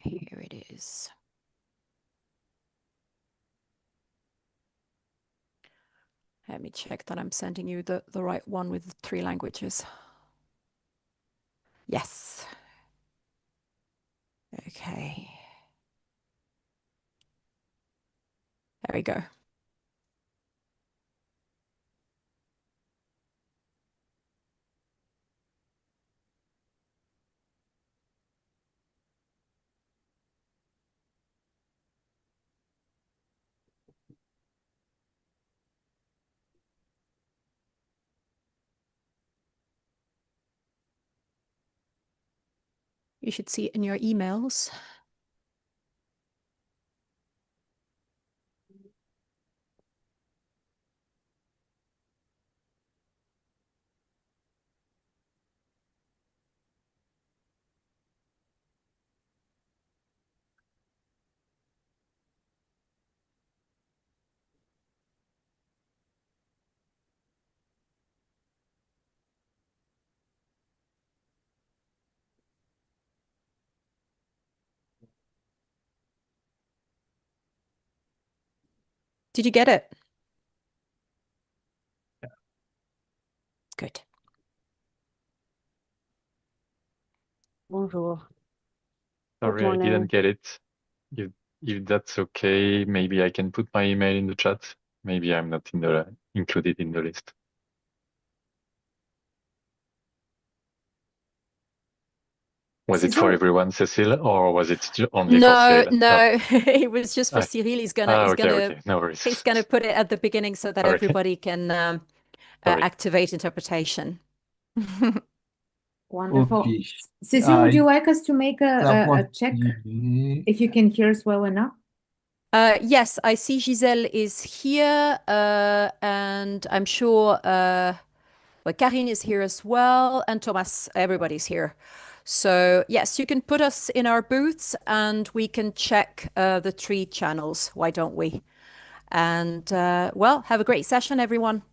Here it is. Let me check that I'm sending you the right one with the 3 languages. Yes. Okay. There we go. You should see it in your emails. Did you get it? Good. Bonjour. Good Sorry, I morning. didn't get it. If if that's okay, maybe I can put my email in the chat. Maybe I'm not included in the list. Was it for Cécile? everyone, Cecile, or was it only for No, Cyril? No. no, it was just for Ah, Cyril. okay, okay. No worries. He's gonna put it at the beginning so that Sorry, everybody can sorry. activate interpretation. Wonderful. Ok. Cécile, would you like us to make Ça a a check activé. if you can hear us well enough? Yes, I see Giselle is here, and I'm sure well, Karine is here as well, and Thomas, everybody's here. So yes, you can put us in our booths and we can check the 3 channels. Why don't we? And well, have a great session, everyone.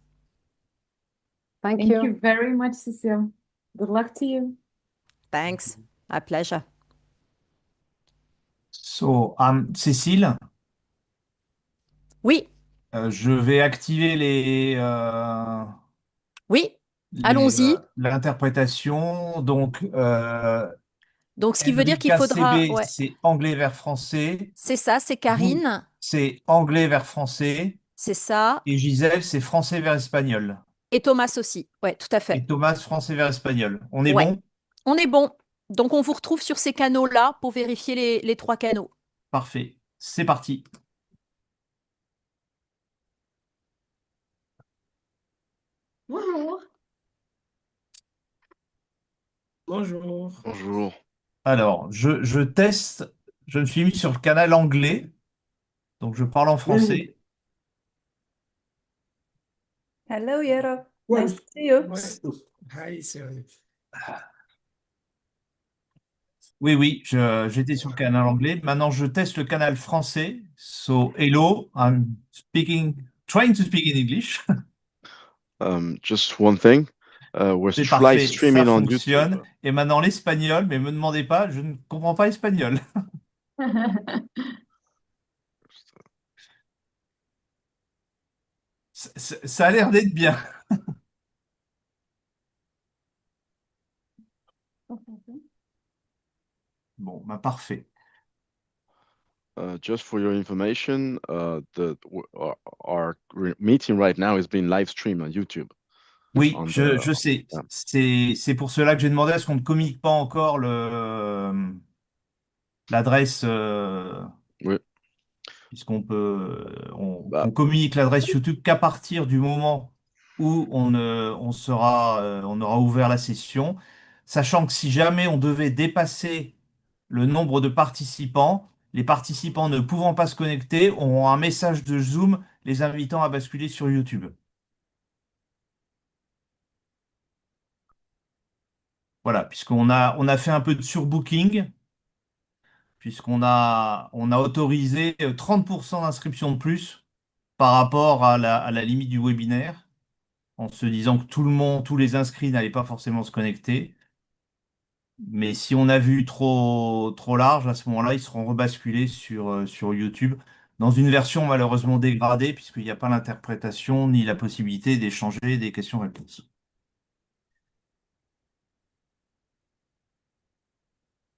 Thank you very much, Cécile. Good luck to you. Thanks. My pleasure. So, Cécile, Oui, je vais activer oui, allons-y. l'interprétation. Donc, Donc, ce qui veut dire qu'il Enrica faudra, CB, ouais, c'est anglais vers français. c'est ça, c'est Vous, Karine, c'est anglais vers français. c'est ça, Et Gisèle, c'est français vers espagnol. et Thomas aussi. Ouais, tout à Et fait. Thomas, français vers espagnol. On est Ouais, bon? on est bon. Donc, on vous retrouve sur ces canaux-là pour vérifier les 3 canaux. Parfait. C'est parti. Bonjour. Bonjour. Bonjour. Alors, je teste. Je me suis mis sur le canal anglais. Donc, je parle en français. Hello, Jero. Ouais. Nice to see you. Hi, Cyril. Oui, oui, j'étais sur le canal anglais. Maintenant, je teste le canal français. So, hello, trying to speak in English. Just one thing. We're C'est live parfait, ça streaming on fonctionne. YouTube. Et maintenant, l'espagnol, mais me demandez pas, je ne comprends pas espagnol. Ça a l'air d'être bien. Bon, bah parfait. Just for your information, our meeting right now is being live streamed on YouTube. Oui, On je sais. yeah. C'est pour cela que j'ai demandé à ce qu'on ne communique pas encore l'adresse, Oui. puisqu'on peut, Bah, qu'on communique l'adresse YouTube qu'à partir du moment où on aura ouvert la session, sachant que si jamais on devait dépasser le nombre de participants, les participants ne pouvant pas se connecter auront un message de Zoom les invitant à basculer sur YouTube. Voilà, on a fait un peu de surbooking, on a autorisé 30% d'inscriptions de plus par rapport à la limite du webinaire, en se disant que tout le monde, tous les inscrits n'allaient pas forcément se connecter. Mais si on a vu trop large, à ce moment-là, ils seront rebasculés sur YouTube dans une version malheureusement dégradée, puisqu'il n'y a pas l'interprétation ni la possibilité d'échanger des questions-réponses.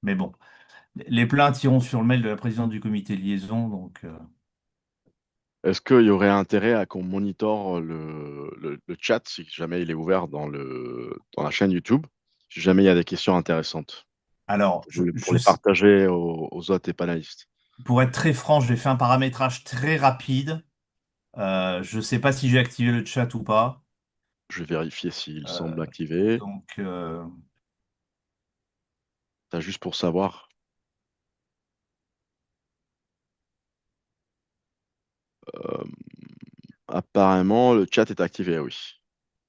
Mais bon, les plaintes iront sur le mail de la présidente du comité de liaison, donc Est-ce qu'il y aurait intérêt à qu'on monitore le chat si jamais il est ouvert dans la chaîne YouTube, si jamais il y a des questions intéressantes, alors, pour les partager aux autres et panélistes? pour être très franc, j'ai fait un paramétrage très rapide. Je ne sais pas si j'ai activé le chat ou pas. Je vais vérifier s'il semble activé. Donc, T'as juste pour savoir. Euh, Apparemment, le chat est activé, oui.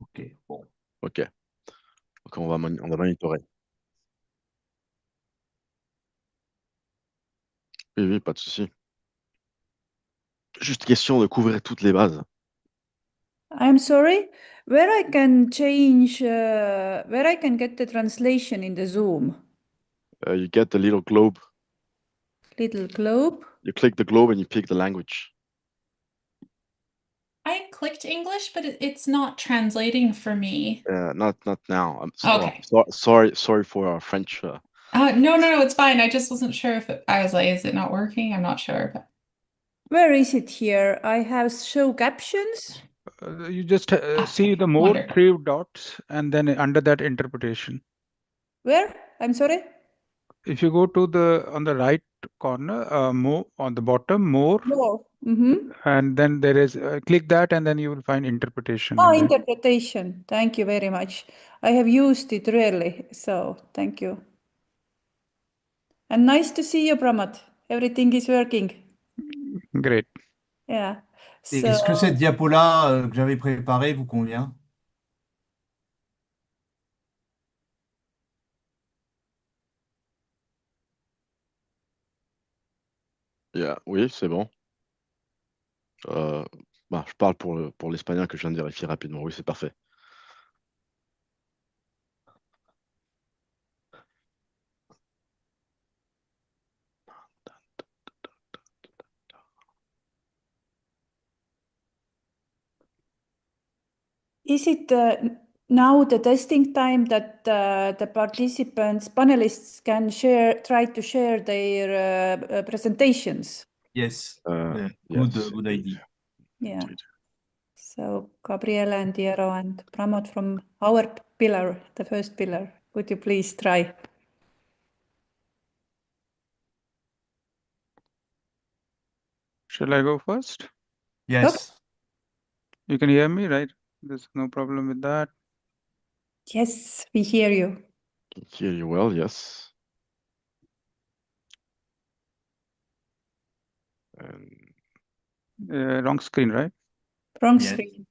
ok, bon. Ok. Donc on va monitorer. Oui, oui, pas de souci. Juste question de couvrir toutes les bases. I'm sorry, where I can change, where I can get the translation in the Zoom? You get the little globe. Little globe. You click the globe and you pick the language. I clicked English, but it's not translating for me. Not now. Okay. Sorry for our French. No, it's fine. I just wasn't sure if I was like, is it not working? I'm not sure. But Where is it here? I have show captions. You just see the more wonderful. 3 dots and then under that interpretation. Where? I'm sorry? If you go to on the right corner, more on the bottom, more, More. Mm-hmm. and then there is click that, and then you will find interpretation Oh, in there. interpretation. Thank you very much. I have used it rarely, so thank you. And nice to see you, Pramod. Everything is working. Great. Yeah. Et So, est-ce que cette diapo-là que j'avais préparée vous convient? Oui, c'est bon. Je parle pour l'espagnol que je viens de vérifier rapidement. Oui, c'est parfait. is it now the testing time that the participants, panelists can try to share their presentations? Yes. Yes, Good idea. Yeah. indeed. So Gabriela and Diero and Pramod from our pillar, the first pillar, would you please try? Shall I go first? Yes. You can hear me, right? There's no problem with that. Yes, we hear you. Can hear you well, yes. And Wrong screen, right? Wrong Yes. screen.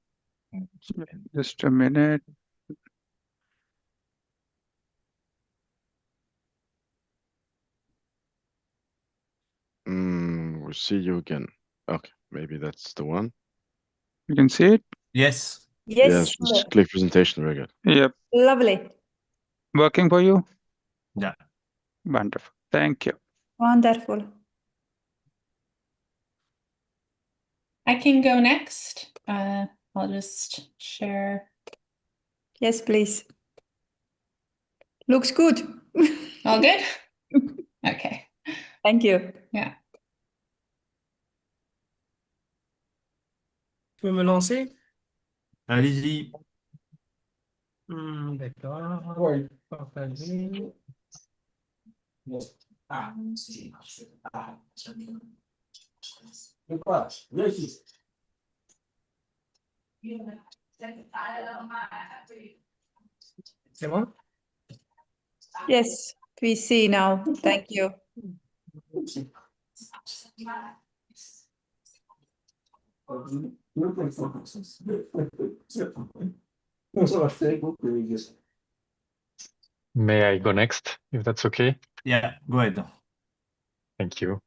Just a minute. we see you again. Okay, maybe that's the one. You can see it? Yes. Yes, Just click presentation. Very good. Yep. lovely. Working for you? Yeah. Wonderful. Thank you. Wonderful. I can go next. I'll just share. Yes, please. Looks good. All good? Okay. Thank you. Yeah. Tu peux me lancer? Allez-y. D'accord. Oui. Partager. C'est bon? Yes, we see now. Thank you. May I go next, if that's okay? Yeah, go ahead. Thank you.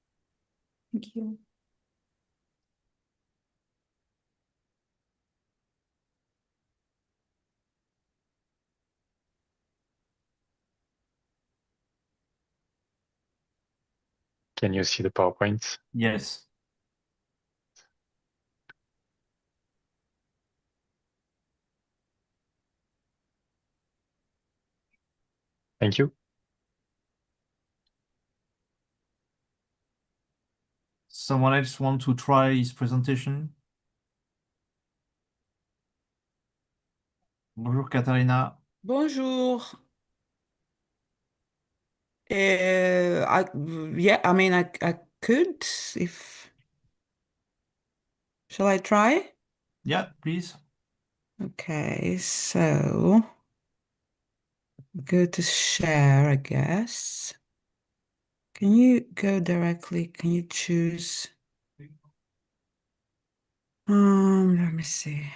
Thank you. Can you see the PowerPoint? Yes. Thank you. Someone else want to try his presentation? Bonjour, Katarina. Bonjour. Yeah, I mean, I could if. Shall I try? Yeah, please. Okay, so go to share, I guess. Can you go directly? Can you choose? Let me see.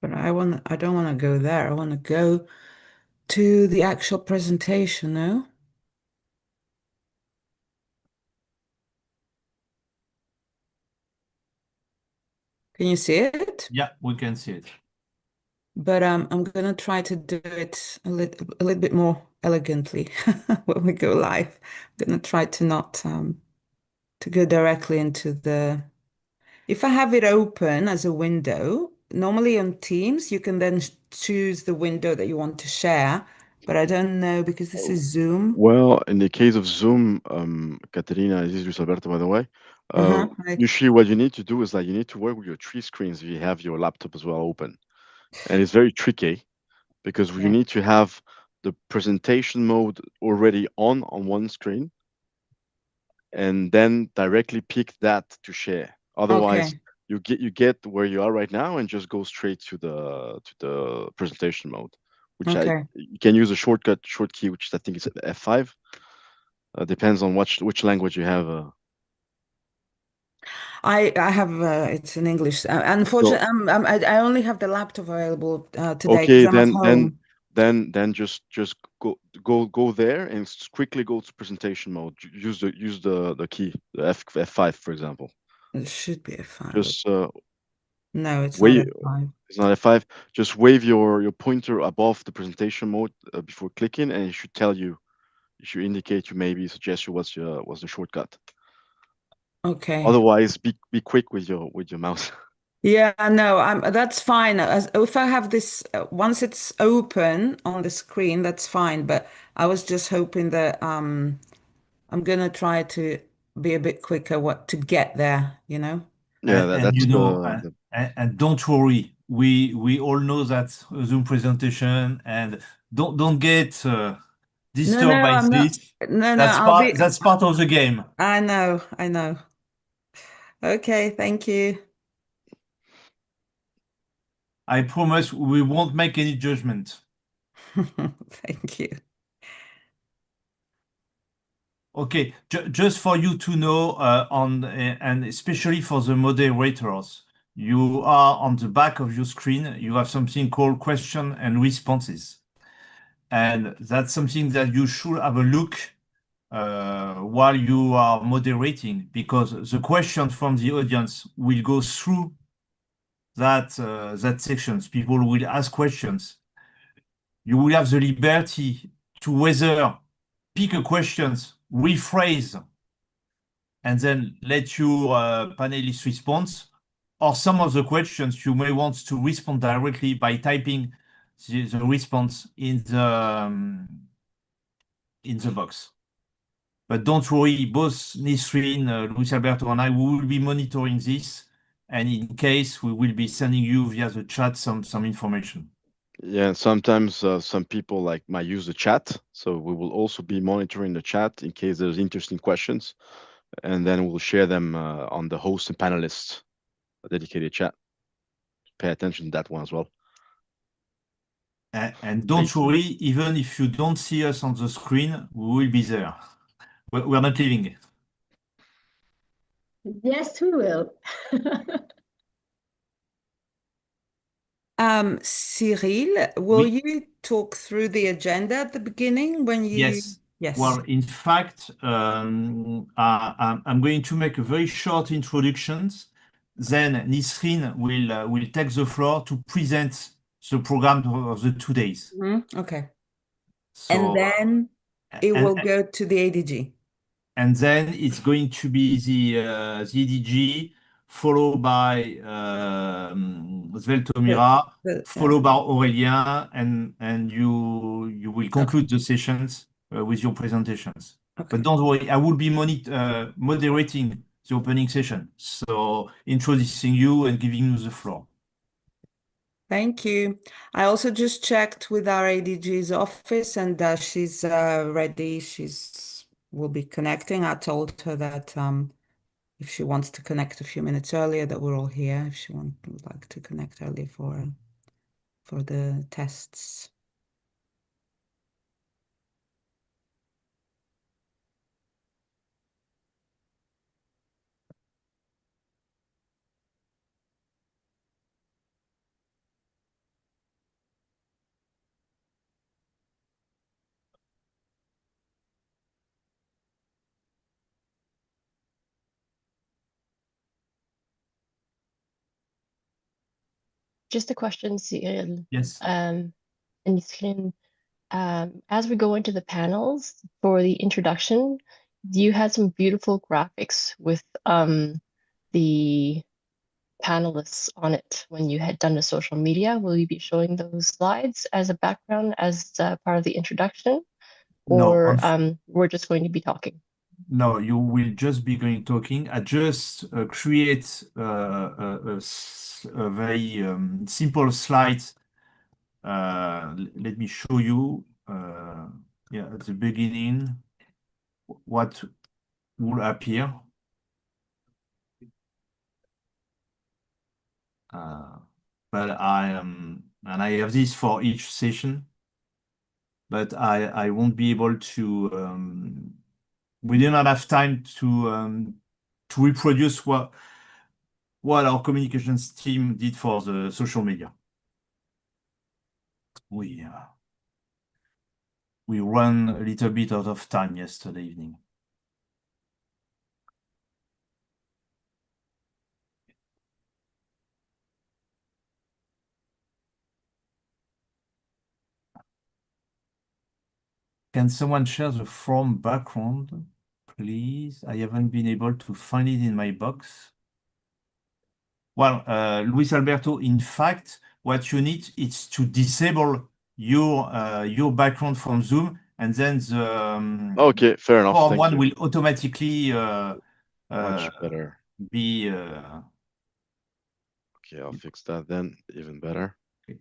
But I don't want to go there. I want to go to the actual presentation, no? Can you see it? Yeah, we can see it. But I'm gonna try to do it a little bit more elegantly when we go live. I'm gonna try to not to go directly into the. If I have it open as a window, normally on Teams you can then choose the window that you want to share. But I don't know because this is Zoom. Well, in the case of Zoom, Caterina, this is Luis Alberto, by the way. Usually, what you need to do is that you need to work with your three screens if you have your laptop as well open, and it's very tricky because you need to have the presentation mode already on one screen, and then directly pick that to share. Otherwise, you get where you are right now and just go straight to the presentation mode, which you can use a short key, which I think is F5. Depends on which language you have. I have it's in English. Unfortunately, I only have the laptop available today because I'm at home. Then just go there and quickly go to presentation mode. Use the key, the F5, for example. It should be F5. Just no, it's not F5. It's not F5. Just wave your pointer above the presentation mode before clicking, and it should tell you. It should indicate you, maybe suggest you what's the shortcut. Okay. Otherwise, be quick with your mouse. Yeah, no, that's fine. If I have this, once it's open on the screen, that's fine. But I was just hoping that I'm gonna try to be a bit quicker to get there, you know? Yeah, and you know, and don't worry, we all know that's a Zoom presentation, and don't get disturbed by this. No, that's part of the game. I know. Okay, thank you. I promise we won't make any judgment. Thank you. Okay, just for you to know, and especially for the moderators, you are on the back of your screen. You have something called question and responses, and that's something that you should have a look while you are moderating, because the questions from the audience will go through that sections. People will ask questions. You will have the liberty to whether pick a questions, rephrase, and then let your panelists respond, or some of the questions you may want to respond directly by typing the response in the box. But don't worry, both Nisreen, Luis Alberto, and I will be monitoring this, and in case we will be sending you via the chat some information. Yeah, sometimes some people might use the chat, so we will also be monitoring the chat in case there's interesting questions, and then we'll share them on the host and panelists dedicated chat. Pay attention to that one as well. And don't worry, even if you don't see us on the screen, we will be there. We're not leaving. Yes, we will. Cyril, will you talk through the agenda at the beginning when you... Yes. Yes. Well, in fact, I'm going to make a very short introduction. Then Nisreen will take the floor to present the program of the 2 days. Okay. So, and then it will go to the ADG. And then it's going to be the EDG, followed by Sveltomira, followed by Aurélien, and you will conclude the sessions with your presentations. Okay. But don't worry, I will be moderating the opening session. So introducing you and giving you the floor. Thank you. I also just checked with our ADG's office, and she's ready. Will be connecting. I told her that if she wants to connect a few minutes earlier, that we're all here. If she would like to connect early for the tests. Just a question, Cyril. Yes. And Nisreen, as we go into the panels for the introduction, you had some beautiful graphics with the panelists on it when you had done the social media. Will you be showing those slides as a background as part of the introduction? Or we're just going to be talking? No, you will just be going talking. I just create a very simple slide. Let me show you. Yeah, at the beginning, what will appear. But and I have this for each session. But I won't be able to. We do not have time to reproduce what our communications team did for the social media. We ran a little bit out of time yesterday evening. Can someone share the form background, please? I haven't been able to find it in my box. Well, Luis Alberto, in fact, what you need is to disable your background from Zoom, and then the okay, fair enough. form Thank one you. will automatically Much better. be. Okay, I'll fix that then. Even better. Okay.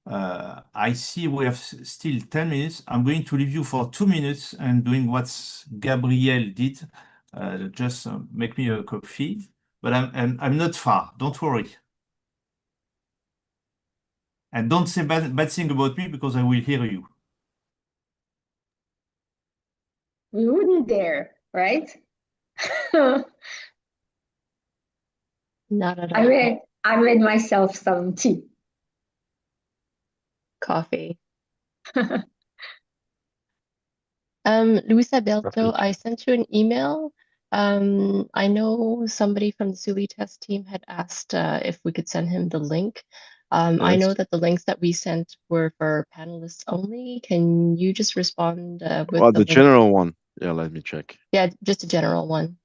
I see we have still 10 minutes. I'm going to leave you for 2 minutes and doing what Gabriel did. Just make me a coffee. But I'm not far. Don't worry. And don't say bad thing about me because I will hear you. We wouldn't dare, right? Not at all. I made myself some tea. Coffee. Luis Alberto, I sent you an email. I know somebody from the Suli test team had asked if we could send him the link. I know that the links that we sent were for panelists only. Can you just respond with the general one? Yeah, let me check. Yeah, just a general one.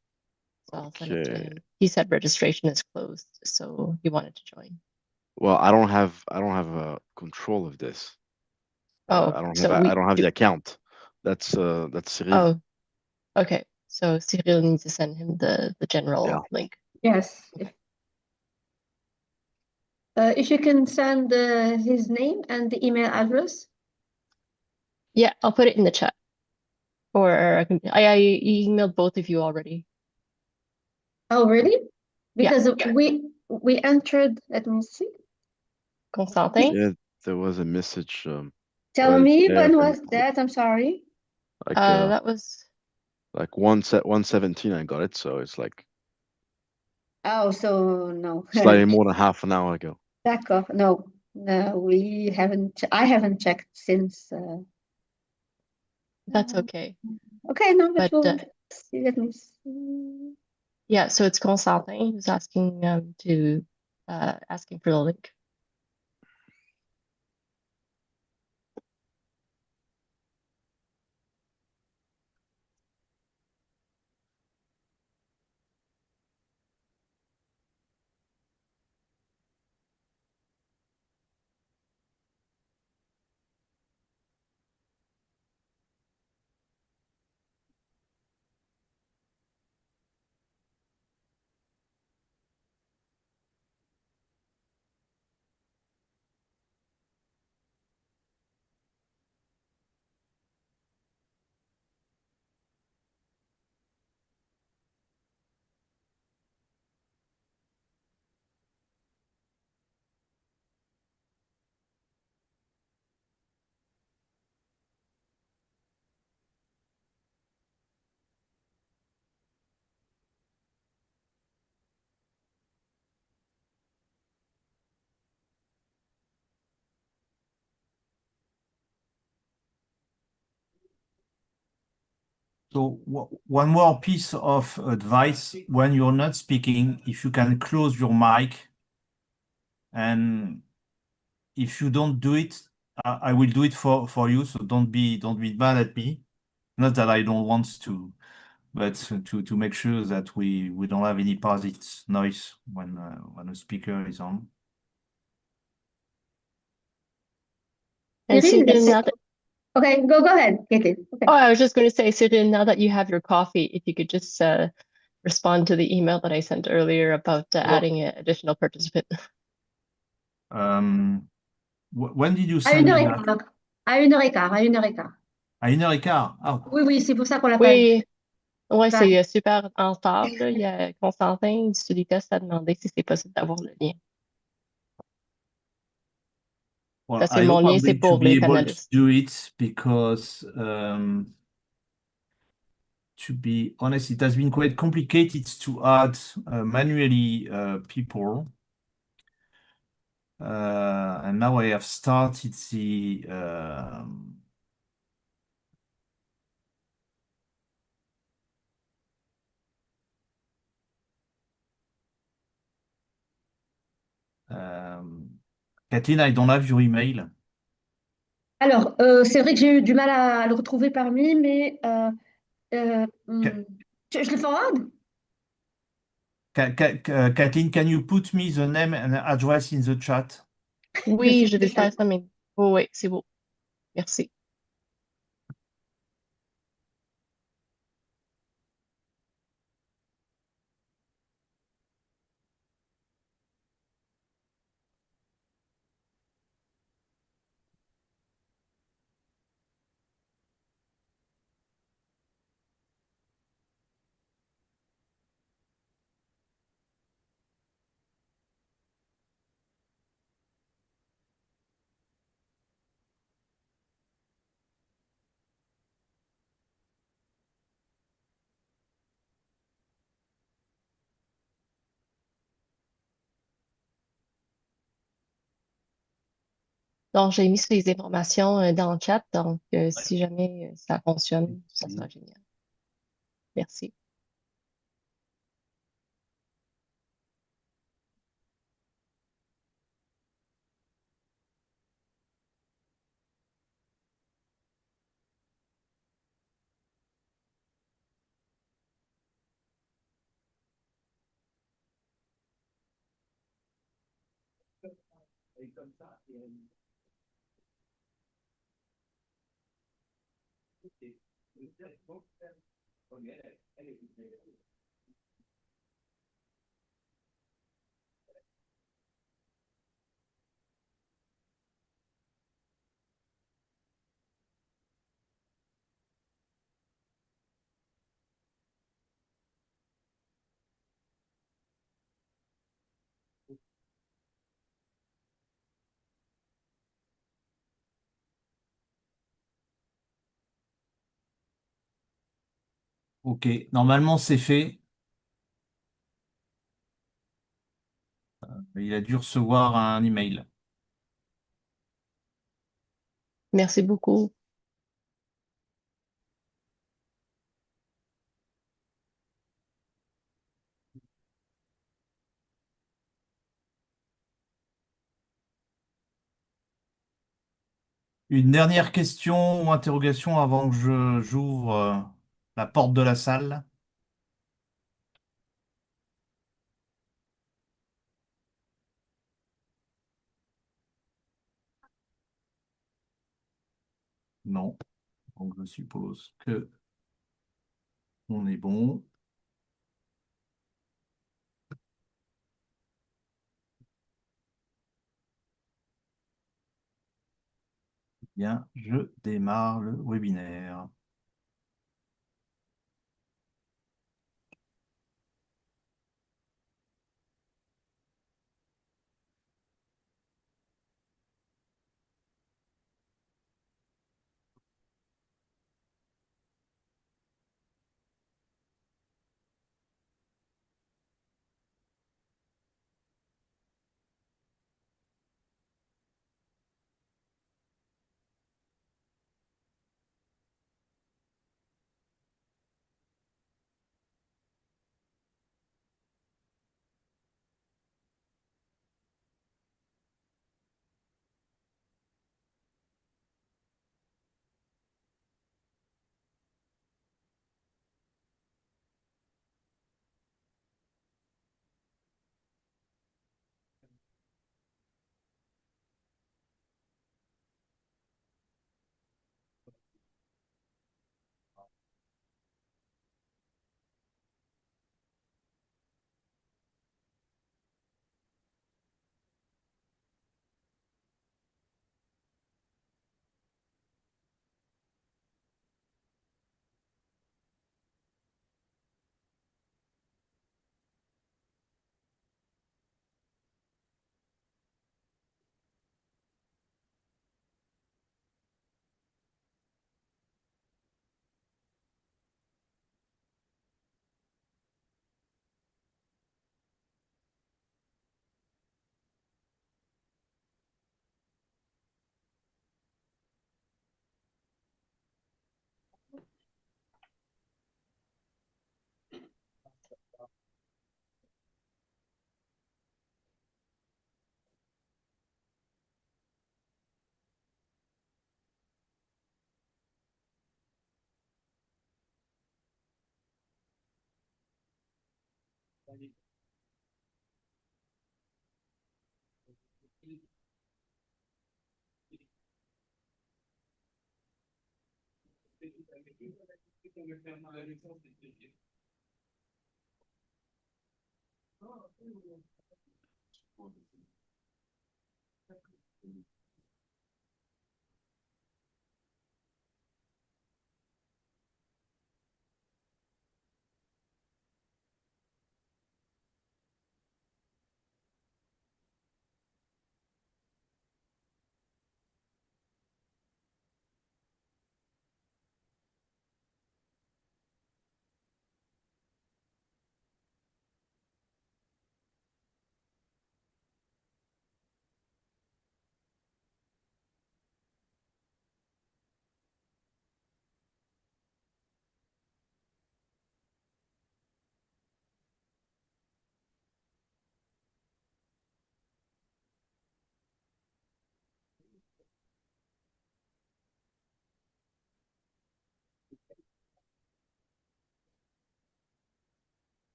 So I'll send it to him. He said registration is closed, so he wanted to join. Well, I don't have control of this. Oh, I don't have the account. That's Cyril. Oh, okay. So Cyril needs to send him the general link. Yes. If you can send his name and the email address. Yeah, I'll put it in the chat. Or I emailed both of you already. Oh, really? Because we entered, let me see. Constantin? Yeah, there was a message. Tell me, when was that? I'm sorry. Like that was like 1:17. I got it, so it's like. Oh, so no. Slightly more than half an hour ago. D'accord. No, No, I haven't checked since. That's okay. Okay, no, but But we'll see. Let me see. yeah, so it's Constantin who's asking asking for the link. So one more piece of advice: when you're not speaking, if you can close your mic, and if you don't do it, I will do it for you. So don't be mad at me. Not that I don't want to, but to make sure that we don't have any parasite noise when a speaker is on. And Cyril, Cyril, now that, okay, go ahead, Katie. Okay. oh, I was just going to say, Cyril, now that you have your coffee, if you could just respond to the email that I sent earlier about adding an additional participant. When did you À send une heure me et that? quart. À 1h15, à 1h15. À 1h15. Ah, Oui, oui, c'est pour ça qu'on l'a pas. Oui, ouais, Ça- c'est super en retard, là. Il y a Constantin du Studitest a demandé si c'est possible d'avoir le lien. well, Parce que I mon hope lien, I'm c'est going to pour be les able to panélistes. do it because, to be honest, it has been quite complicated to add manually people. And now I have started the Kathleen, I don't have your email. Alors, c'est vrai que j'ai eu du mal à le retrouver parmi, mais je le forward? Kathleen, can you put me the name and address in the chat? Oui, je vais faire ça, mais oh, oui, c'est beau. Merci. Donc, j'ai mis toutes les informations dans le chat. Donc, si jamais ça fonctionne, ça sera génial. Merci. Ok, normalement c'est fait. Il a dû recevoir un email. Merci beaucoup. Une dernière question ou interrogation avant que j'ouvre la porte de la salle. Non. Donc je suppose que on est bon. Bien, je démarre le webinaire.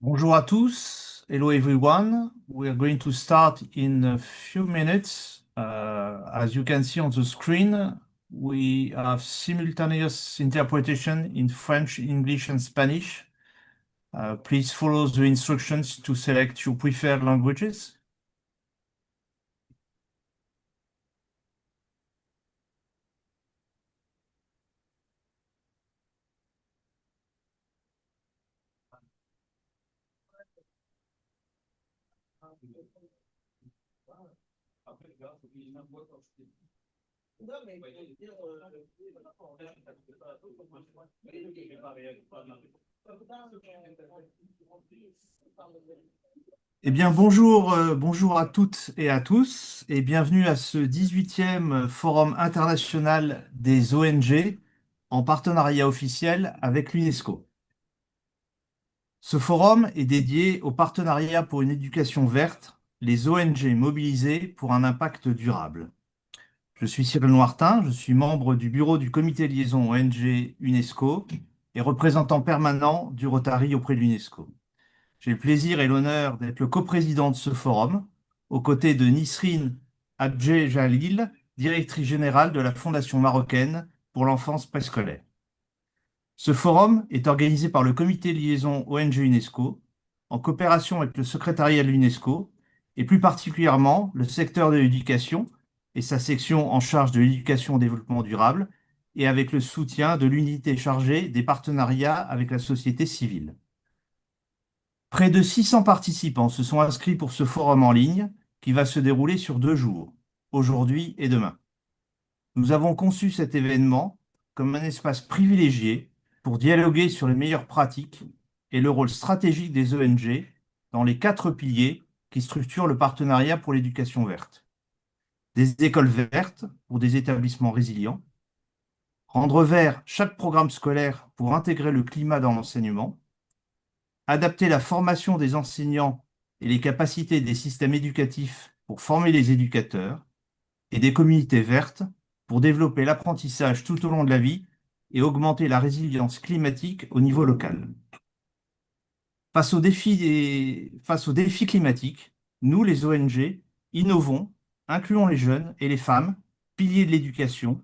Bonjour à tous. Hello everyone. We are going to start in a few minutes. As you can see on the screen, we have simultaneous interpretation in French, English, and Spanish. Please follow the instructions to select your preferred languages. Eh bien, bonjour, bonjour à toutes et à tous, et bienvenue à ce 18e Forum international des ONG en partenariat officiel avec l'UNESCO. Ce forum est dédié au partenariat pour une éducation verte, les ONG mobilisées pour un impact durable. Je suis Cyril Noirtin, je suis membre du bureau du comité liaison ONG UNESCO et représentant permanent du Rotary auprès de l'UNESCO. J'ai le plaisir et l'honneur d'être le coprésident de ce forum, aux côtés de Nisrine Abdje-Jalil, directrice générale de la Fondation marocaine pour l'enfance préscolaire. Ce forum est organisé par le comité de liaison ONG UNESCO, en coopération avec le secrétariat de l'UNESCO, et plus particulièrement le secteur de l'éducation et sa section en charge de l'éducation au développement durable, et avec le soutien de l'unité chargée des partenariats avec la société civile. Près de 600 participants se sont inscrits pour ce forum en ligne qui va se dérouler sur 2 jours, aujourd'hui et demain. Nous avons conçu cet événement comme un espace privilégié pour dialoguer sur les meilleures pratiques et le rôle stratégique des ONG dans les 4 piliers qui structurent le partenariat pour l'éducation verte. Des écoles vertes pour des établissements résilients, rendre vert chaque programme scolaire pour intégrer le climat dans l'enseignement, adapter la formation des enseignants et les capacités des systèmes éducatifs pour former les éducateurs, et des communautés vertes pour développer l'apprentissage tout au long de la vie et augmenter la résilience climatique au niveau local. Face aux défis climatiques, nous, les ONG, innovons, incluons les jeunes et les femmes, piliers de l'éducation,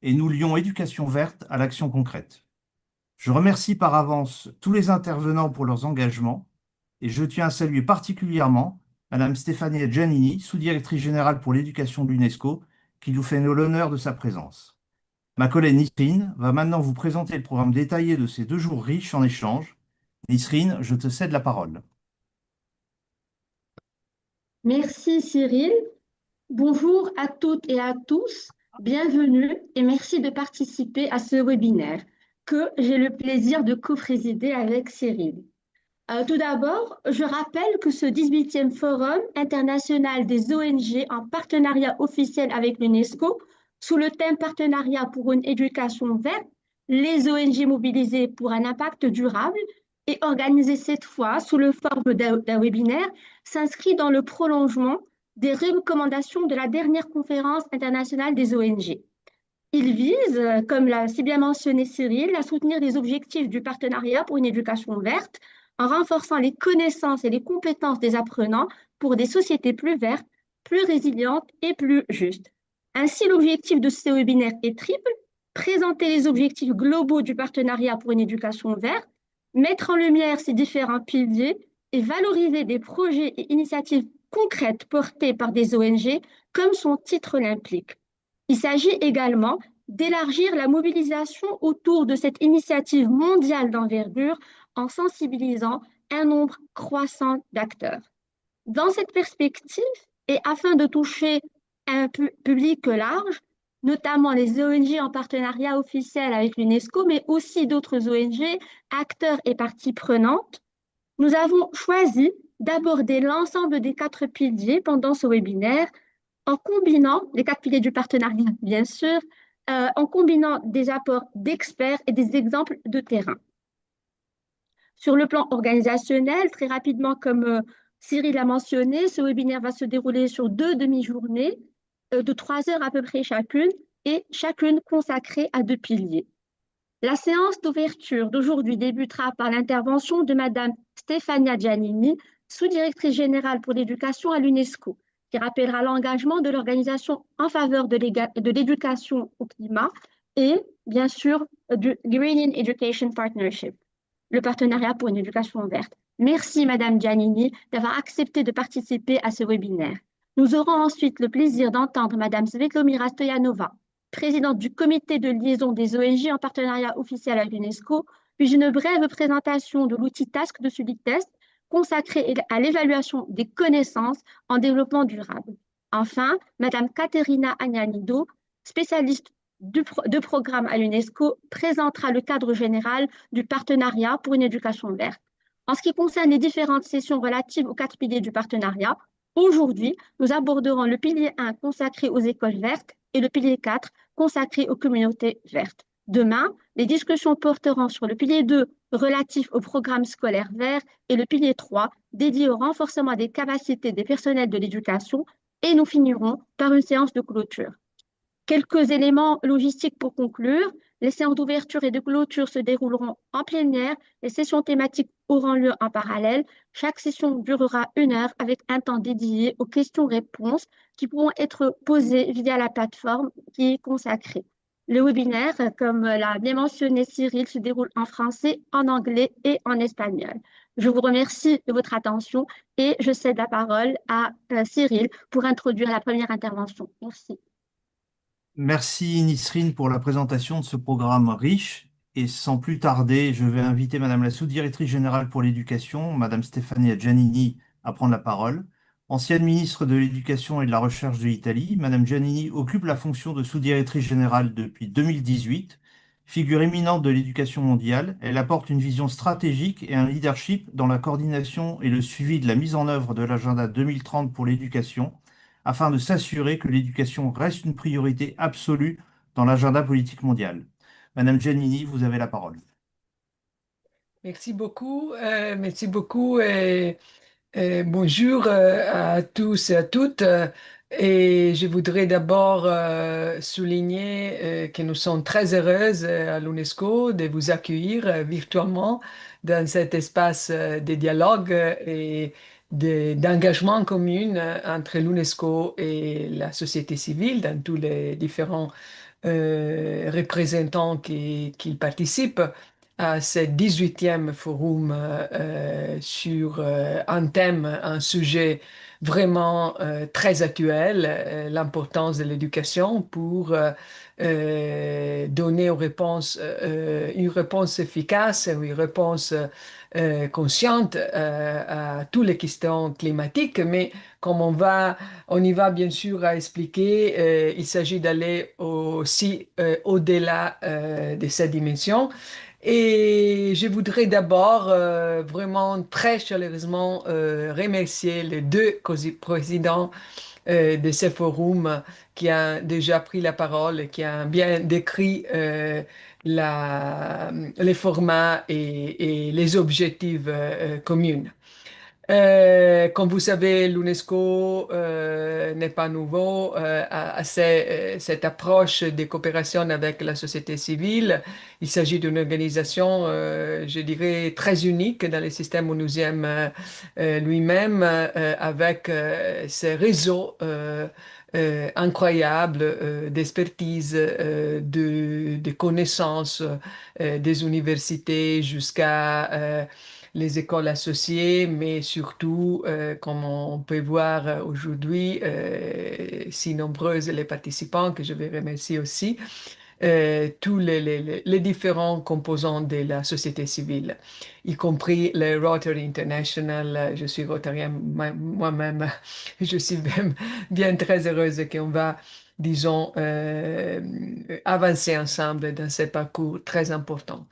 et nous lions éducation verte à l'action concrète. Je remercie par avance tous les intervenants pour leurs engagements et je tiens à saluer particulièrement Madame Stefania Giannini, sous-directrice générale pour l'éducation de l'UNESCO, qui nous fait l'honneur de sa présence. Ma collègue Nisrine va maintenant vous présenter le programme détaillé de ces 2 jours riches en échanges. Nisrine, je te cède la parole. Merci Cyril. Bonjour à toutes et à tous. Bienvenue et merci de participer à ce webinaire que j'ai le plaisir de co-présider avec Cyril. Tout d'abord, je rappelle que ce 18e Forum international des ONG en partenariat officiel avec l'UNESCO, sous le thème Partenariat pour une éducation verte, les ONG mobilisées pour un impact durable, et organisé cette fois sous le forme d'un webinaire, s'inscrit dans le prolongement des recommandations de la dernière conférence internationale des ONG. Il vise, comme l'a si bien mentionné Cyril, à soutenir les objectifs du partenariat pour une éducation verte en renforçant les connaissances et les compétences des apprenants pour des sociétés plus vertes, plus résilientes et plus justes. Ainsi, l'objectif de ce webinaire est triple: présenter les objectifs globaux du partenariat pour une éducation verte, mettre en lumière ces différents piliers et valoriser des projets et initiatives concrètes portées par des ONG, comme son titre l'implique. Il s'agit également d'élargir la mobilisation autour de cette initiative mondiale d'envergure en sensibilisant un nombre croissant d'acteurs. Dans cette perspective, et afin de toucher un public large, notamment les ONG en partenariat officiel avec l'UNESCO, mais aussi d'autres ONG, acteurs et parties prenantes, nous avons choisi d'aborder l'ensemble des 4 piliers pendant ce webinaire en combinant les 4 piliers du partenariat, bien sûr, en combinant des apports d'experts et des exemples de terrain. Sur le plan organisationnel, très rapidement, comme Cyril l'a mentionné, ce webinaire va se dérouler sur 2 demi-journées de 3 heures à peu près chacune, et chacune consacrée à 2 piliers. La séance d'ouverture d'aujourd'hui débutera par l'intervention de Madame Stefania Giannini, sous-directrice générale pour l'éducation à l'UNESCO, qui rappellera l'engagement de l'organisation en faveur de l'éducation au climat et, bien sûr, du Green Education Partnership, le partenariat pour une éducation verte. Merci, Madame Giannini, d'avoir accepté de participer à ce webinaire. Nous aurons ensuite le plaisir d'entendre Madame Svetlomira Stoyanova, présidente du comité de liaison des ONG en partenariat officiel avec l'UNESCO, puis une brève présentation de l'outil Task de Subitest consacré à l'évaluation des connaissances en développement durable. Enfin, Madame Caterina Agnanido, spécialiste de programme à l'UNESCO, présentera le cadre général du partenariat pour une éducation verte. En ce qui concerne les différentes sessions relatives aux 4 piliers du partenariat, aujourd'hui, nous aborderons le pilier 1 consacré aux écoles vertes et le pilier 4 consacré aux communautés vertes. Demain, les discussions porteront sur le pilier 2 relatif au programme scolaire vert et le pilier 3 dédié au renforcement des capacités des personnels de l'éducation et nous finirons par une séance de clôture. Quelques éléments logistiques pour conclure. Les séances d'ouverture et de clôture se dérouleront en plein air. Les sessions thématiques auront lieu en parallèle. Chaque session durera 1 heure avec un temps dédié aux questions-réponses qui pourront être posées via la plateforme qui est consacrée. Le webinaire, comme l'a bien mentionné Cyril, se déroule en français, en anglais et en espagnol. Je vous remercie de votre attention et je cède la parole à Cyril pour introduire la première intervention. Merci. Merci Nisrine pour la présentation de ce programme riche. Et sans plus tarder, je vais inviter Madame la sous-directrice générale pour l'éducation, Madame Stefania Giannini, à prendre la parole. Ancienne ministre de l'Éducation et de la Recherche de l'Italie, Madame Giannini occupe la fonction de sous-directrice générale depuis 2018. Figure éminente de l'éducation mondiale, elle apporte une vision stratégique et un leadership dans la coordination et le suivi de la mise en œuvre de l'agenda 2030 pour l'éducation afin de s'assurer que l'éducation reste une priorité absolue dans l'agenda politique mondial. Madame Giannini, vous avez la parole. Merci beaucoup, merci beaucoup. Bonjour à tous et à toutes. Et je voudrais d'abord souligner que nous sommes très heureuses à l'UNESCO de vous accueillir virtuellement dans cet espace de dialogue et d'engagement commun entre l'UNESCO et la société civile dans tous les différents représentants qui participent à ce 18e forum sur un thème, un sujet vraiment très actuel, l'importance de l'éducation pour donner une réponse efficace, une réponse consciente à toutes les questions climatiques, mais comme on y va bien sûr à expliquer, il s'agit d'aller aussi au-delà de cette dimension. Et je voudrais d'abord vraiment très chaleureusement remercier les deux présidents de ce forum qui ont déjà pris la parole et qui ont bien décrit les formats et les objectifs communs. Comme vous savez, l'UNESCO n'est pas nouveau cette approche de coopération avec la société civile. Il s'agit d'une organisation, je dirais, très unique dans le système onusien lui-même, avec ces réseaux incroyables d'expertise, de connaissances des universités jusqu'à les écoles associées, mais surtout, comme on peut voir aujourd'hui, si nombreuses les participants, que je vais remercier aussi, tous les différents composants de la société civile, y compris le Rotary International. Je suis rotarienne moi-même. Je suis même bien très heureuse qu'on va, disons, avancer ensemble dans ce parcours très important.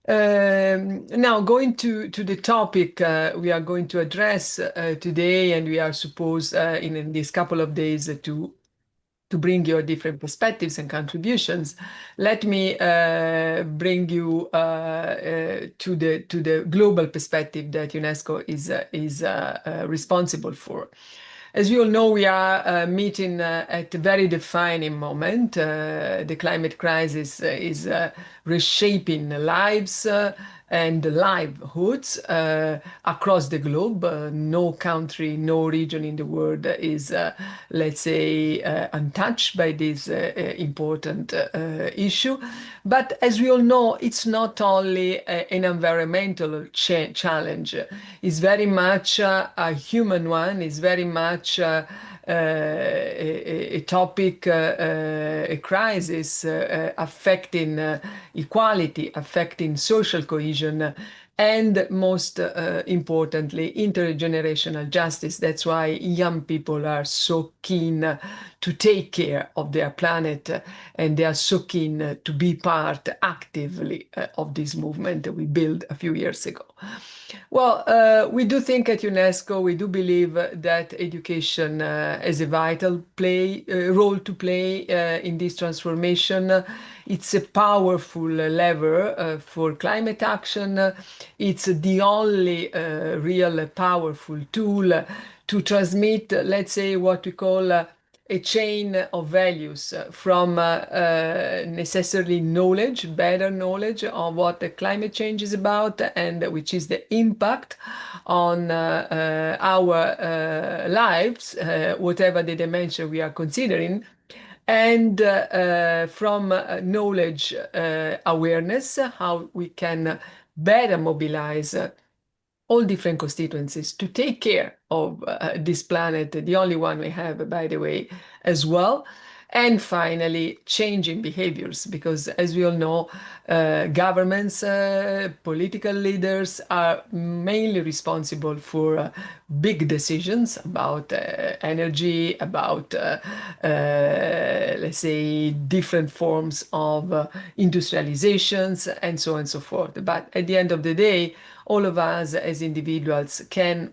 Now, going to the topic we are going to address today, and we are supposed in this couple of days to bring your different perspectives and contributions. Let me bring you to the global perspective that UNESCO is responsible for. As we all know, we are meeting at a very defining moment. The climate crisis is reshaping lives and livelihoods across the globe. No country, no region in the world is, let's say, untouched by this important issue. But as we all know, it's not only an environmental challenge. It's very much a human one. It's very much a topic, a crisis affecting equality, affecting social cohesion, and most importantly, intergenerational justice. That's why young people are so keen to take care of their planet, and they are so keen to be part actively of this movement that we built a few years ago. Well, we do think at UNESCO, we do believe that education has a vital role to play in this transformation. It's a powerful lever for climate action. It's the only real powerful tool to transmit, let's say, what we call a chain of values from necessarily knowledge, better knowledge of what the climate change is about and which is the impact on our lives, whatever the dimension we are considering, and from knowledge awareness, how we can better mobilize all different constituencies to take care of this planet, the only one we have, by the way, as well. And finally, changing behaviors, because as we all know, governments, political leaders are mainly responsible for big decisions about energy, about, let's say, different forms of industrializations, and so on and so forth. But at the end of the day, all of us as individuals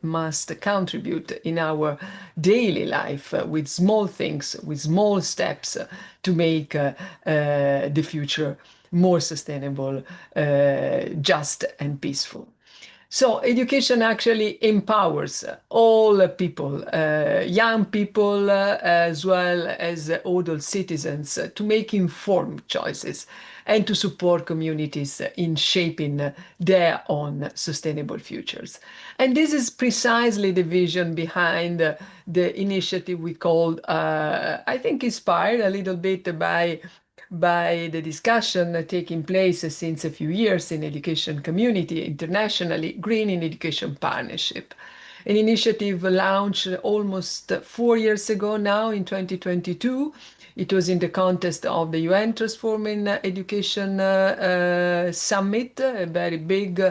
must contribute in our daily life with small things, with small steps to make the future more sustainable, just and peaceful. So education actually empowers all people, young people as well as adult citizens to make informed choices and to support communities in shaping their own sustainable futures. And this is precisely the vision behind the initiative we called, I think inspired a little bit by the discussion taking place since a few years in education community internationally, Green in Education Partnership, an initiative launched almost 4 years ago now in 2022. It was in the context of the UN Transforming Education Summit, a very big,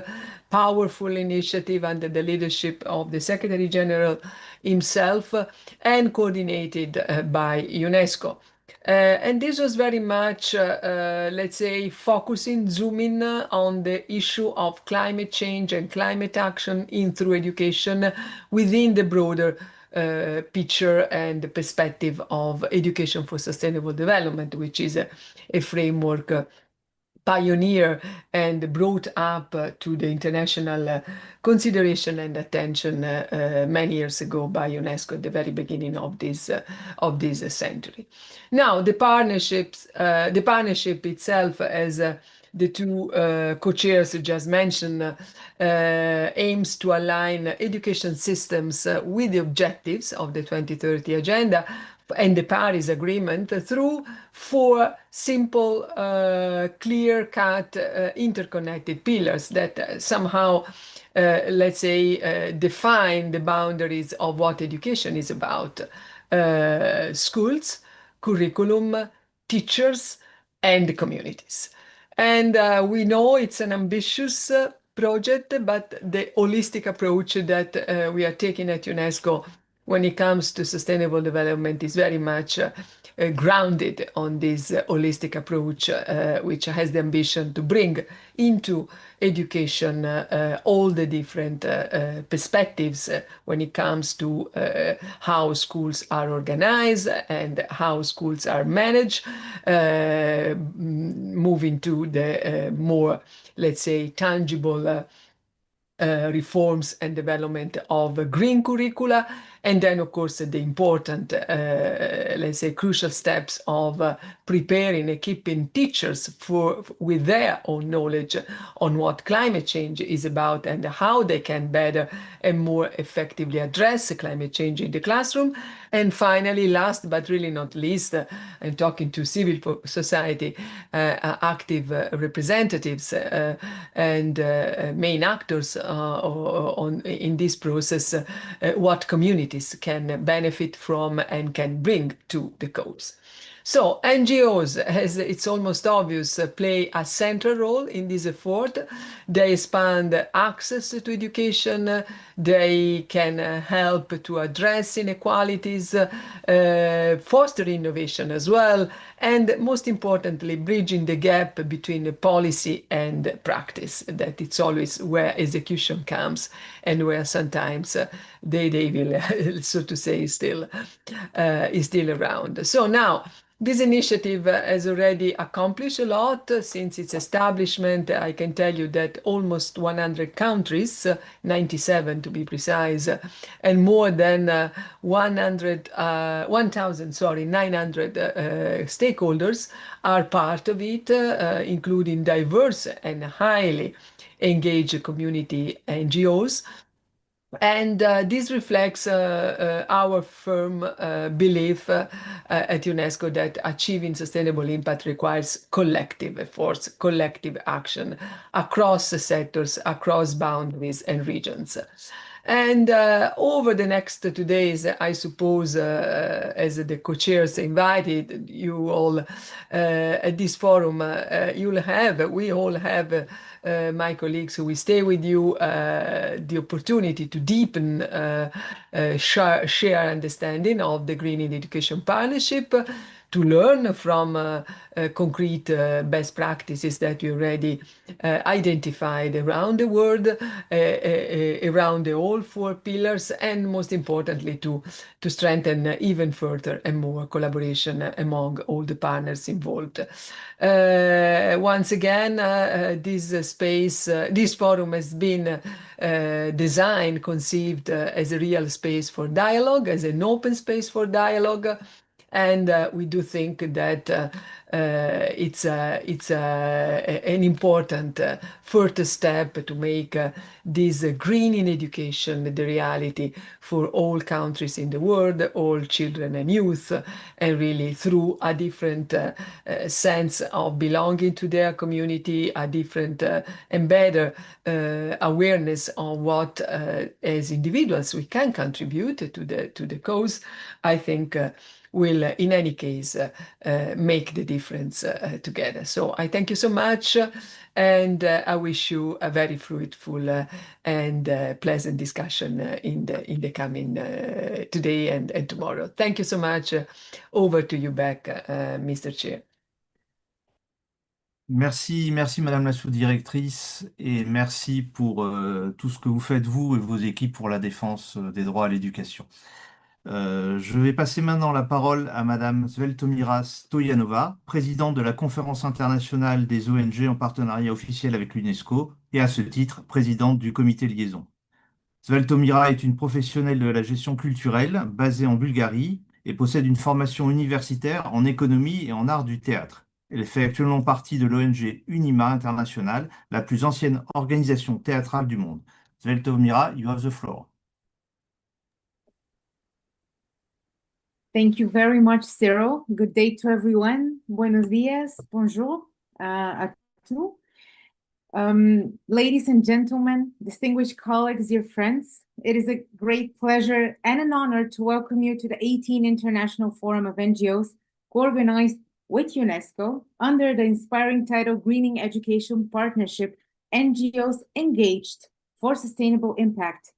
powerful initiative under the leadership of the Secretary General himself and coordinated by UNESCO. And this was very much, let's say, zooming on the issue of climate change and climate action through education within the broader picture and the perspective of education for sustainable development, which is a framework pioneer and brought up to the international consideration and attention many years ago by UNESCO at the very beginning of this century. Now, the partnership itself, as the two co-chairs just mentioned, aims to align education systems with the objectives of the 2030 Agenda and the Paris Agreement through 4 simple, clear-cut, interconnected pillars that somehow, let's say, define the boundaries of what education is about. Schools, curriculum, teachers, and communities. And we know it's an ambitious project, but the holistic approach that we are taking at UNESCO when it comes to sustainable development is very much grounded on this holistic approach, which has the ambition to bring into education all the different perspectives when it comes to how schools are organized and how schools are managed, moving to the more, let's say, tangible reforms and development of green curricula, and then, of course, the important, let's say, crucial steps of preparing, equipping teachers with their own knowledge on what climate change is about and how they can better and more effectively address climate change in the classroom. And finally, last but really not least, I'm talking to civil society active representatives and main actors in this process, what communities can benefit from and can bring to the cause. So NGOs, as it's almost obvious, play a central role in this effort. They expand access to education. They can help to address inequalities, foster innovation as well, and most importantly, bridging the gap between policy and practice. That it's always where execution comes and where sometimes they will, so to say, is still around. So now, this initiative has already accomplished a lot since its establishment. I can tell you that almost 100 countries, 97 to be precise, and more than 900 stakeholders are part of it, including diverse and highly engaged community NGOs. And this reflects our firm belief at UNESCO that achieving sustainable impact requires collective efforts, collective action across sectors, across boundaries and regions. And over the next 2 days, I suppose, as the co-chairs invited you all at this forum, we all have, my colleagues who will stay with you, the opportunity to deepen share understanding of the Greening Education Partnership, to learn from concrete best practices that we already identified around the world, around all 4 pillars, and most importantly to strengthen even further and more collaboration among all the partners involved. Once again, this forum has been designed, conceived as a real space for dialogue, as an open space for dialogue. And we do think that it's an important further step to make this green in education the reality for all countries in the world, all children and youth, and really through a different sense of belonging to their community, a different and better awareness of what as individuals we can contribute to the cause. I think will in any case make the difference together. So I thank you so much, and I wish you a very fruitful and pleasant discussion in the coming today and tomorrow. Thank you so much. Over to you back, Mr. Chair. Merci, merci Madame la sous-directrice, et merci pour tout ce que vous faites, vous et vos équipes, pour la défense des droits à l'éducation. Je vais passer maintenant la parole à Madame Sveltomira Stoyanova, présidente de la Conférence internationale des ONG en partenariat officiel avec l'UNESCO, et à ce titre, présidente du comité liaison. Sveltomira est une professionnelle de la gestion culturelle basée en Bulgarie et possède une formation universitaire en économie et en art du théâtre. Elle fait actuellement partie de l'ONG Unima International, la plus ancienne organisation théâtrale du monde. Sveltomira, you have the floor. Thank you very much, Cyril. Good day to everyone. Buenos días, bonjour à tous. Ladies and gentlemen, distinguished colleagues, dear friends, it is a great pleasure and an honor to welcome you to the 18th International Forum of NGOs, organized with UNESCO under the inspiring title Greening Education Partnership, NGOs Engaged for Sustainable Impact.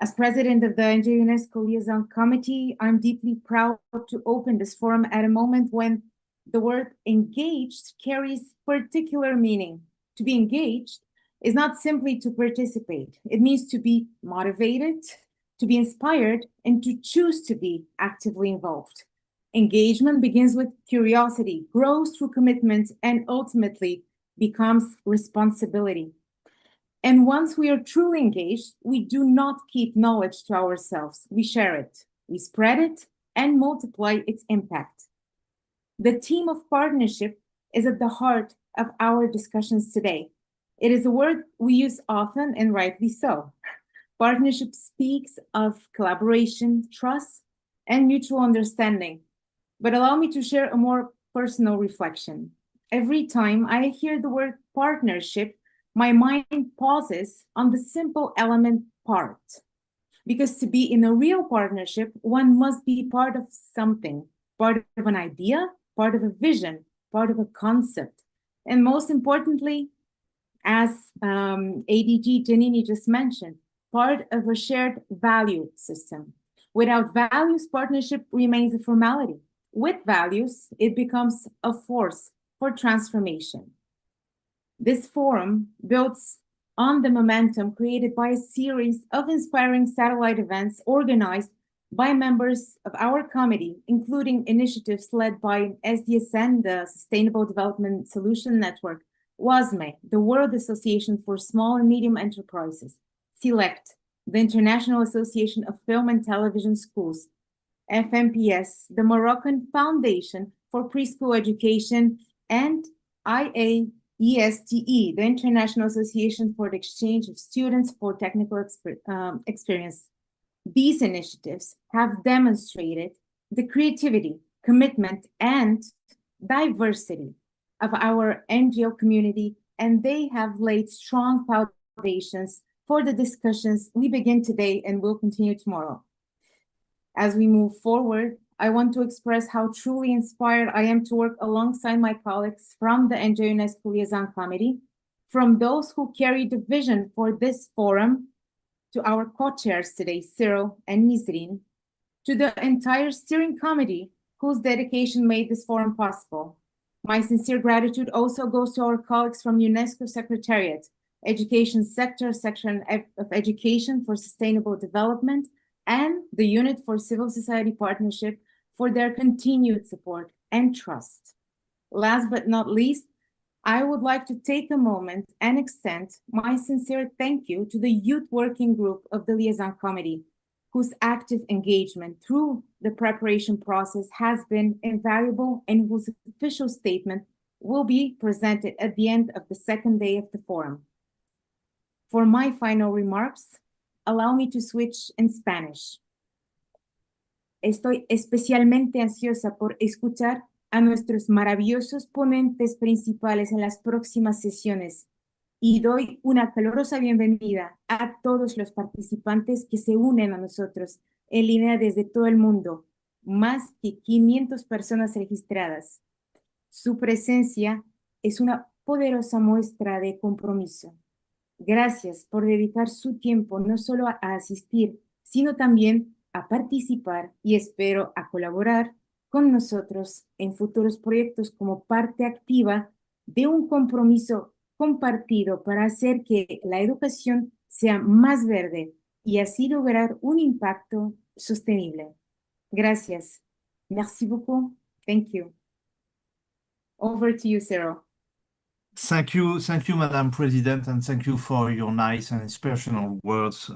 As president of the UNESCO Liaison Committee, I'm deeply proud to open this forum at a moment when the word engaged carries particular meaning. To be engaged is not simply to participate. It means to be motivated, to be inspired, and to choose to be actively involved. Engagement begins with curiosity, grows through commitment, and ultimately becomes responsibility. And once we are truly engaged, we do not keep knowledge to ourselves. We share it, we spread it, and multiply its impact. The theme of partnership is at the heart of our discussions today. It is a word we use often, and rightly so. Partnership speaks of collaboration, trust, and mutual understanding. But allow me to share a more personal reflection. Every time I hear the word partnership, my mind pauses on the simple element part. Because to be in a real partnership, one must be part of something, part of an idea, part of a vision, part of a concept, and most importantly, as ADG Janini just mentioned, part of a shared value system. Without values, partnership remains a formality. With values, it becomes a force for transformation. This forum builds on the momentum created by a series of inspiring satellite events organized by members of our committee, including initiatives led by SDSN, the Sustainable Development Solution Network, WASME, the World Association for Small and Medium Enterprises, SELECT, the International Association of Film and Television Schools, FMPS, the Moroccan Foundation for Preschool Education, and IAESTE, the International Association for the Exchange of Students for Technical Experience. These initiatives have demonstrated the creativity, commitment, and diversity of our NGO community, and they have laid strong foundations for the discussions we begin today and will continue tomorrow. As we move forward, I want to express how truly inspired I am to work alongside my colleagues from the NGO UNESCO Liaison Committee, from those who carry the vision for this forum, to our co-chairs today, Cyril and Nisreen, to the entire steering committee whose dedication made this forum possible. My sincere gratitude also goes to our colleagues from UNESCO Secretariat, Education Sector, Section of Education for Sustainable Development, and the Unit for Civil Society Partnership for their continued support and trust. Last but not least, I would like to take a moment and extend my sincere thank you to the Youth Working Group of the Liaison Committee, whose active engagement through the preparation process has been invaluable and whose official statement will be presented at the end of the second day of the forum. For my final remarks, allow me to switch in Spanish. Estoy especialmente ansiosa por escuchar a nuestros maravillosos ponentes principales en las próximas sesiones y doy una calurosa bienvenida a todos los participantes que se unen a nosotros en línea desde todo el mundo, más que 500 personas registradas. Su presencia es una poderosa muestra de compromiso. Gracias por dedicar su tiempo no solo a asistir, sino también a participar y espero a colaborar con nosotros en futuros proyectos como parte activa de un compromiso compartido para hacer que la educación sea más verde y así lograr un impacto sostenible. Gracias. Merci beaucoup. Thank you. Over to you, Cyril. Thank you, Madam President, and thank you for your nice and inspirational words.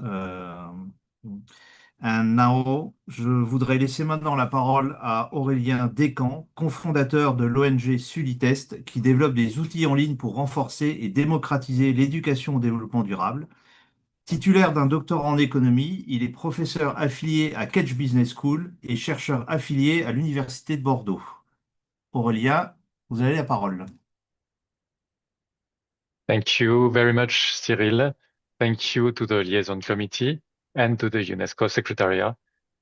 And now, je voudrais laisser maintenant la parole à Aurélien Descamps, cofondateur de l'ONG Suditest, qui développe des outils en ligne pour renforcer et démocratiser l'éducation au développement durable. Titulaire d'un doctorat en économie, il est professeur affilié à Kedge Business School et chercheur affilié à l'Université de Bordeaux. Aurélien, vous avez la parole. Thank you very much, Cyril. Thank you to the Liaison Committee and to the UNESCO Secretariat.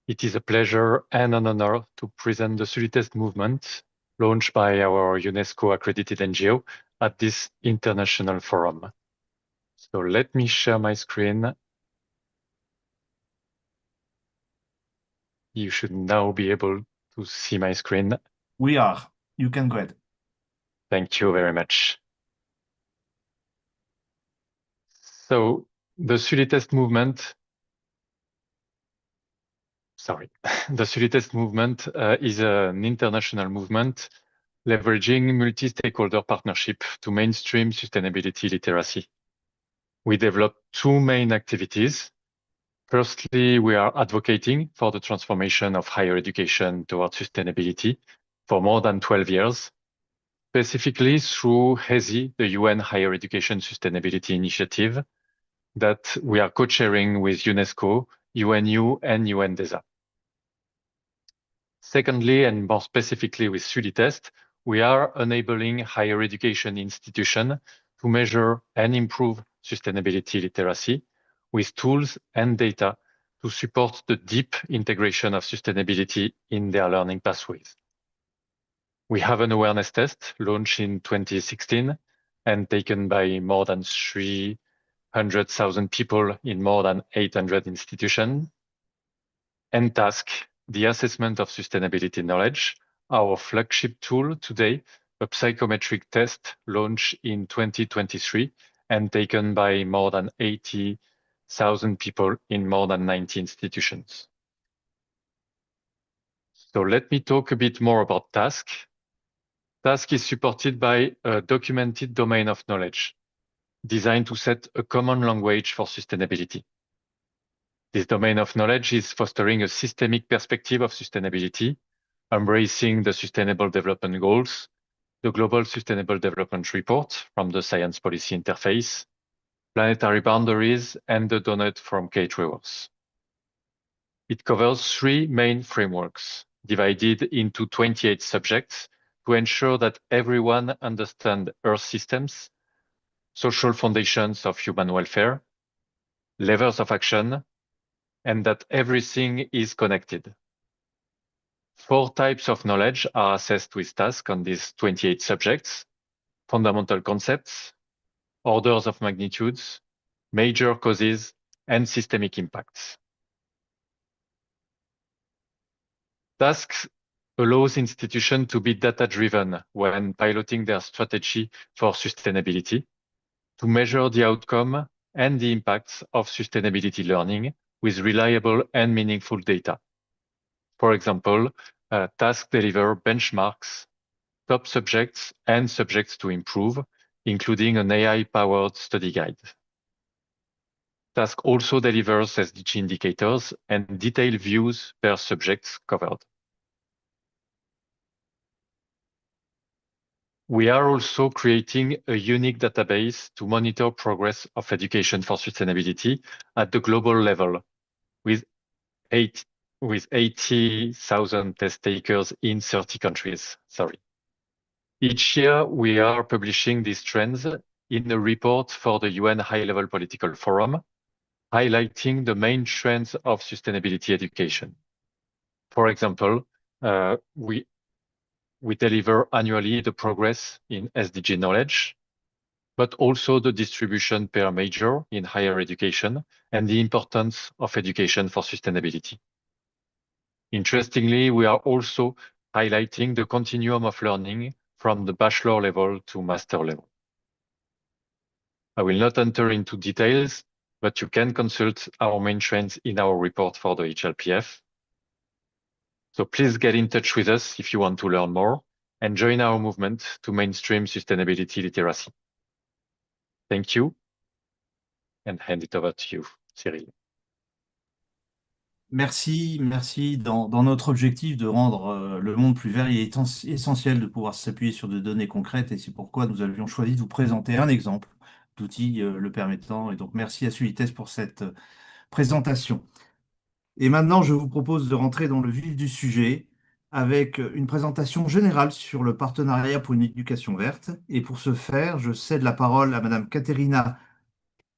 It is a pleasure and an honor to present the Suditest movement launched by our UNESCO accredited NGO at this international forum. So let me share my screen. You should now be able to see my screen. We are. You can go ahead. Thank you very much. So the Suditest movement, the Suditest movement is an international movement leveraging multi-stakeholder partnership to mainstream sustainability literacy. We develop two main activities. Firstly, we are advocating for the transformation of higher education towards sustainability for more than 12 years, specifically through HESI, the UN Higher Education Sustainability Initiative, that we are co-chairing with UNESCO, UNU, and UNDESA. Secondly, and more specifically with Suditest, we are enabling higher education institutions to measure and improve sustainability literacy with tools and data to support the deep integration of sustainability in their learning pathways. We have an awareness test launched in 2016 and taken by more than 300,000 people in more than 800 institutions. And task, the assessment of sustainability knowledge, our flagship tool today, a psychometric test launched in 2023 and taken by more than 80,000 people in more than 90 institutions. So let me talk a bit more about task. Task is supported by a documented domain of knowledge designed to set a common language for sustainability. This domain of knowledge is fostering a systemic perspective of sustainability, embracing the Sustainable Development Goals, the Global Sustainable Development Report from the Science Policy Interface, planetary boundaries, and the donut from Kate Raworth. It covers 3 main frameworks, divided into 28 subjects to ensure that everyone understands Earth systems, social foundations of human welfare, levels of action, and that everything is connected. 4 types of knowledge are assessed with tasks on these 28 subjects: fundamental concepts, orders of magnitudes, major causes, and systemic impacts. Tasks allows institutions to be data-driven when piloting their strategy for sustainability, to measure the outcome and the impacts of sustainability learning with reliable and meaningful data. For example, tasks deliver benchmarks, top subjects, and subjects to improve, including an AI-powered study guide. Task also delivers SDG indicators and detailed views per subjects covered. We are also creating a unique database to monitor progress of education for sustainability at the global level with 80,000 test takers in 30 countries. Each year, we are publishing these trends in a report for the UN High-Level Political Forum, highlighting the main trends of sustainability education. For example, we deliver annually the progress in SDG knowledge, but also the distribution per major in higher education and the importance of education for sustainability. Interestingly, we are also highlighting the continuum of learning from the bachelor level to master level. I will not enter into details, but you can consult our main trends in our report for the HLPF. So please get in touch with us if you want to learn more and join our movement to mainstream sustainability literacy. Thank you, and hand it over to you, Cyril. Merci. Dans notre objectif de rendre le monde plus vert, il est essentiel de pouvoir s'appuyer sur des données concrètes et c'est pourquoi nous avions choisi de vous présenter un exemple d'outil le permettant. Et donc, merci à Sulites pour cette présentation. Et maintenant, je vous propose de rentrer dans le vif du sujet avec une présentation générale sur le partenariat pour une éducation verte. Et pour ce faire, je cède la parole à Madame Katerina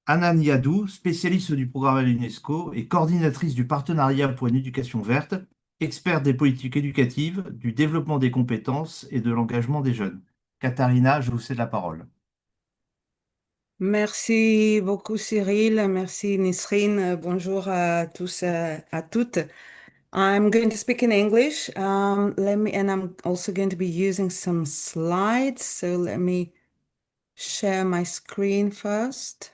Ananiadou, spécialiste du programme à l'UNESCO et coordinatrice du partenariat pour une éducation verte, experte des politiques éducatives, du développement des compétences et de l'engagement des jeunes. Katarina, je vous cède la parole. Merci beaucoup Cyril, merci Nisrine, bonjour à tous, à toutes. I'm going to speak in English. And I'm also going to be using some slides. So let me share my screen first.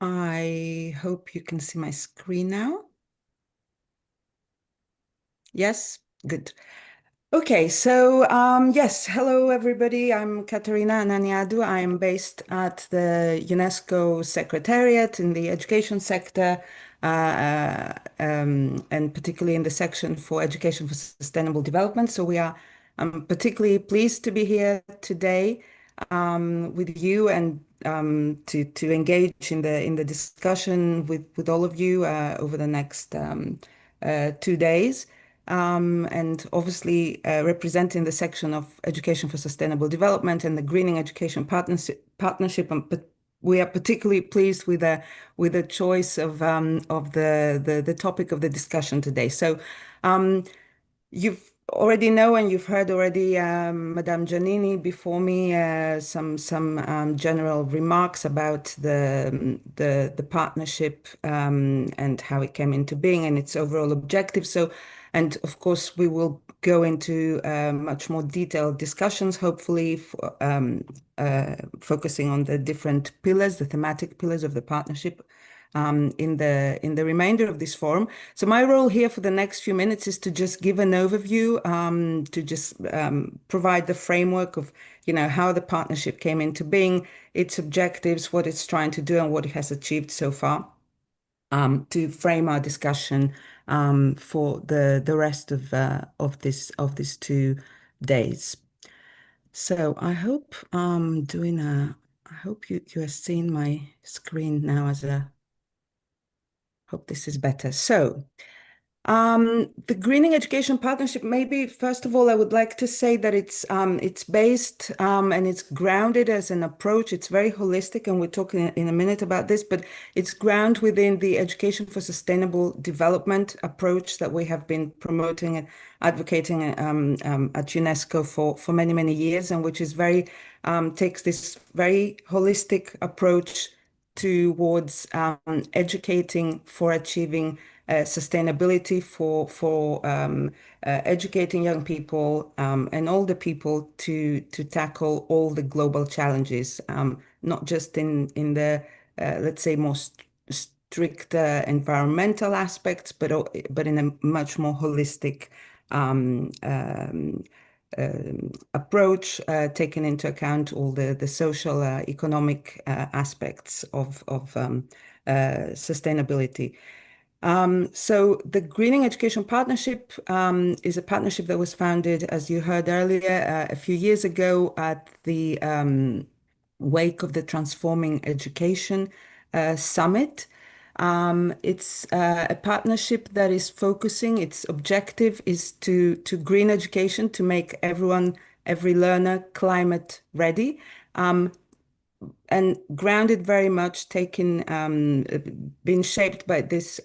I hope you can see my screen now. Yes, good. Okay, so yes, hello everybody. I'm Katerina Ananiadou. I'm based at the UNESCO Secretariat in the education sector, and particularly in the section for education for sustainable development. So I'm particularly pleased to be here today with you and to engage in the discussion with all of you over the next 2 days. And obviously representing the section of Education for Sustainable Development and the Greening Education Partnership, and we are particularly pleased with the choice of the topic of the discussion today. So you've already know and you've heard already Madame Giannini before me some general remarks about the partnership and how it came into being and its overall objective. So, and of course, we will go into much more detailed discussions, hopefully focusing on the different pillars, the thematic pillars of the partnership in the remainder of this forum. So my role here for the next few minutes is to just give an overview, to just provide the framework of, how the partnership came into being, its objectives, what it's trying to do, and what it has achieved so far, to frame our discussion for the rest of these 2 days. So I hope I hope you are seeing my screen now hope this is better. So the Greening Education Partnership, maybe first of all, I would like to say that it's based and it's grounded as an approach. It's very holistic, and we'll talk in a minute about this, but it's grounded within the Education for Sustainable Development approach that we have been promoting and advocating at UNESCO for many, many years, and which is takes this very holistic approach towards educating for achieving sustainability, for educating young people and older people to tackle all the global challenges, not just in the let's say more strict environmental aspects, but in a much more holistic approach, taking into account all the social, economic aspects of sustainability. So the Greening Education Partnership is a partnership that was founded, as you heard earlier, a few years ago at the wake of the Transforming Education Summit. It's a partnership that is focusing, its objective is to green education, to make every learner climate ready, and grounded very much been shaped by this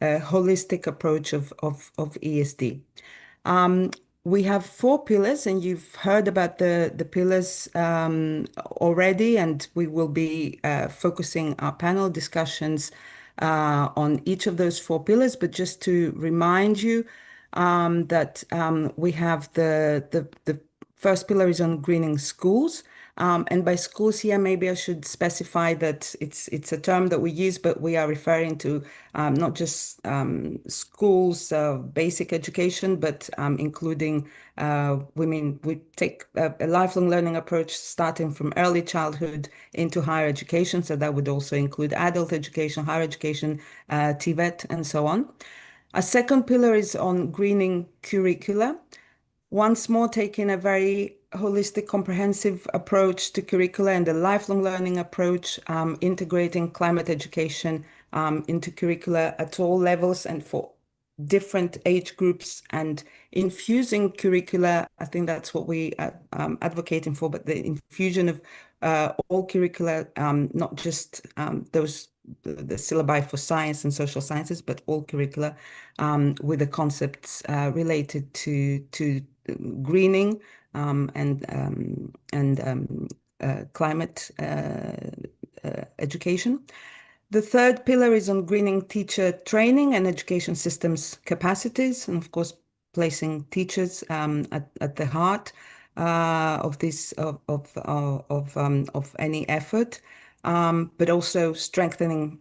holistic approach of ESD. We have 4 pillars, and you've heard about the pillars already, and we will be focusing our panel discussions on each of those 4 pillars. But just to remind you that we have the first pillar is on greening schools. And by schools here, maybe I should specify that it's a term that we use, but we are referring to not just schools, basic education, but including we take a lifelong learning approach starting from early childhood into higher education. So that would also include adult education, higher education, TVET, and so on. A second pillar is on greening curricula. Once more, taking a very holistic, comprehensive approach to curricula and a lifelong learning approach, integrating climate education into curricula at all levels and for different age groups, and infusing curricula. I think that's what we are advocating for, but the infusion of all curricula, not just the syllabi for science and social sciences, but all curricula with the concepts related to greening and climate education. The third pillar is on greening teacher training and education systems capacities, and of course, placing teachers at the heart of this of any effort, but also strengthening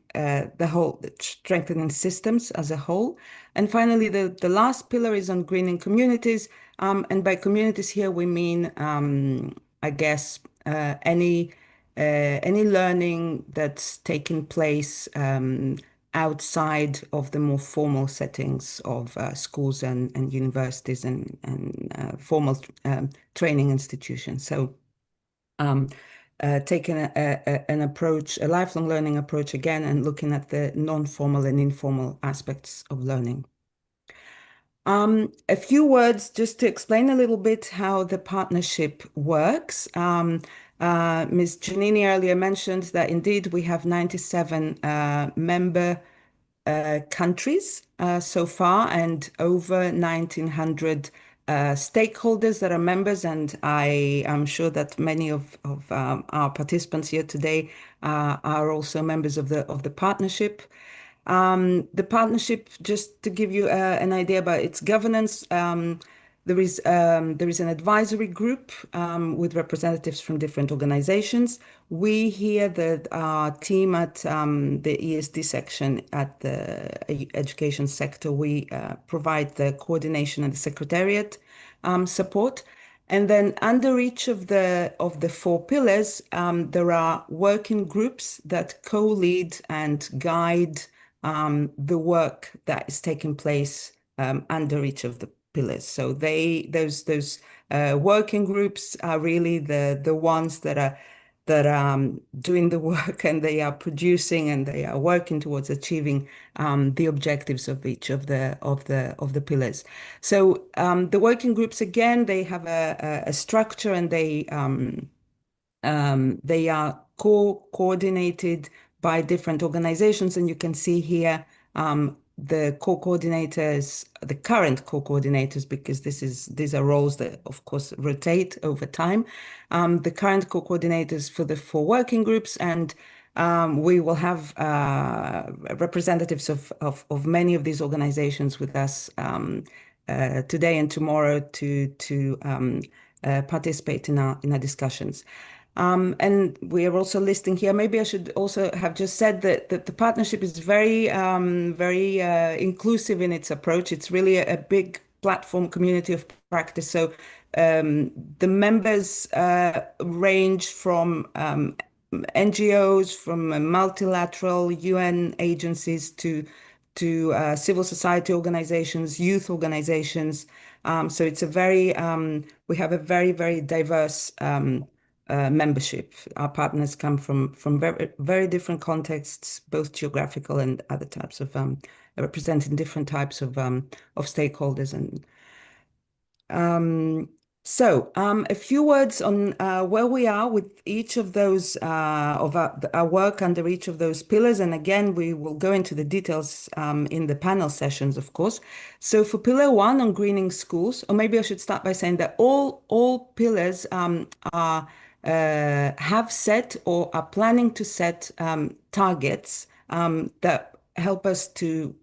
strengthening systems as a whole. And finally, the last pillar is on greening communities, and by communities here we mean, I guess, any learning that's taking place outside of the more formal settings of schools and universities and formal training institutions. So taking an approach, a lifelong learning approach again, and looking at the non-formal and informal aspects of learning. A few words just to explain a little bit how the partnership works. Ms. Giannini earlier mentioned that indeed we have 97 member countries so far, and over 1,900 stakeholders that are members. And I am sure that many of our participants here today are also members of the partnership. The partnership, just to give you an idea about its governance, there is an advisory group with representatives from different organizations. We here, our team at the ESD section at the education sector, we provide the coordination and the secretariat support. And then under each of the four pillars, there are working groups that co-lead and guide the work that is taking place under each of the pillars. So those working groups are really the ones that are doing the work, and they are producing and they are working towards achieving the objectives of each of the pillars. So the working groups, again, they have a structure, and they are coordinated by different organizations, and you can see here the co-coordinators, the current co-coordinators, because these are roles that, of course, rotate over time. The current co-coordinators for the four working groups, and we will have representatives of many of these organizations with us today and tomorrow to participate in our discussions. And we are also listing here, maybe I should also have just said that the partnership is very inclusive in its approach. It's really a big platform community of practice. So the members range from NGOs, from multilateral UN agencies to civil society organizations, youth organizations. So it's we have a very diverse membership. Our partners come from very different contexts, both geographical and other types of representing different types of stakeholders. And so a few words on where we are with each of those of our work under each of those pillars. And again, we will go into the details in the panel sessions, of course. So for pillar 1 on greening schools, or maybe I should start by saying that all pillars have set or are planning to set targets that help us to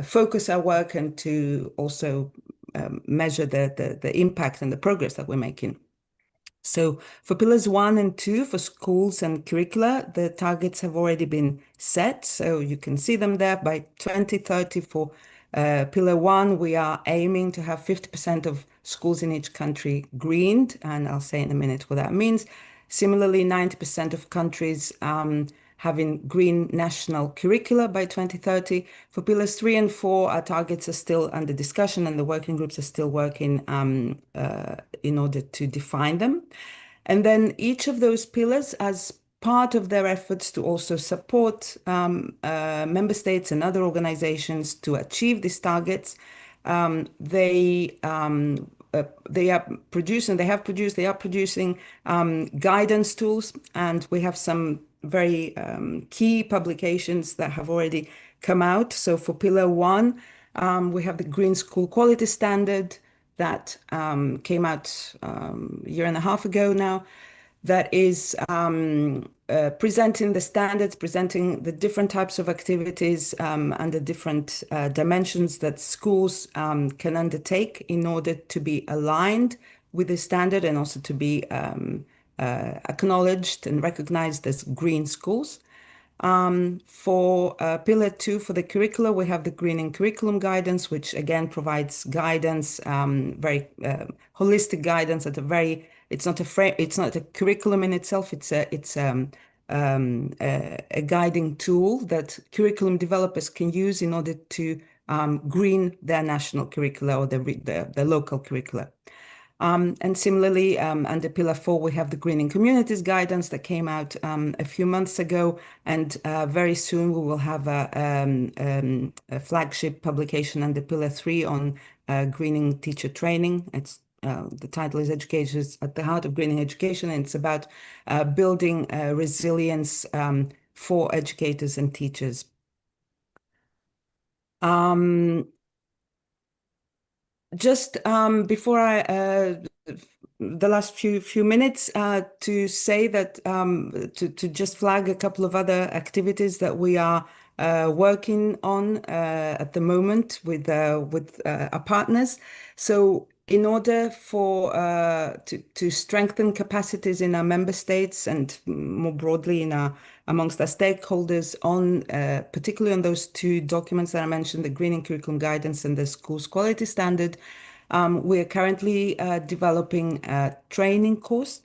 focus our work and to also measure the impact and the progress that we're making. So for pillars 1 and 2, for schools and curricula, the targets have already been set. So you can see them there. By 2030 for pillar 1, we are aiming to have 50% of schools in each country greened, and I'll say in a minute what that means. Similarly, 90% of countries having green national curricula by 2030. For pillars 3 and 4, our targets are still under discussion, and the working groups are still working in order to define them. And then each of those pillars, as part of their efforts to also support member states and other organizations to achieve these targets, they are producing guidance tools, and we have some very key publications that have already come out. So for pillar 1, we have the Green School Quality Standard that came out a year and a half ago now, that is presenting the standards, presenting the different types of activities and the different dimensions that schools can undertake in order to be aligned with the standard and also to be acknowledged and recognized as green schools. For pillar 2, for the curricula, we have the greening curriculum guidance, which again provides guidance, very holistic guidance at a very, it's not a curriculum in itself, it's a guiding tool that curriculum developers can use in order to green their national curricula or the local curricula. And similarly, under Pillar 4, we have the Greening Communities guidance that came out a few months ago, and very soon we will have a flagship publication under Pillar 3 on greening teacher training. It's the title is Educators at the Heart of Greening Education, and it's about building resilience for educators and teachers. Just before the last few minutes to say that to just flag a couple of other activities that we are working on at the moment with our partners. So in order for to strengthen capacities in our member states and more broadly amongst our stakeholders on particularly on those two documents that I mentioned, the Greening Curriculum Guidance and the Schools Quality Standard, we are currently developing a training course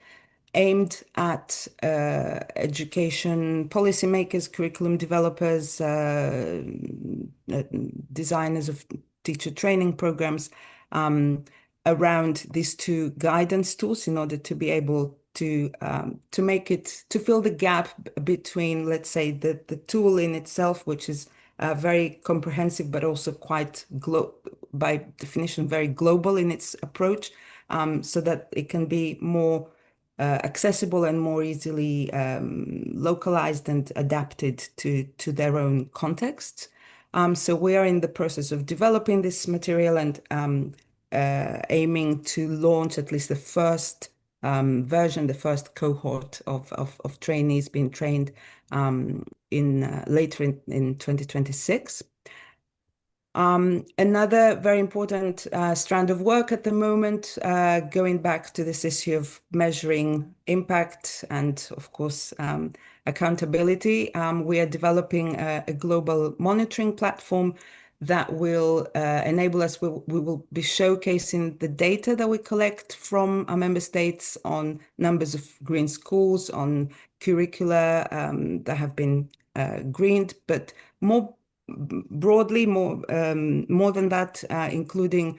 aimed at education policymakers, curriculum developers, designers of teacher training programs around these two guidance tools in order to be able to make it, to fill the gap between, let's say, the tool in itself, which is very comprehensive, but also quite, by definition, very global in its approach, so that it can be more accessible and more easily localized and adapted to their own contexts. So we are in the process of developing this material and aiming to launch at least the first version, the first cohort of trainees being trained later in 2026. Another very important strand of work at the moment, going back to this issue of measuring impact and, of course, accountability. We are developing a global monitoring platform that will enable us. We will be showcasing the data that we collect from our member states on numbers of green schools, on curricula that have been greened, but more broadly, more than that, including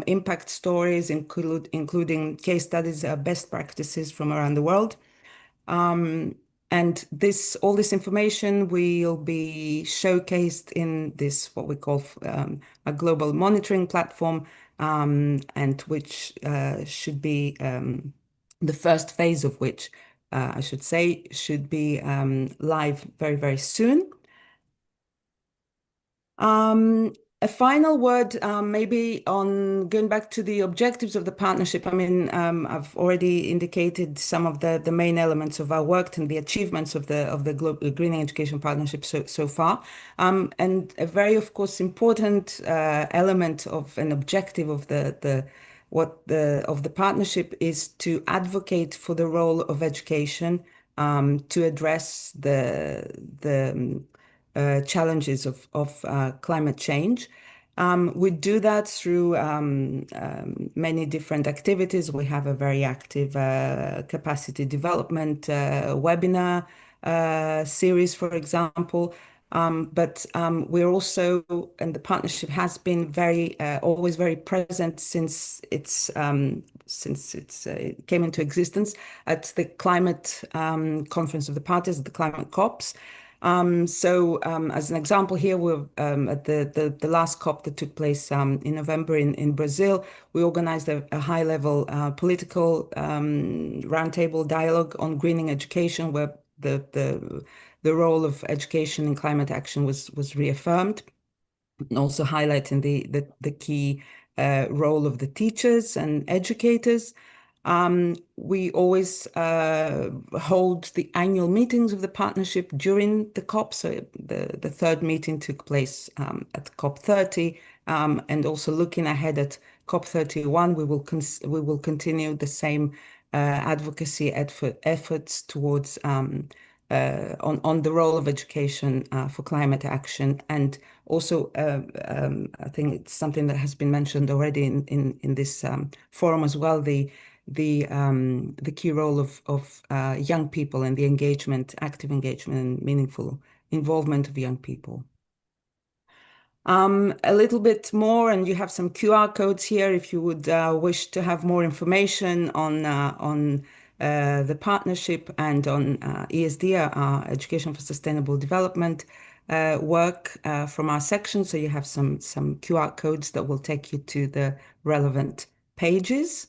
impact stories, including case studies, best practices from around the world. And all this information will be showcased in this, what we call a global monitoring platform, and which should be the first phase of which, I should say, should be live very, very soon. A final word, maybe on going back to the objectives of the partnership. I mean, I've already indicated some of the main elements of our work and the achievements of the Global Greening Education Partnership so far. And a very, of course, important element of an objective of the partnership is to advocate for the role of education to address the challenges of climate change. We do that through many different activities. We have a very active capacity development webinar series, for example. But we're also, and the partnership has been always very present since it came into existence at the climate conference of the parties, the climate COPs. So as an example here, we're at the last COP that took place in November in Brazil. We organized a high-level political roundtable dialogue on greening education, where the role of education in climate action was reaffirmed, and also highlighting the key role of the teachers and educators. We always hold the annual meetings of the partnership during the COP. So the third meeting took place at COP 30, and also looking ahead at COP 31, we will continue the same advocacy efforts towards on the role of education for climate action. And also, I think it's something that has been mentioned already in this forum as well, the key role of young people and the active engagement and meaningful involvement of young people. A little bit more, and you have some QR codes here if you would wish to have more information on the partnership and on ESD, our Education for Sustainable Development work from our section. So you have some QR codes that will take you to the relevant pages.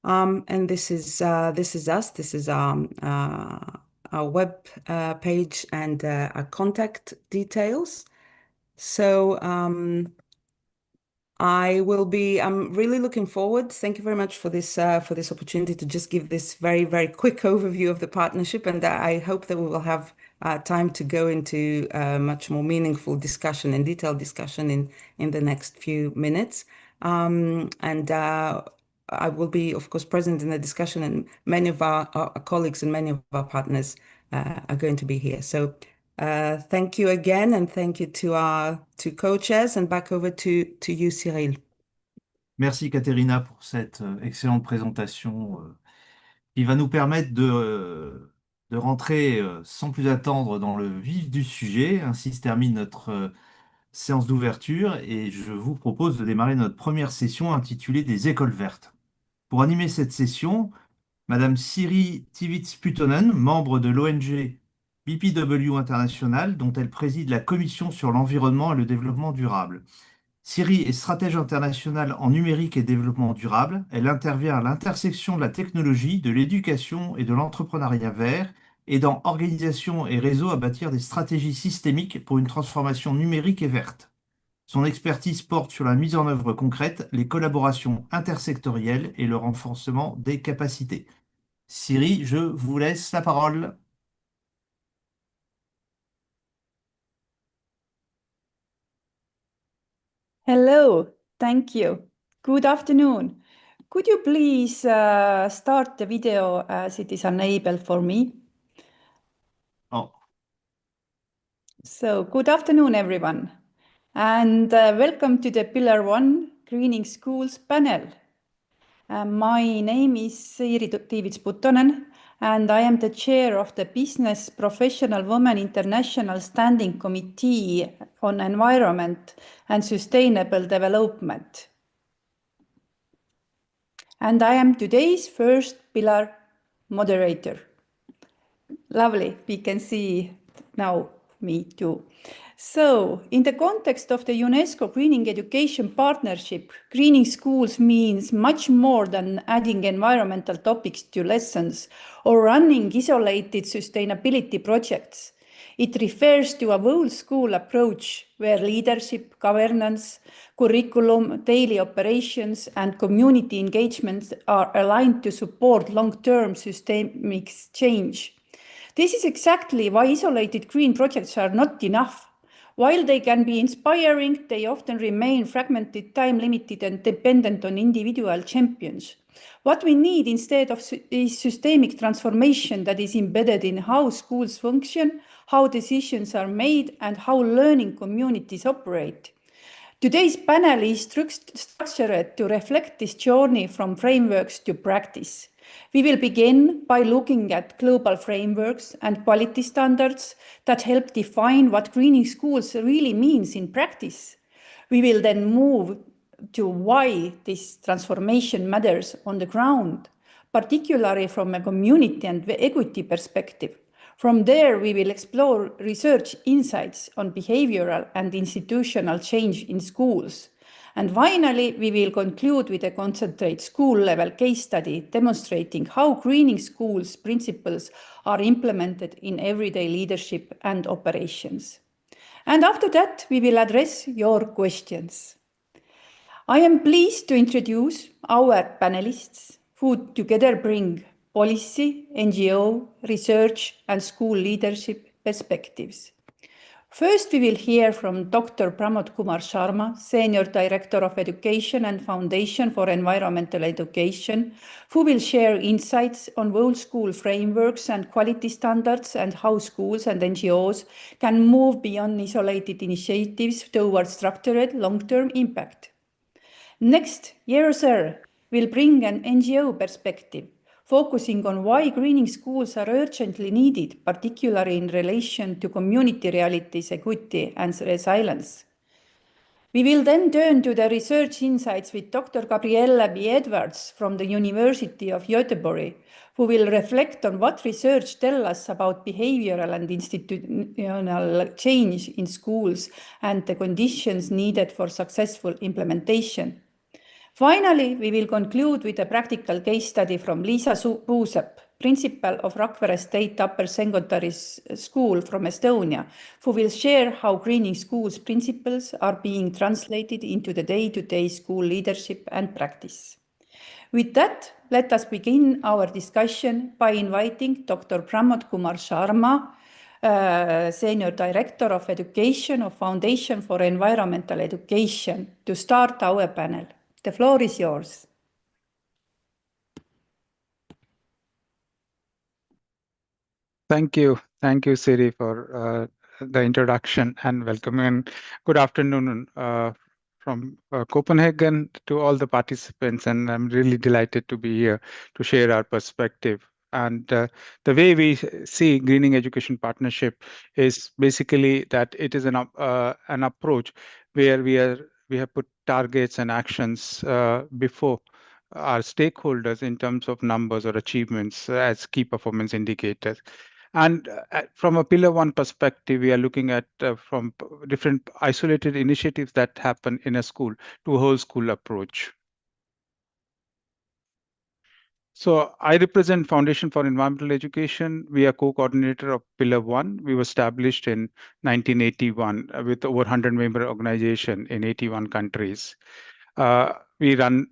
And this is us. This is our web page and our contact details. So I'm really looking forward. Thank you very much for this opportunity to just give this very, very quick overview of the partnership. And I hope that we will have time to go into much more meaningful discussion and detailed discussion in the next few minutes. And I will be, of course, present in the discussion, and many of our colleagues and many of our partners are going to be here. So thank you again, and thank you to our two co-chairs, and back over to you, Cyril. Merci Caterina pour cette excellente présentation qui va nous permettre de rentrer sans plus attendre dans le vif du sujet. Ainsi se termine notre séance d'ouverture et je vous propose de démarrer notre première session intitulée des écoles vertes. Pour animer cette session, Madame Siri Tivitz-Putonen, membre de l'ONG BPW International, dont elle préside la commission sur l'environnement et le développement durable. Siri est stratège internationale en numérique et développement durable. Elle intervient à l'intersection de la technologie, de l'éducation et de l'entrepreneuriat vert, aidant organisations et réseaux à bâtir des stratégies systémiques pour une transformation numérique et verte. Son expertise porte sur la mise en œuvre concrète, les collaborations intersectorielles et le renforcement des capacités. Siri, je vous laisse la parole. Hello, thank you. Good afternoon. Could you please start the video as it is unable for me? Oh. So, good afternoon, everyone, and welcome to the Pillar 1 Greening Schools panel. My name is Siiri Tiivits-Puttonen, and I am the chair of the Business Professional Women International Standing Committee on Environment and Sustainable Development. And I am today's first pillar moderator. Lovely, we can see now me too. So, in the context of the UNESCO Greening Education Partnership, greening schools means much more than adding environmental topics to lessons or running isolated sustainability projects. It refers to a whole school approach where leadership, governance, curriculum, daily operations, and community engagement are aligned to support long-term systemic change. This is exactly why isolated green projects are not enough. While they can be inspiring, they often remain fragmented, time-limited, and dependent on individual champions. What we need instead is systemic transformation that is embedded in how schools function, how decisions are made, and how learning communities operate. Today's panel is structured to reflect this journey from frameworks to practice. We will begin by looking at global frameworks and quality standards that help define what greening schools really means in practice. We will then move to why this transformation matters on the ground, particularly from a community and equity perspective. From there, we will explore research insights on behavioral and institutional change in schools. And finally, we will conclude with a concentrate school-level case study demonstrating how greening schools principles are implemented in everyday leadership and operations. And after that, we will address your questions. I am pleased to introduce our panelists who together bring policy, NGO, research, and school leadership perspectives. First, we will hear from Dr. Pramod Kumar Sharma, Senior Director of Education and Foundation for Environmental Education, who will share insights on whole school frameworks and quality standards and how schools and NGOs can move beyond isolated initiatives towards structured long-term impact. Next, Yeroser will bring an NGO perspective, focusing on why greening schools are urgently needed, particularly in relation to community realities, equity, and resilience. We will then turn to the research insights with Dr. Gabriella B. Edwards from the University of Göteborg, who will reflect on what research tells us about behavioral and institutional change in schools and the conditions needed for successful implementation. Finally, we will conclude with a practical case study from Liisa Puusepp, principal of Rakvere State Upper Secondary School from Estonia, who will share how greening schools principles are being translated into the day-to-day school leadership and practice. With that, let us begin our discussion by inviting Dr. Pramod Kumar Sharma, Senior Director of Education of Foundation for Environmental Education, to start our panel. The floor is yours. Thank you. Thank you, Siri, for the introduction and welcome. And good afternoon from Copenhagen to all the participants. And I'm really delighted to be here to share our perspective. And the way we see Greening Education Partnership is basically that it is an approach where we have put targets and actions before our stakeholders in terms of numbers or achievements as key performance indicators. And from a pillar one perspective, we are looking at from different isolated initiatives that happen in a school to a whole school approach. So I represent Foundation for Environmental Education. We are co-coordinator of Pillar 1. We were established in 1981 with over 100 member organization in 81 countries. We run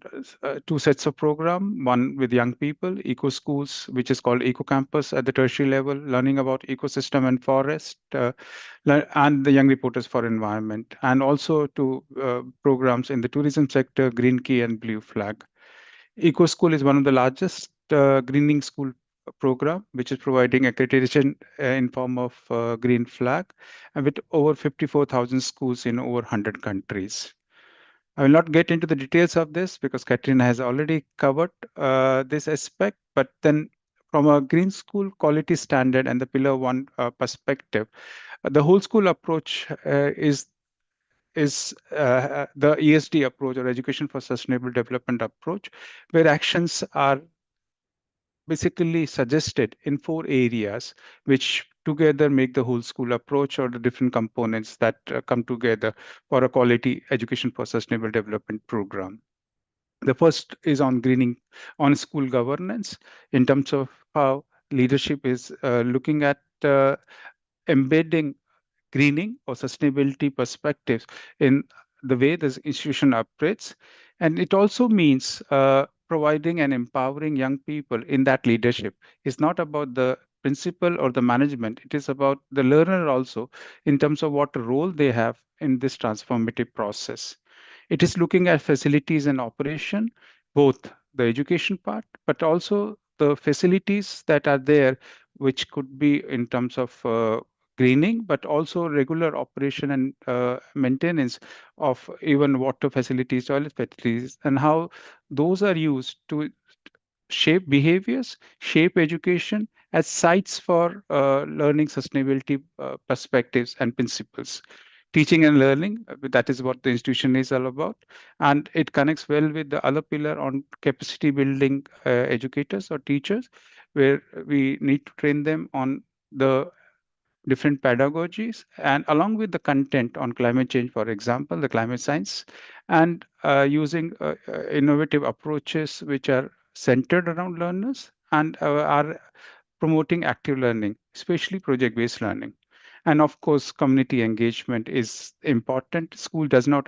two sets of program, one with young people, eco schools, which is called Eco Campus at the tertiary level, learning about ecosystem and forest, and the Young Reporters for Environment, and also two programs in the tourism sector, Green Key and Blue Flag. Eco School is one of the largest greening school program, which is providing accreditation in form of green flag, and with over 54,000 schools in over 100 countries. I will not get into the details of this because Katrina has already covered this aspect, but then from a green school quality standard and the pillar one perspective, the whole school approach is the ESD approach or Education for Sustainable Development approach, where actions are basically suggested in 4 areas, which together make the whole school approach or the different components that come together for a quality Education for Sustainable Development program. The first is on greening, on school governance, in terms of how leadership is looking at embedding greening or sustainability perspectives in the way this institution operates. And it also means providing and empowering young people in that leadership. It's not about the principal or the management. It is about the learner also in terms of what role they have in this transformative process. It is looking at facilities and operation, both the education part, but also the facilities that are there, which could be in terms of greening, but also regular operation and maintenance of even water facilities, toilet facilities, and how those are used to shape behaviors, shape education as sites for learning sustainability perspectives and principles. Teaching and learning, that is what the institution is all about. And it connects well with the other pillar on capacity building educators or teachers, where we need to train them on the different pedagogies and along with the content on climate change, for example, the climate science, and using innovative approaches which are centered around learners and are promoting active learning, especially project-based learning. And of course, community engagement is important. School does not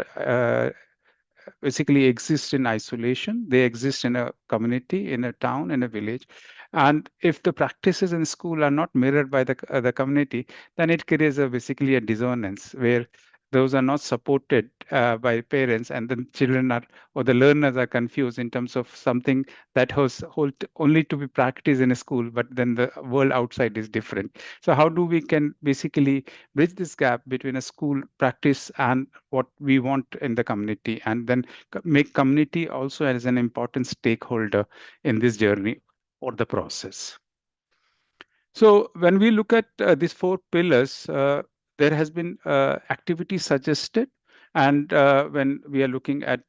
basically exist in isolation. They exist in a community, in a town, in a village. And if the practices in school are not mirrored by the community, then it creates basically a dissonance where those are not supported by parents, and then children are or the learners are confused in terms of something that was only to be practiced in a school, but then the world outside is different. So how do we can basically bridge this gap between a school practice and what we want in the community, and then make community also as an important stakeholder in this journey or the process. So when we look at these 4 pillars, there has been activity suggested. And when we are looking at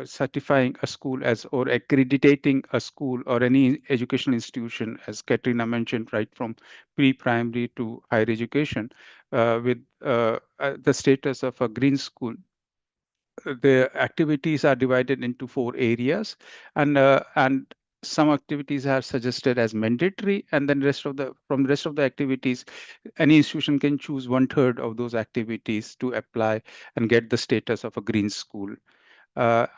certifying a school as or accrediting a school or any educational institution, as Katrina mentioned, right from pre-primary to higher education, with the status of a green school, the activities are divided into 4 areas, and some activities are suggested as mandatory, and then from the rest of the activities, any institution can choose 1/3 of those activities to apply and get the status of a green school.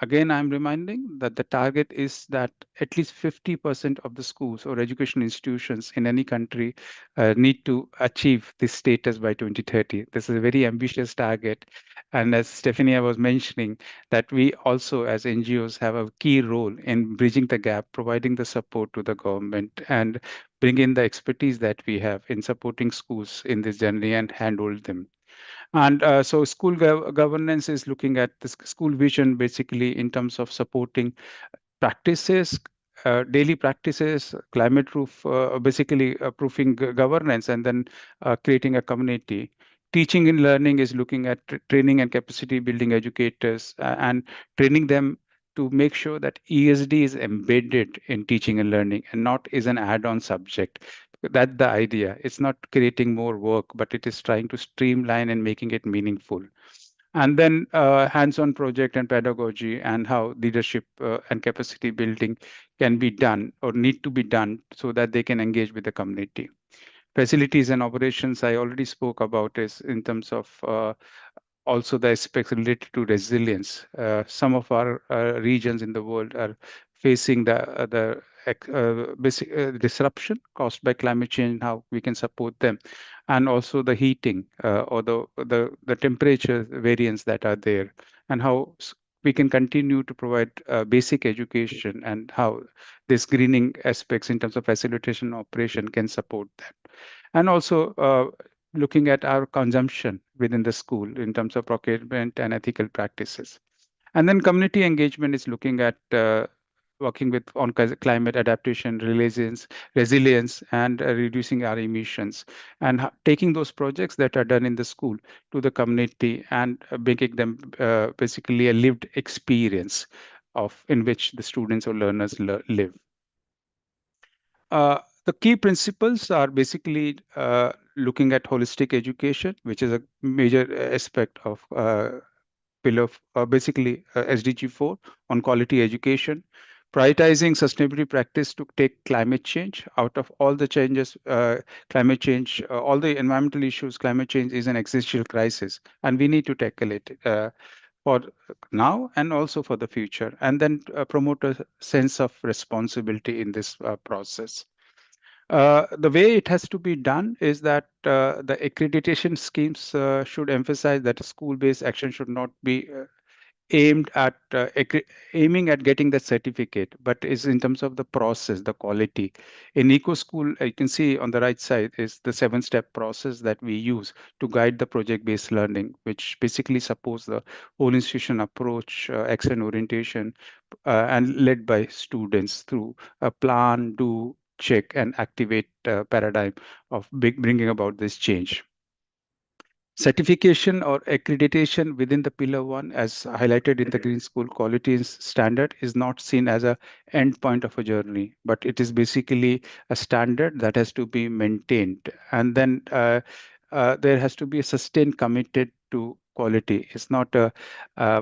Again, I'm reminding that the target is that at least 50% of the schools or education institutions in any country need to achieve this status by 2030. This is a very ambitious target. And as Stephanie was mentioning, that we also as NGOs have a key role in bridging the gap, providing the support to the government and bring in the expertise that we have in supporting schools in this journey and handhold them. And so school governance is looking at the school vision basically in terms of supporting practices, daily practices, climate proof, basically proofing governance, and then creating a community. Teaching and learning is looking at training and capacity building educators and training them to make sure that ESD is embedded in teaching and learning and not is an add-on subject. That's the idea. It's not creating more work, but it is trying to streamline and making it meaningful. And then hands-on project and pedagogy and how leadership and capacity building can be done or need to be done so that they can engage with the community. Facilities and operations, I already spoke about is in terms of also the aspects related to resilience. Some of our regions in the world are facing the basic disruption caused by climate change, how we can support them, and also the heating or the temperature variance that are there, and how we can continue to provide basic education and how this greening aspects in terms of facilitation operation can support that. And also looking at our consumption within the school in terms of procurement and ethical practices. And then community engagement is looking at working with on climate adaptation, resilience, and reducing our emissions, and taking those projects that are done in the school to the community and making them basically a lived experience of in which the students or learners live. The key principles are basically looking at holistic education, which is a major aspect of pillar, basically SDG 4 on quality education, prioritizing sustainability practice to take climate change out of all the changes, climate change, all the environmental issues, climate change is an existential crisis, and we need to tackle it for now and also for the future, and then promote a sense of responsibility in this process. The way it has to be done is that the accreditation schemes should emphasize that school-based action should not be aimed at aiming at getting the certificate, but is in terms of the process, the quality. In Eco School, you can see on the right side is the 7-step process that we use to guide the project-based learning, which basically supports the whole institution approach, action orientation, and led by students through a plan, do, check, and activate paradigm of bringing about this change. Certification or accreditation within the pillar 1, as highlighted in the Green School Quality Standard, is not seen as a end point of a journey, but it is basically a standard that has to be maintained. And then there has to be a sustained committed to quality. It's not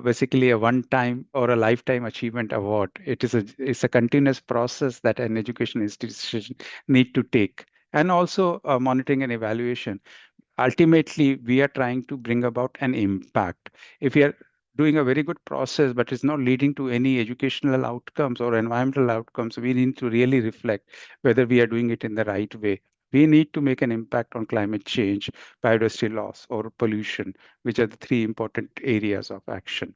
basically a one-time or a lifetime achievement award. It's a continuous process that an education institution need to take. And also monitoring and evaluation. Ultimately, we are trying to bring about an impact. If we are doing a very good process, but it's not leading to any educational outcomes or environmental outcomes, we need to really reflect whether we are doing it in the right way. We need to make an impact on climate change, biodiversity loss, or pollution, which are the 3 important areas of action.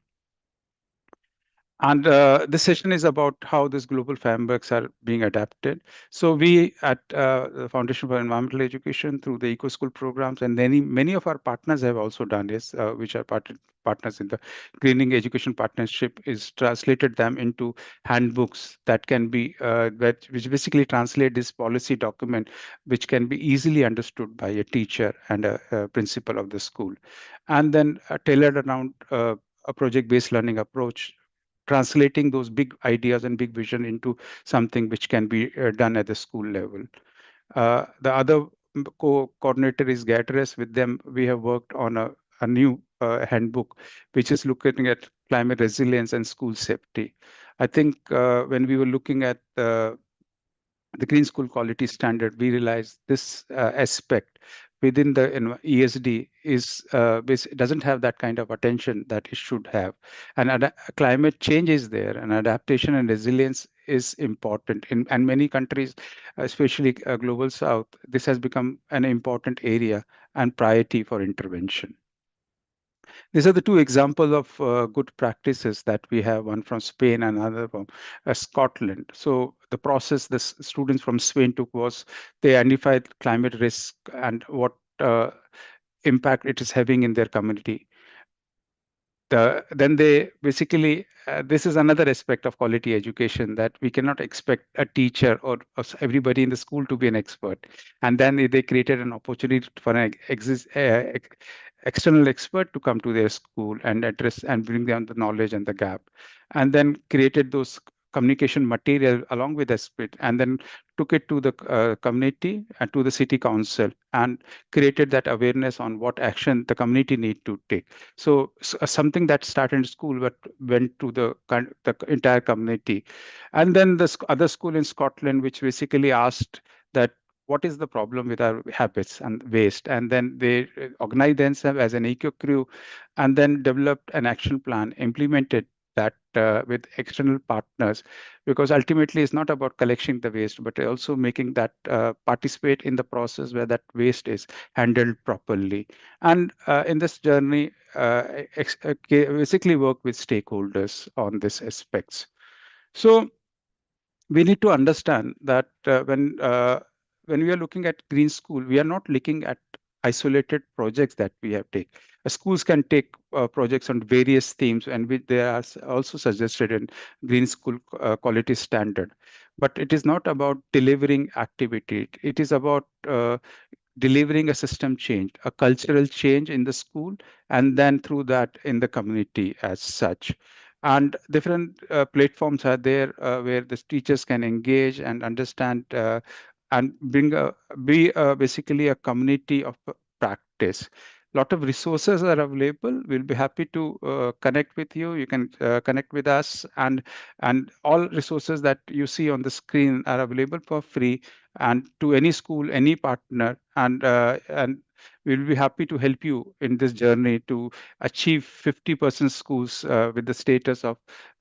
And this session is about how these global frameworks are being adapted. So we at the Foundation for Environmental Education through the Eco School programs, and many of our partners have also done this, which are partners in the Greening Education Partnership, is translated them into handbooks that can be, which basically translate this policy document, which can be easily understood by a teacher and a principal of the school. And then tailored around a project-based learning approach, translating those big ideas and big vision into something which can be done at the school level. The other coordinator is Gatteres. With them, we have worked on a new handbook, which is looking at climate resilience and school safety. I think when we were looking at the Green School Quality Standard, we realized this aspect within the ESD doesn't have that kind of attention that it should have. And climate change is there, and adaptation and resilience is important. And many countries, especially Global South, this has become an important area and priority for intervention. These are the two examples of good practices that we have, one from Spain and another from Scotland. So the process the students from Spain took was they identified climate risk and what impact it is having in their community. Then they basically, this is another aspect of quality education, that we cannot expect a teacher or everybody in the school to be an expert. And then they created an opportunity for an external expert to come to their school and address and bring down the knowledge and the gap. And then created those communication material along with SPIT, and then took it to the community and to the city council and created that awareness on what action the community need to take. So something that started in school but went to the entire community. And then the other school in Scotland, which basically asked that what is the problem with our habits and waste, and then they organized themselves as an eco crew and then developed an action plan, implemented that with external partners, because ultimately it's not about collecting the waste, but also making that participate in the process where that waste is handled properly. And in this journey, basically work with stakeholders on these aspects. So we need to understand that when we are looking at green school, we are not looking at isolated projects that we have take. Schools can take projects on various themes, and they are also suggested in green school quality standard. But it is not about delivering activity. It is about delivering a system change, a cultural change in the school, and then through that in the community as such. And different platforms are there where the teachers can engage and understand and be basically a community of practice. Lot of resources are available. We'll be happy to connect with you. You can connect with us, and all resources that you see on the screen are available for free and to any school, any partner, and we'll be happy to help you in this journey to achieve 50% schools with the status of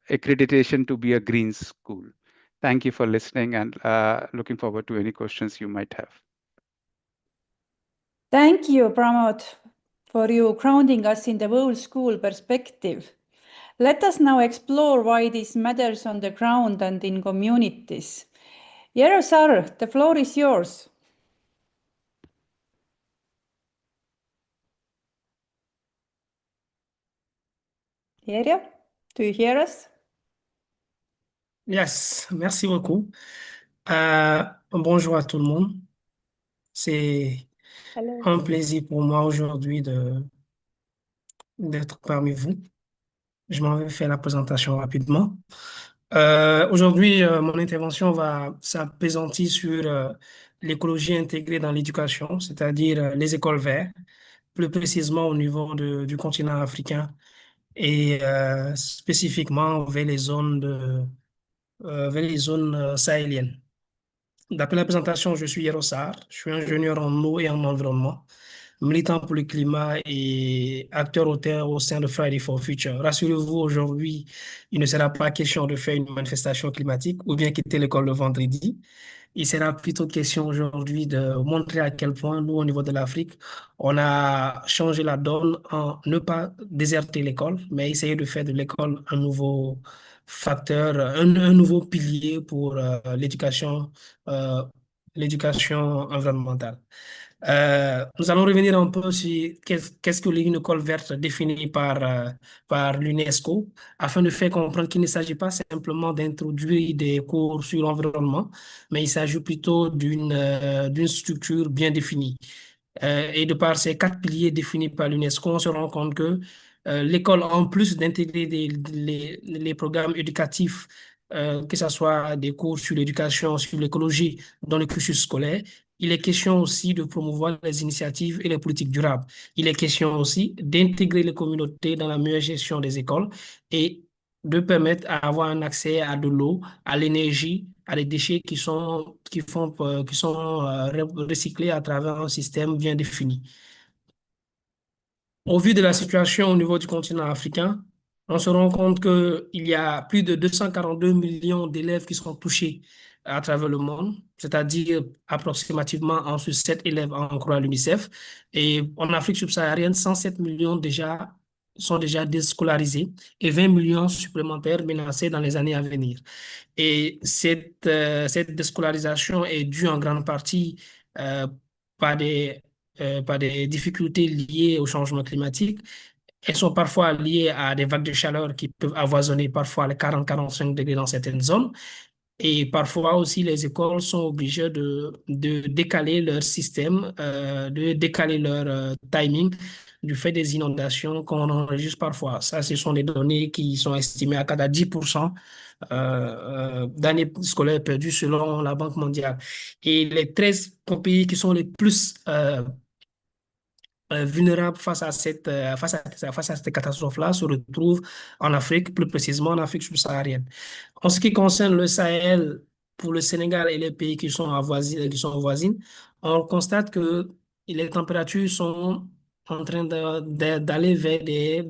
accreditation to be a green school. Thank you for listening, and looking forward to any questions you might have. Thank you, Pramod, for you grounding us in the whole school perspective. Let us now explore why this matters on the ground and in communities. Jero Saar, the floor is yours. Jero, do you hear us? Yes, merci beaucoup. Bonjour à tout le monde. C'est un plaisir pour moi aujourd'hui d'être parmi vous. Je m'en vais faire la présentation rapidement. Aujourd'hui, mon intervention va s'appesantir sur l'écologie intégrée dans l'éducation, c'est-à-dire les écoles vertes, plus précisément au niveau du continent africain et spécifiquement vers les zones sahéliennes. D'après la présentation, je suis Yero Sarr, je suis ingénieur en eau et en environnement, militant pour le climat et acteur auteur au sein de Friday for Future. Rassurez-vous, aujourd'hui, il ne sera pas question de faire une manifestation climatique ou bien quitter l'école le vendredi. Il sera plutôt question aujourd'hui de montrer à quel point nous, au niveau de l'Afrique, on a changé la donne en ne pas déserter l'école, mais essayer de faire de l'école un nouveau facteur, un nouveau pilier pour euh, l'éducation environnementale. Nous allons revenir un peu sur qu'est-ce que une école verte définie par l'UNESCO, afin de faire comprendre qu'il ne s'agit pas simplement d'introduire des cours sur l'environnement, mais il s'agit plutôt d'une structure bien définie. Et de par ces quatre piliers définis par l'UNESCO, on se rend compte que l'école, en plus d'intégrer les programmes éducatifs, que ce soit des cours sur l'éducation, sur l'écologie dans le cursus scolaire, Il est question aussi de promouvoir les initiatives et les politiques durables. Il est question aussi d'intégrer les communautés dans la meilleure gestion des écoles et de permettre à avoir un accès à de l'eau, à l'énergie, à des déchets qui sont recyclés à travers un système bien défini. Au vu de la situation au niveau du continent africain, on se rend compte qu'il y a plus de 242 millions d'élèves qui sont touchés à travers le monde, c'est-à-dire approximativement entre 7 élèves en croix à l'UNICEF. Et en Afrique subsaharienne, 107 millions sont déjà déscolarisés et 20 millions supplémentaires menacés dans les années à venir. Et cette déscolarisation est due en grande partie euh, par par des difficultés liées au changement climatique. Elles sont parfois liées à des vagues de chaleur qui peuvent avoisonner parfois les 40-45 degrés dans certaines zones. Et parfois aussi, les écoles sont obligées de décaler leur système, de décaler leur timing du fait des inondations qu'on enregistre parfois. Ça, ce sont des données qui sont estimées à 10% d'années scolaires perdues selon la Banque mondiale. Et les 13 pays qui sont les plus vulnérables face à cette catastrophe-là se retrouvent en Afrique, plus précisément en Afrique subsaharienne. En ce qui concerne le Sahel, pour le Sénégal et les pays qui sont voisines, on constate que les températures sont en train d'aller vers des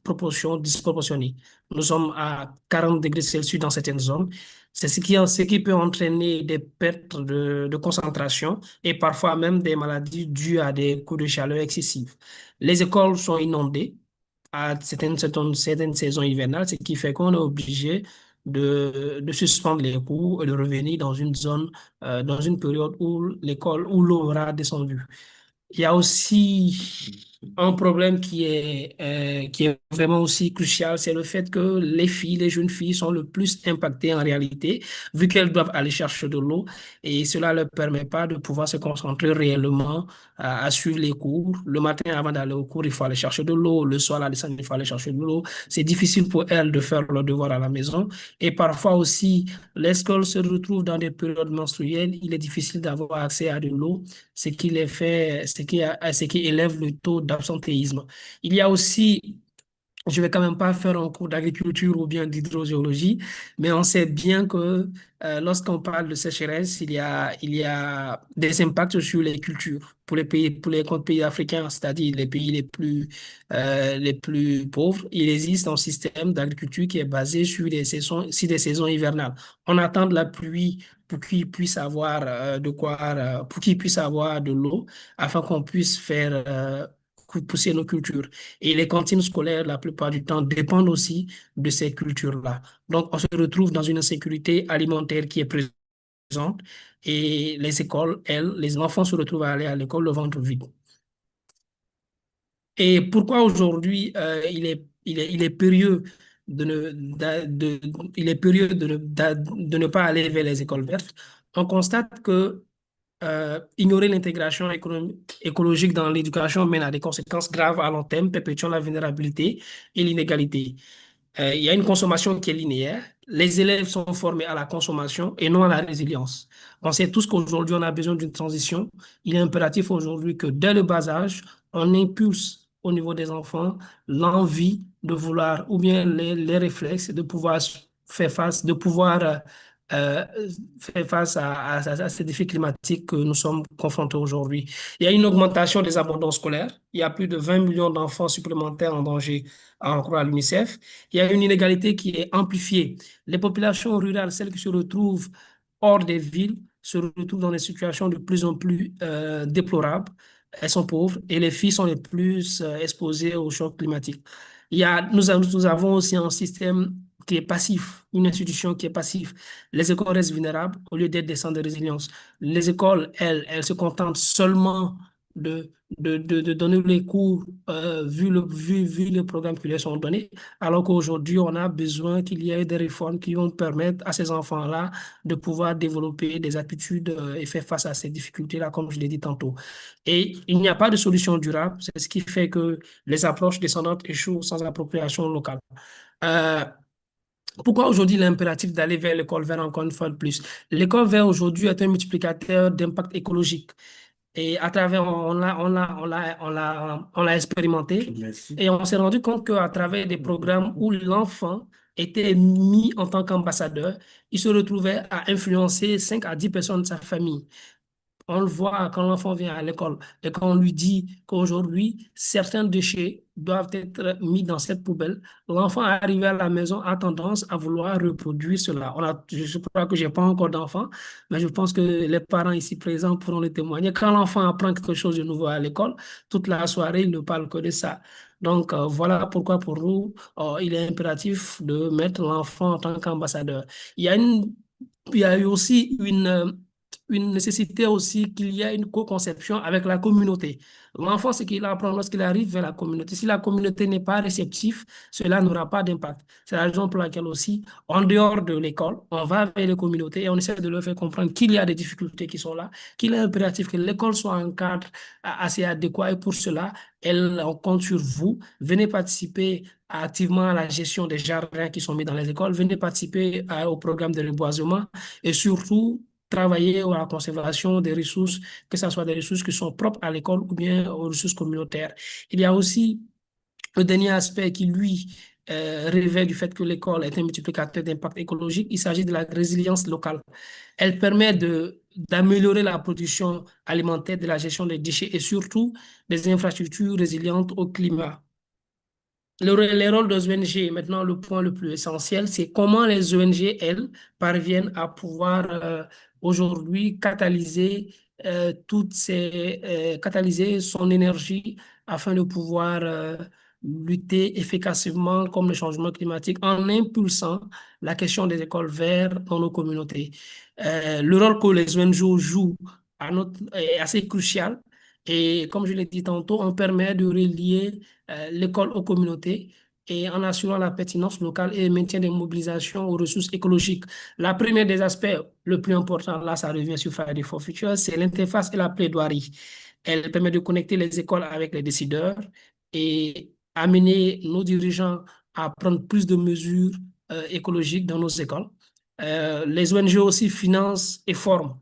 proportions disproportionnées. Nous sommes à 40 degrés Celsius dans certaines zones. C'est ce qui peut entraîner des pertes de concentration et parfois même des maladies dues à des coups de chaleur excessifs. Les écoles sont inondées à certaines saisons hivernales, ce qui fait qu'on est obligé de suspendre les cours et de revenir dans une zone, dans une période où où l'eau aura descendu. Il y a aussi un problème qui est vraiment aussi crucial, c'est le fait que les filles, les jeunes filles sont le plus impactées en réalité, vu qu'elles doivent aller chercher de l'eau et cela ne leur permet pas de pouvoir se concentrer réellement à suivre les cours. Le matin, avant d'aller au cours, il faut aller chercher de l'eau. Le soir, à la descente, il faut aller chercher de l'eau. C'est difficile pour elles de faire leurs devoirs à la maison. Et parfois aussi, l'école se retrouve dans des périodes menstruelles. Il est difficile d'avoir accès à de l'eau, ce qui élève le taux d'absentéisme. Il y a aussi, je vais quand même pas faire un cours d'agriculture ou bien d'hydrogéologie, mais on sait bien que lorsqu'on parle de sécheresse, il y a des impacts sur les cultures. Pour les grands pays africains, c'est-à-dire les pays les plus pauvres, il existe un système d'agriculture qui est basé sur des saisons hivernales. On attend de la pluie pour qu'ils puissent avoir pour qu'ils puissent avoir de l'eau afin qu'on puisse faire pousser nos cultures. Et les cantines scolaires, la plupart du temps, dépendent aussi de ces cultures-là. Donc, on se retrouve dans une insécurité alimentaire qui est présente et les écoles, elles, les enfants se retrouvent à aller à l'école le ventre vide. Et pourquoi aujourd'hui il est périlleux de ne, il est périlleux de ne pas aller vers les écoles vertes? On constate que ignorer l'intégration écologique dans l'éducation mène à des conséquences graves à long terme, perpétuant la vulnérabilité et l'inégalité. Il y a une consommation qui est linéaire. Les élèves sont formés à la consommation et non à la résilience. On sait tous qu'aujourd'hui, on a besoin d'une transition. Il est impératif aujourd'hui que dès le bas âge, on impulse au niveau des enfants l'envie de vouloir, ou bien les réflexes de pouvoir faire face, de pouvoir euh, faire face à ces défis climatiques que nous sommes confrontés aujourd'hui. Il y a une augmentation des abandons scolaires. Il y a plus de 20 millions d'enfants supplémentaires en danger en croix à l'UNICEF. Il y a une inégalité qui est amplifiée. Les populations rurales, celles qui se retrouvent hors des villes, se retrouvent dans des situations de plus en plus déplorables. Elles sont pauvres et les filles sont les plus exposées au choc climatique. Nous avons aussi un système qui est passif, une institution qui est passive. Les écoles restent vulnérables au lieu d'être des centres de résilience. Les écoles, elles se contentent seulement de donner les cours vu le programme qui leur sont donnés, alors qu'aujourd'hui, on a besoin qu'il y ait des réformes qui vont permettre à ces enfants-là de pouvoir développer des aptitudes et faire face à ces difficultés-là, comme je l'ai dit tantôt. Et il n'y a pas de solution durable, c'est ce qui fait que les approches descendantes échouent sans appropriation locale. Euh, Pourquoi aujourd'hui l'impératif d'aller vers l'école verte encore une fois de plus? L'école verte aujourd'hui est un multiplicateur d'impact écologique. Et à travers, on l'a expérimenté. Merci. Et on s'est rendu compte qu'à travers des programmes où l'enfant était mis en tant qu'ambassadeur, il se retrouvait à influencer 5 à 10 personnes de sa famille. On le voit quand l'enfant vient à l'école et quand on lui dit qu'aujourd'hui, certains déchets doivent être mis dans cette poubelle, l'enfant arrivé à la maison a tendance à vouloir reproduire cela. Je crois que j'ai pas encore d'enfant, mais je pense que les parents ici présents pourront le témoigner. Quand l'enfant apprend quelque chose de nouveau à l'école, toute la soirée, il ne parle que de ça. Donc, voilà pourquoi pour nous, il est impératif de mettre l'enfant en tant qu'ambassadeur. Il y a une, il y a eu aussi une nécessité aussi qu'il y ait une co-conception avec la communauté. L'enfant, ce qu'il apprend lorsqu'il arrive vers la communauté. Si la communauté n'est pas réceptive, cela n'aura pas d'impact. C'est la raison pour laquelle aussi, en dehors de l'école, on va vers les communautés et on essaie de leur faire comprendre qu'il y a des difficultés qui sont là, qu'il est impératif que l'école soit un cadre assez adéquat. Et pour cela, on compte sur vous. Venez participer activement à la gestion des jardins qui sont mis dans les écoles. Venez participer au programme de reboisement et surtout, travailler à la conservation des ressources, que ce soit des ressources qui sont propres à l'école ou bien aux ressources communautaires. Il y a aussi le dernier aspect qui, lui, révèle du fait que l'école est un multiplicateur d'impact écologique. Il s'agit de la résilience locale. Elle permet d'améliorer la production alimentaire, de la gestion des déchets et surtout des infrastructures résilientes au climat. Les rôles des ONG, maintenant, le point le plus essentiel, c'est comment les ONG, elles, parviennent à pouvoir aujourd'hui catalyser son énergie afin de pouvoir lutter efficacement comme le changement climatique en impulsant la question des écoles vertes dans nos communautés. Le rôle que les ONG jouent est assez crucial. Et comme je l'ai dit tantôt, on permet de relier l'école aux communautés et en assurant la pertinence locale et le maintien des mobilisations aux ressources écologiques. La première des aspects, le plus important, là, ça revient sur Friday for Future, c'est l'interface et la plaidoirie. Elle permet de connecter les écoles avec les décideurs et amener nos dirigeants à prendre plus de mesures écologiques dans nos écoles. Les ONG aussi financent et forment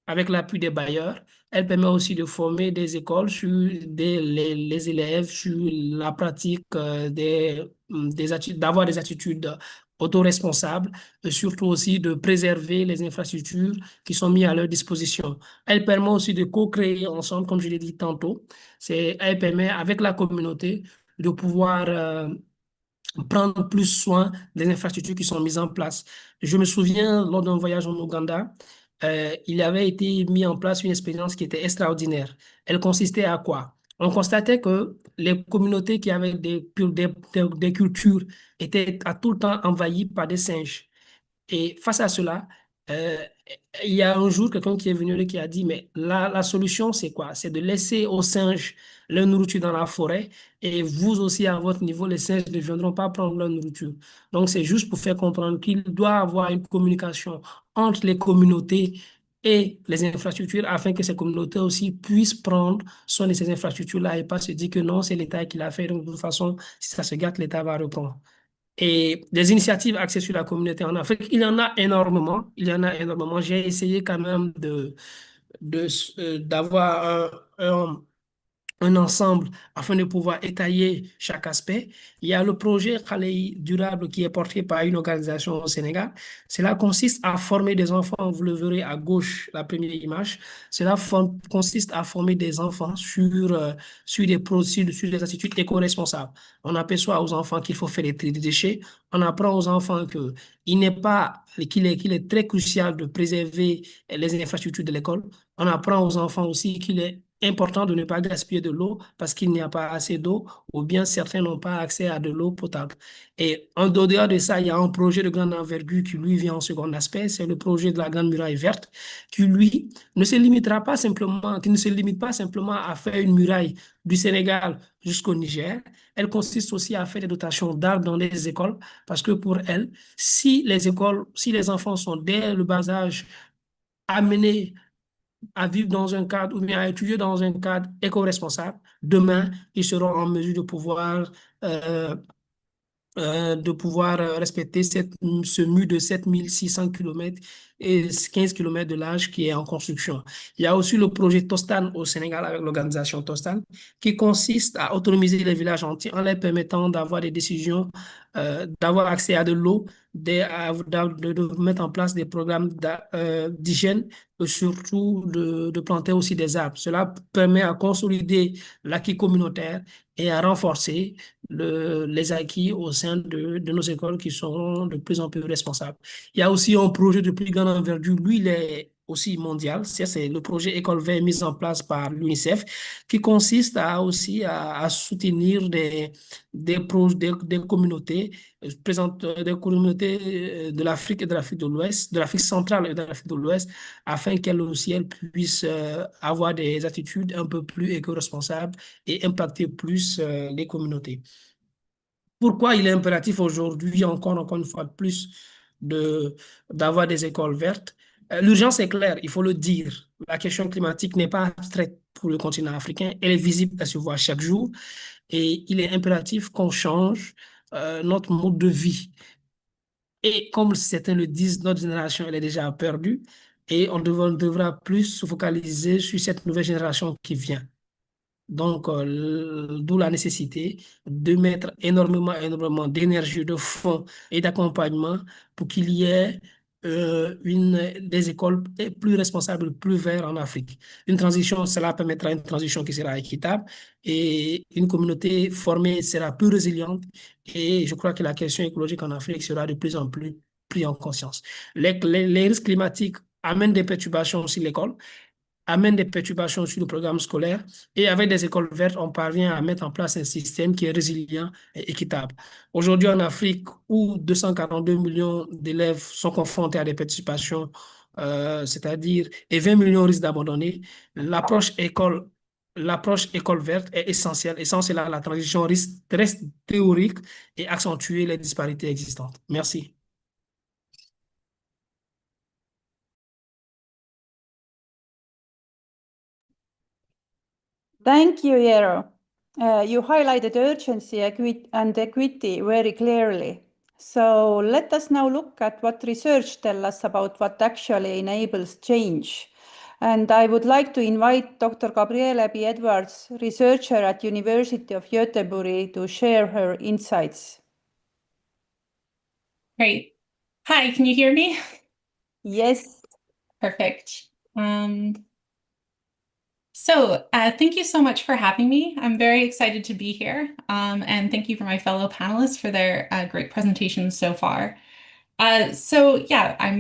avec l'appui des bailleurs. Elle permet aussi de former des écoles sur les élèves, sur la pratique d'avoir des attitudes autoresponsables, et surtout aussi de préserver les infrastructures qui sont mises à leur disposition. Elle permet aussi de co-créer ensemble, comme je l'ai dit tantôt. Elle permet avec la communauté de pouvoir prendre plus soin des infrastructures qui sont mises en place. Je me souviens, lors d'un voyage en Ouganda, il avait été mis en place une expérience qui était extraordinaire. Elle consistait à quoi? On constatait que les communautés qui avaient des cultures étaient à tout le temps envahies par des singes. Et face à cela, euh, il y a un jour quelqu'un qui est venu et qui a dit, mais la solution, c'est quoi? C'est de laisser aux singes leur nourriture dans la forêt et vous aussi, à votre niveau, les singes ne viendront pas prendre leur nourriture. Donc, c'est juste pour faire comprendre qu'il doit y avoir une communication entre les communautés et les infrastructures afin que ces communautés aussi puissent prendre soin de ces infrastructures-là et pas se dire que non, c'est l'État qui l'a fait. Donc, de toute façon, si ça se gâte, l'État va reprendre. Et des initiatives axées sur la communauté en Afrique, il y en a énormément. Il y en a énormément. J'ai essayé quand même d'avoir un ensemble afin de pouvoir étayer chaque aspect. Il y a le projet Khalei durable qui est porté par une organisation au Sénégal. Cela consiste à former des enfants, vous le verrez à gauche, la première image. Consiste à former des enfants sur des produits, sur des attitudes éco-responsables. On aperçoit aux enfants qu'il faut faire des tri de déchets. On apprend aux enfants qu'il est très crucial de préserver les infrastructures de l'école. On apprend aux enfants aussi qu'il est important de ne pas gaspiller de l'eau parce qu'il n'y a pas assez d'eau ou bien certains n'ont pas accès à de l'eau potable. Et en dehors de ça, il y a un projet de grande envergure qui lui vient en second aspect, c'est le projet de la Grande Muraille Verte qui lui qui ne se limite pas simplement à faire une muraille du Sénégal jusqu'au Niger. Elle consiste aussi à faire des dotations d'arbres dans les écoles parce que pour elle, si les enfants sont dès le bas âge amenés à vivre dans un cadre ou bien à étudier dans un cadre éco-responsable, demain, ils seront en mesure de pouvoir de pouvoir respecter ce mur de 7600 km et 15 km de large qui est en construction. Il y a aussi le projet Tostan au Sénégal avec l'organisation Tostan qui consiste à autonomiser les villages entiers en leur permettant d'avoir des décisions, d'avoir accès à de l'eau, de mettre en place des programmes d'hygiène et surtout de planter aussi des arbres. Cela permet à consolider l'acquis communautaire et à renforcer les acquis au sein de nos écoles qui sont de plus en plus responsables. Il y a aussi un projet de plus grande envergure, lui, il est aussi mondial, c'est le projet École verte mis en place par l'UNICEF, qui consiste à soutenir des communautés, des communautés de l'Afrique et de l'Afrique de l'Ouest, de l'Afrique centrale et de l'Afrique de l'Ouest, afin qu'elles aussi elles puissent avoir des attitudes un peu plus éco-responsables et impacter plus les communautés. Pourquoi il est impératif aujourd'hui, encore une fois de plus, d'avoir des écoles vertes? L'urgence est claire, il faut le dire. La question climatique n'est pas abstraite pour le continent africain, elle est visible, elle se voit chaque jour et il est impératif qu'on change notre mode de vie. Et comme certains le disent, notre génération, elle est déjà perdue et on devra plus se focaliser sur cette nouvelle génération qui vient. Donc, d'où la nécessité de mettre énormément d'énergie, de fonds et d'accompagnement pour qu'il y ait des écoles plus responsables, plus vertes en Afrique. Une transition, cela permettra une transition qui sera équitable et une communauté formée sera plus résiliente. Et je crois que la question écologique en Afrique sera de plus en plus prise en conscience. Les risques climatiques amènent des perturbations sur l'école, amène des perturbations sur le programme scolaire et avec des écoles vertes, on parvient à mettre en place un système qui est résilient et équitable. Aujourd'hui, en Afrique, où 242 millions d'élèves sont confrontés à des perturbations, c'est-à-dire, et 20 millions risquent d'abandonner, l'approche école verte est essentielle. Et sans cela, la transition reste théorique et accentuer les disparités existantes. Merci. Thank you, Yero. You highlighted urgency and equity very clearly. So let us now look at what research tells us about what actually enables change. And I would like to invite Dr. Gabriele B. Edwards, researcher at University of Göteborg, to share her insights. Great. Hi, can you hear me? Yes. Perfect. Thank you so much for having me. I'm very excited to be here. And thank you for my fellow panelists for their great presentations so far. I'm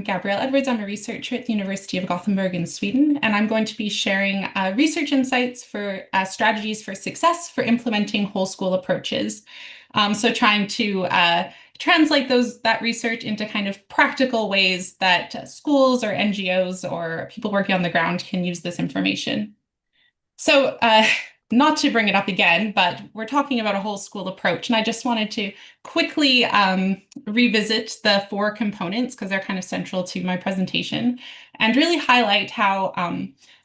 Gabrielle Edwards. I'm a researcher at the University of Gothenburg in Sweden, and I'm going to be sharing research insights for strategies for success for implementing whole school approaches. Trying to translate that research into kind of practical ways that schools or NGOs or people working on the ground can use this information. Not to bring it up again, but we're talking about a whole school approach, and I just wanted to quickly revisit the 4 components because they're kind of central to my presentation and really highlight how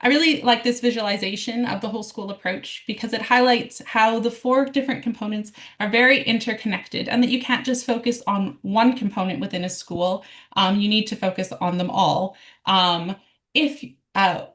I really like this visualization of the whole school approach because it highlights how the 4 different components are very interconnected and that you can't just focus on one component within a school. You need to focus on them all. If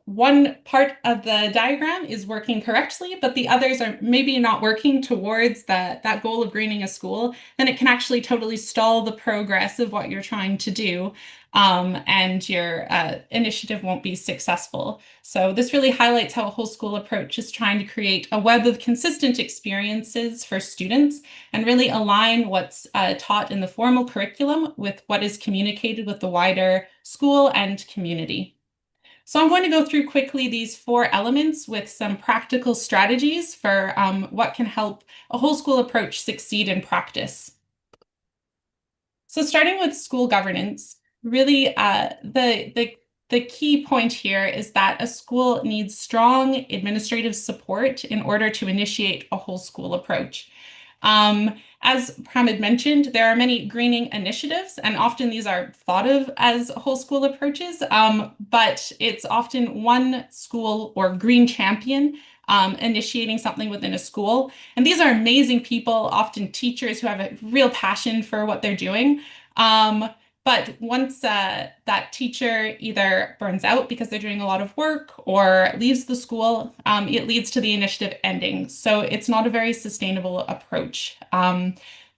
one part of the diagram is working correctly, but the others are maybe not working towards that goal of greening a school, then it can actually totally stall the progress of what you're trying to do, and your initiative won't be successful. So this really highlights how a whole school approach is trying to create a web of consistent experiences for students and really align what's taught in the formal curriculum with what is communicated with the wider school and community. So I'm going to go through quickly these 4 elements with some practical strategies for what can help a whole school approach succeed in practice. So starting with school governance, really the key point here is that a school needs strong administrative support in order to initiate a whole school approach. As Pram had mentioned, there are many greening initiatives, and often these are thought of as whole school approaches, but it's often one school or green champion initiating something within a school. And these are amazing people, often teachers who have a real passion for what they're doing. But once that teacher either burns out because they're doing a lot of work or leaves the school, it leads to the initiative ending. So it's not a very sustainable approach.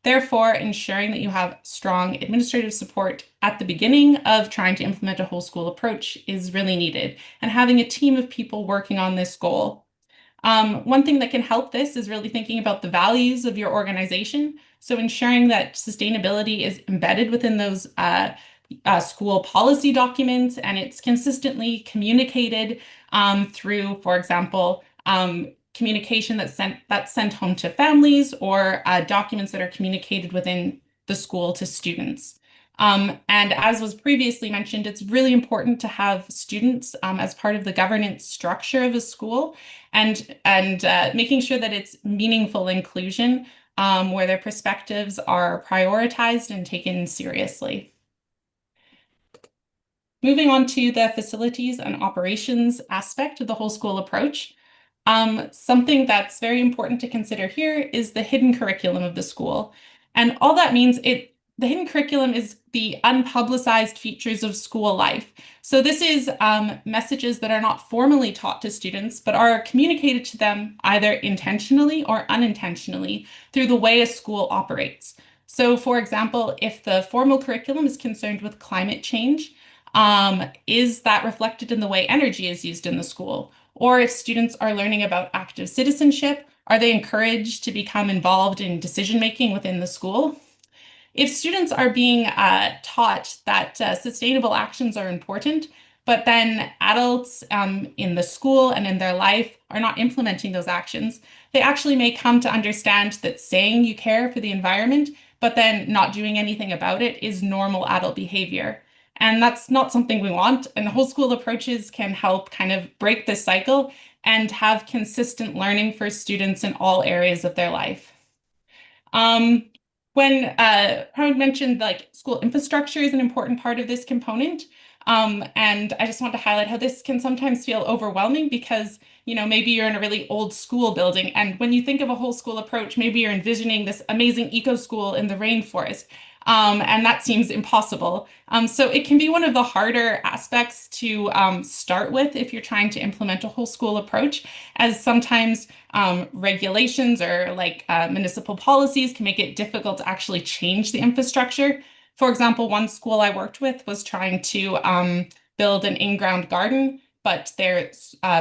Therefore, ensuring that you have strong administrative support at the beginning of trying to implement a whole school approach is really needed, and having a team of people working on this goal. One thing that can help this is really thinking about the values of your organization. So ensuring that sustainability is embedded within those school policy documents, and it's consistently communicated through, for example, communication that's sent home to families, or documents that are communicated within the school to students. And as was previously mentioned, it's really important to have students as part of the governance structure of a school, and making sure that it's meaningful inclusion, where their perspectives are prioritized and taken seriously. Moving on to the facilities and operations aspect of the whole school approach. Something that's very important to consider here is the hidden curriculum of the school. And all that means, the hidden curriculum is the unpublicized features of school life. So this is messages that are not formally taught to students, but are communicated to them either intentionally or unintentionally through the way a school operates. So for example, if the formal curriculum is concerned with climate change, is that reflected in the way energy is used in the school? Or if students are learning about active citizenship, are they encouraged to become involved in decision-making within the school? If students are being taught that sustainable actions are important, but then adults in the school and in their life are not implementing those actions, they actually may come to understand that saying you care for the environment, but then not doing anything about it, is normal adult behavior. And that's not something we want. And the whole school approaches can help kind of break this cycle and have consistent learning for students in all areas of their life. When Howard mentioned, like, school infrastructure is an important part of this component. And I just want to highlight how this can sometimes feel overwhelming because, you know, maybe you're in a really old school building, and when you think of a whole school approach, maybe you're envisioning this amazing eco school in the rainforest. And that seems impossible. So it can be one of the harder aspects to start with if you're trying to implement a whole school approach, as sometimes regulations or municipal policies can make it difficult to actually change the infrastructure. For example, one school I worked with was trying to build an in-ground garden, but their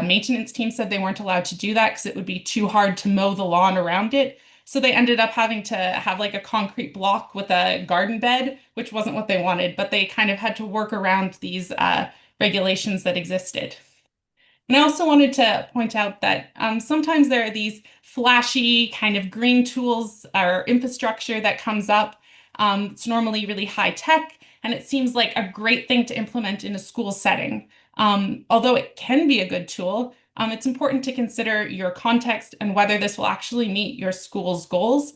maintenance team said they weren't allowed to do that because it would be too hard to mow the lawn around it. So they ended up having to have like a concrete block with a garden bed, which wasn't what they wanted, but they kind of had to work around these regulations that existed. And I also wanted to point out that sometimes there are these flashy kind of green tools or infrastructure that comes up. It's normally really high tech, and it seems like a great thing to implement in a school setting. Although it can be a good tool, it's important to consider your context and whether this will actually meet your school's goals,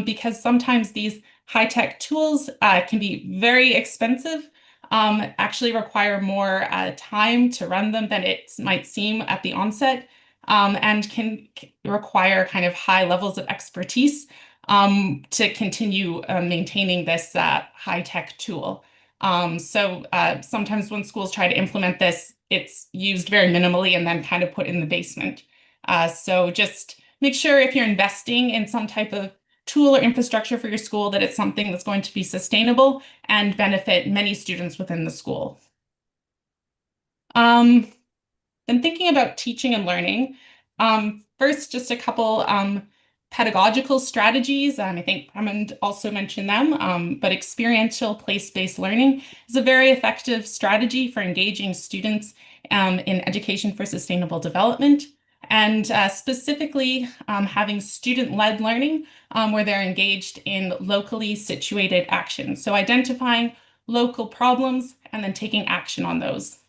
because sometimes these high-tech tools can be very expensive, actually require more time to run them than it might seem at the onset, and can require kind of high levels of expertise to continue maintaining this high-tech tool. So sometimes when schools try to implement this, it's used very minimally and then kind of put in the basement. So just make sure if you're investing in some type of tool or infrastructure for your school that it's something that's going to be sustainable and benefit many students within the school. Then thinking about teaching and learning, first, just a couple pedagogical strategies. I think Hammond also mentioned them, but experiential place-based learning is a very effective strategy for engaging students in education for sustainable development. And specifically having student-led learning where they're engaged in locally situated actions. So identifying local problems and then taking action on those.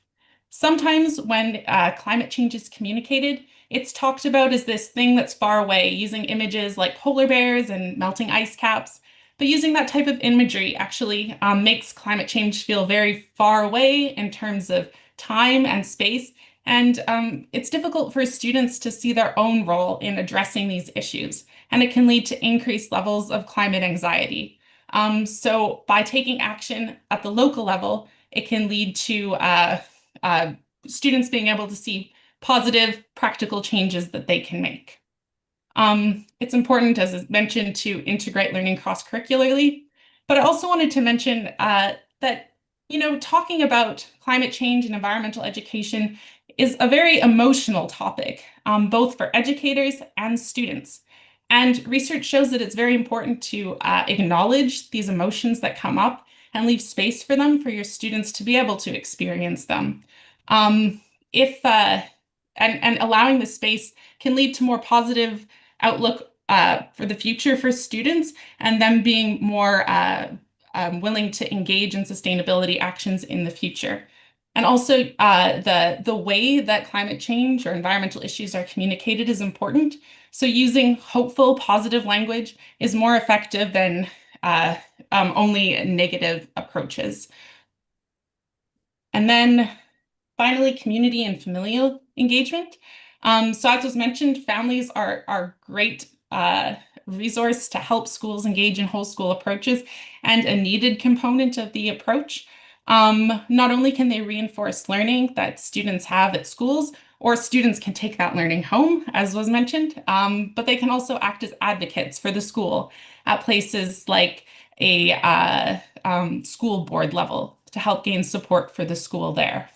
Sometimes when climate change is communicated, it's talked about as this thing that's far away, using images like polar bears and melting ice caps. But using that type of imagery actually makes climate change feel very far away in terms of time and space, And it's difficult for students to see their own role in addressing these issues, and it can lead to increased levels of climate anxiety. So by taking action at the local level, it can lead to students being able to see positive, practical changes that they can make. It's important, as is mentioned, to integrate learning cross-curricularly, but I also wanted to mention that, talking about climate change and environmental education is a very emotional topic, both for educators and students. And research shows that it's very important to acknowledge these emotions that come up and leave space for them for your students to be able to experience them. And allowing the space can lead to more positive outlook for the future for students and them being more willing to engage in sustainability actions in the future. And also the way that climate change or environmental issues are communicated is important. So using hopeful, positive language is more effective than only negative approaches. And then finally, community and familial engagement. So as was mentioned, families are great resource to help schools engage in whole school approaches and a needed component of the approach. Not only can they reinforce learning that students have at schools, or students can take that learning home, as was mentioned, but they can also act as advocates for the school at places like a school board level to help gain support for the school there.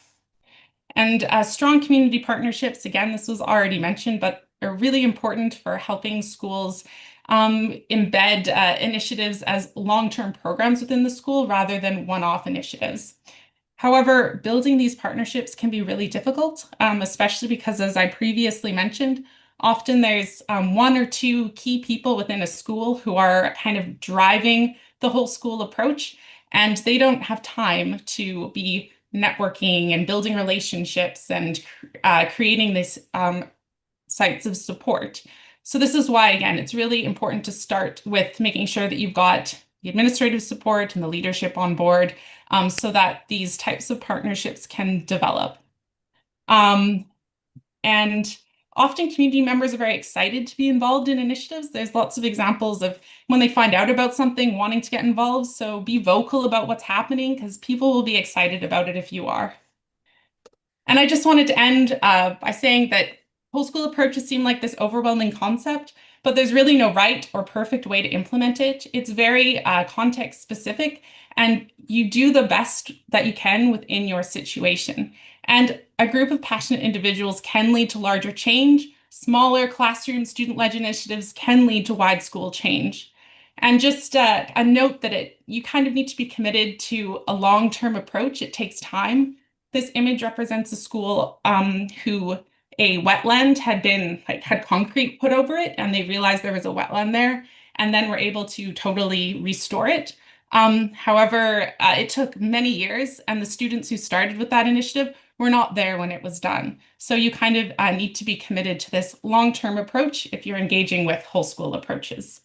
And strong community partnerships, again, this was already mentioned, but are really important for helping schools embed initiatives as long-term programs within the school rather than one-off initiatives. However, building these partnerships can be really difficult, especially because, as I previously mentioned, often there's one or two key people within a school who are kind of driving the whole school approach, and they don't have time to be networking and building relationships and creating these sites of support. So this is why, again, it's really important to start with making sure that you've got the administrative support and the leadership on board so that these types of partnerships can develop. And often community members are very excited to be involved in initiatives. There's lots of examples of when they find out about something, wanting to get involved. So be vocal about what's happening because people will be excited about it if you are. And I just wanted to end by saying that whole school approaches seem like this overwhelming concept, but there's really no right or perfect way to implement it. It's very context specific, and you do the best that you can within your situation. And a group of passionate individuals can lead to larger change. Smaller classroom student-led initiatives can lead to wide school change. And just a note that you kind of need to be committed to a long-term approach. It takes time. This image represents a school who a wetland had concrete put over it, and they realized there was a wetland there, and then were able to totally restore it. However, it took many years, and the students who started with that initiative were not there when it was done. So you kind of need to be committed to this long-term approach if you're engaging with whole school approaches.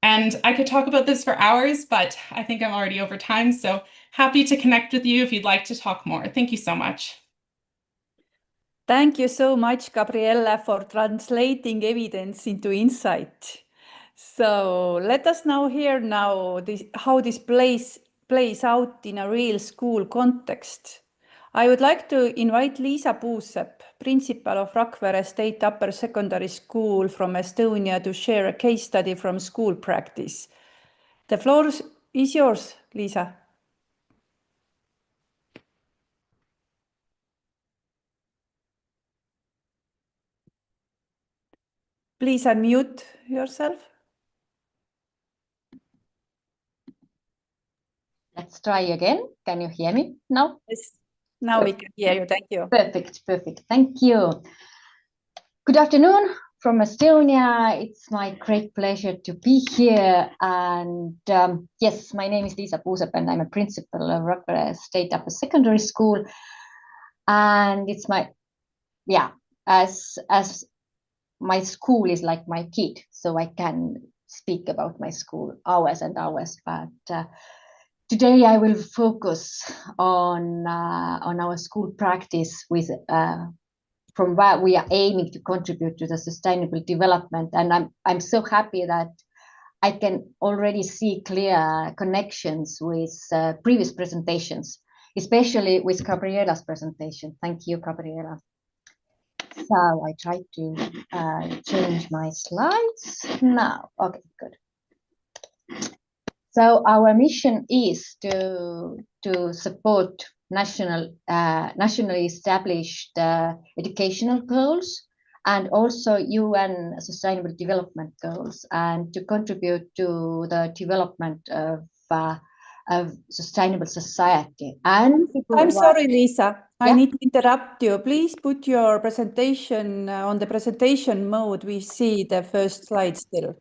And I could talk about this for hours, but I think I'm already over time. So happy to connect with you if you'd like to talk more. Thank you so much. Thank you so much, Gabriella, for translating evidence into insight. So let us now hear how this plays out in a real school context. I would like to invite Liisa Puusepp, principal of Rakvere State Upper Secondary School from Estonia, to share a case study from school practice. The floor is yours, Liisa. Please unmute yourself. Let's try again. Can you hear me now? Yes. Now we can hear you. Thank you. Perfect, perfect. Thank you. Good afternoon from Estonia. It's my great pleasure to be here. And yes, my name is Liisa Puusepp, and I'm a principal of Rakvere State Upper Secondary School. And it's as my school is like my kid, so I can speak about my school hours and hours. But today I will focus on our school practice with from where we are aiming to contribute to the sustainable development. And I'm so happy that I can already see clear connections with previous presentations, especially with Gabriela's presentation. Thank you, Gabriela. So I try to change my slides now. Okay, good. So our mission is to support nationally established educational goals and also UN Sustainable Development Goals, and to contribute to the development of sustainable society. And I'm sorry, Lisa. Yeah? I need to interrupt you. Please put your presentation on the presentation mode. We see the first slide still.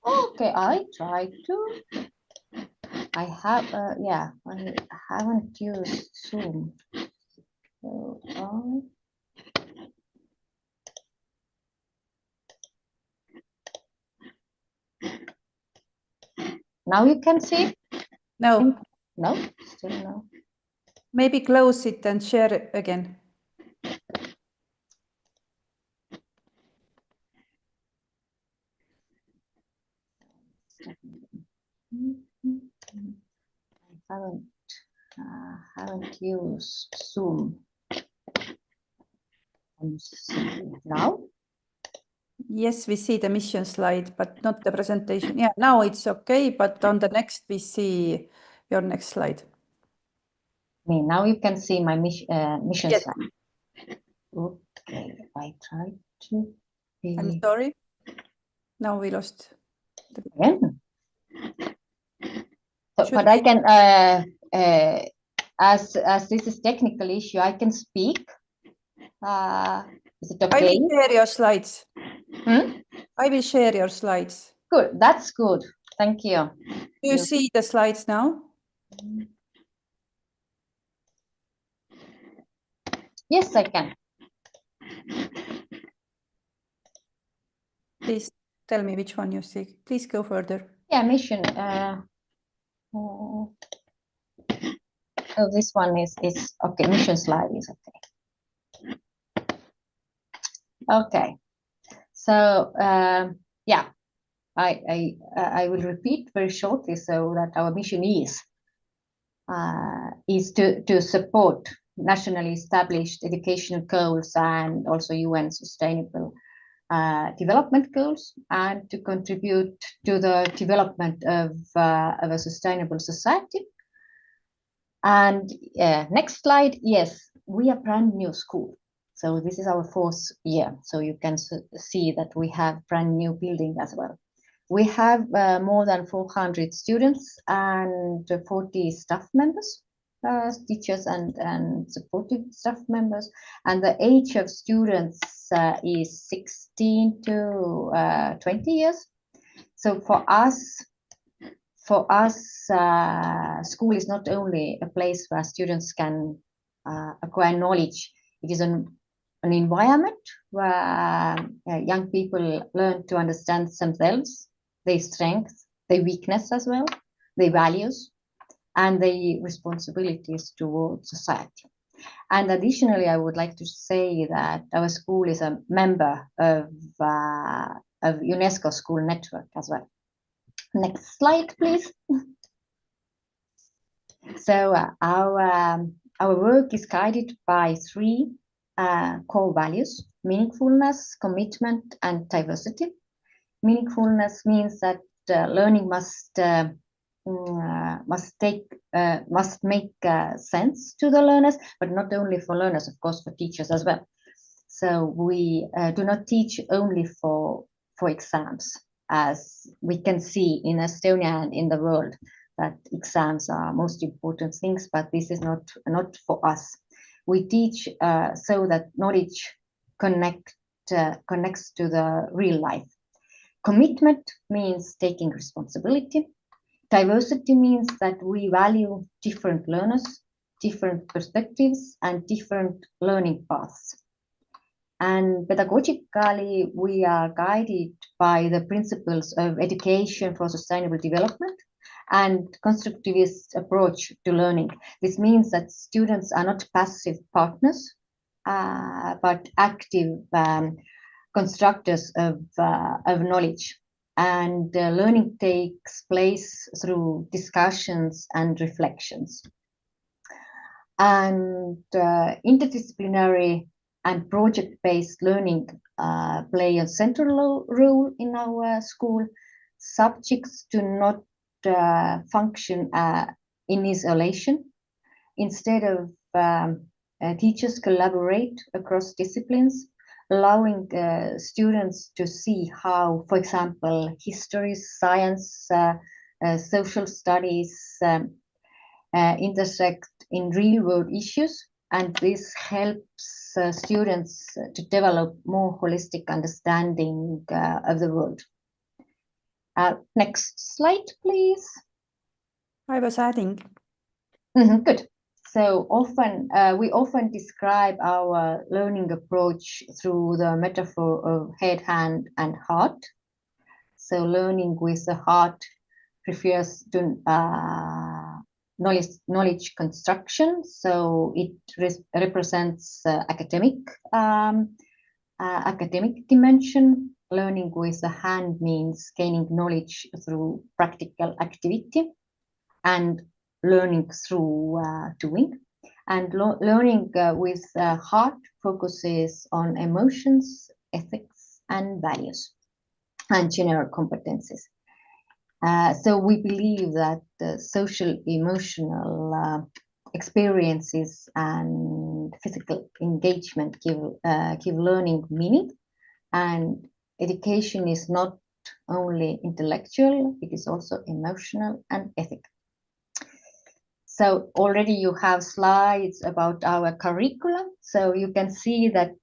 Okay, I try to. I have, yeah, I haven't used Zoom. So, now you can see? No. No, still no. Maybe close it and share it again. I haven't used Zoom. Now? Yes, we see the mission slide, but not the presentation. Yeah, now it's okay, but on the next we see your next slide. Now you can see my mission Yes. slide. Okay, I try to be... I'm sorry. Now we lost the again. So, but I can, as this is technical issue, I can speak. Is it okay? I will share your slides. Hmm? I will share your slides. Good, that's good. Thank you. Do you see the slides now? Yes, I can. Please tell me which one you see. Please go further. Yeah, mission. Oh, this one is okay. Mission slide is okay. Okay. So yeah, I will repeat very shortly so that our mission is to support nationally established educational goals and also UN Sustainable Development Goals, and to contribute to the development of a sustainable society. And next slide, yes, we are brand new school. So this is our 4th year. So you can see that we have brand new building as well. We have more than 400 students and 40 staff members, teachers and supportive staff members. And the age of students is 16 to 20 years. So for us, school is not only a place where students can acquire knowledge. It is an environment where young people learn to understand themselves, their strengths, their weakness as well, their values, and their responsibilities towards society. And additionally, I would like to say that our school is a member of UNESCO School Network as well. Next slide, please. So our work is guided by 3 core values: meaningfulness, commitment, and diversity. Meaningfulness means that learning must make sense to the learners, but not only for learners, of course, for teachers as well. So we do not teach only for exams, as we can see in Estonia and in the world, that exams are most important things, but this is not for us. We teach so that knowledge connects to the real life. Commitment means taking responsibility. Diversity means that we value different learners, different perspectives, and different learning paths. And pedagogically, we are guided by the principles of education for sustainable development and constructivist approach to learning. This means that students are not passive partners, but active constructors of knowledge. And learning takes place through discussions and reflections. And interdisciplinary and project-based learning play a central role in our school. Subjects do not function in isolation. Instead of teachers collaborate across disciplines, allowing students to see how, for example, history, science, social studies intersect in real-world issues, and this helps students to develop more holistic understanding of the world. Next slide, please. I was adding. Good. So we often describe our learning approach through the metaphor of head, hand, and heart. So learning with the heart refers to knowledge construction. So it represents academic dimension. Learning with the hand means gaining knowledge through practical activity, and learning through doing. And learning with heart focuses on emotions, ethics, and values, and general competencies. So we believe that social, emotional experiences and physical engagement give learning meaning, and education is not only intellectual, it is also emotional and ethical. So already you have slides about our curriculum. So you can see that,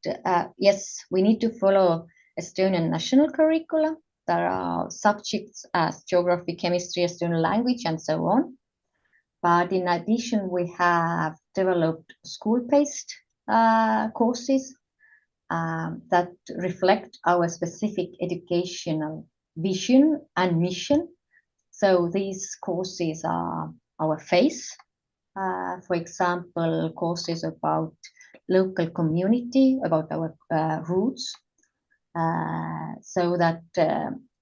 yes, we need to follow Estonian national curriculum. There are subjects as geography, chemistry, Estonian language, and so on. But in addition, we have developed school-based courses that reflect our specific educational vision and mission. So these courses are our face. For example, courses about local community, about our roots, so that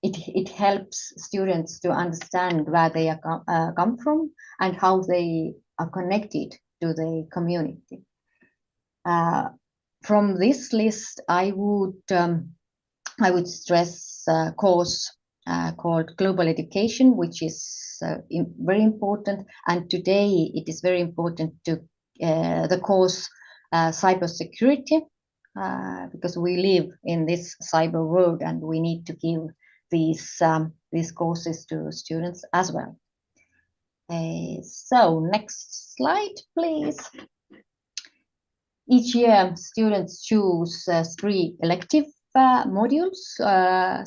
it helps students to understand where they are come from and how they are connected to the community. From this list, I would stress a course called Global Education, which is very important. And today it is very important to the course Cybersecurity, because we live in this cyber world and we need to give these courses to students as well. So next slide, please. Each year, students choose 3 elective modules,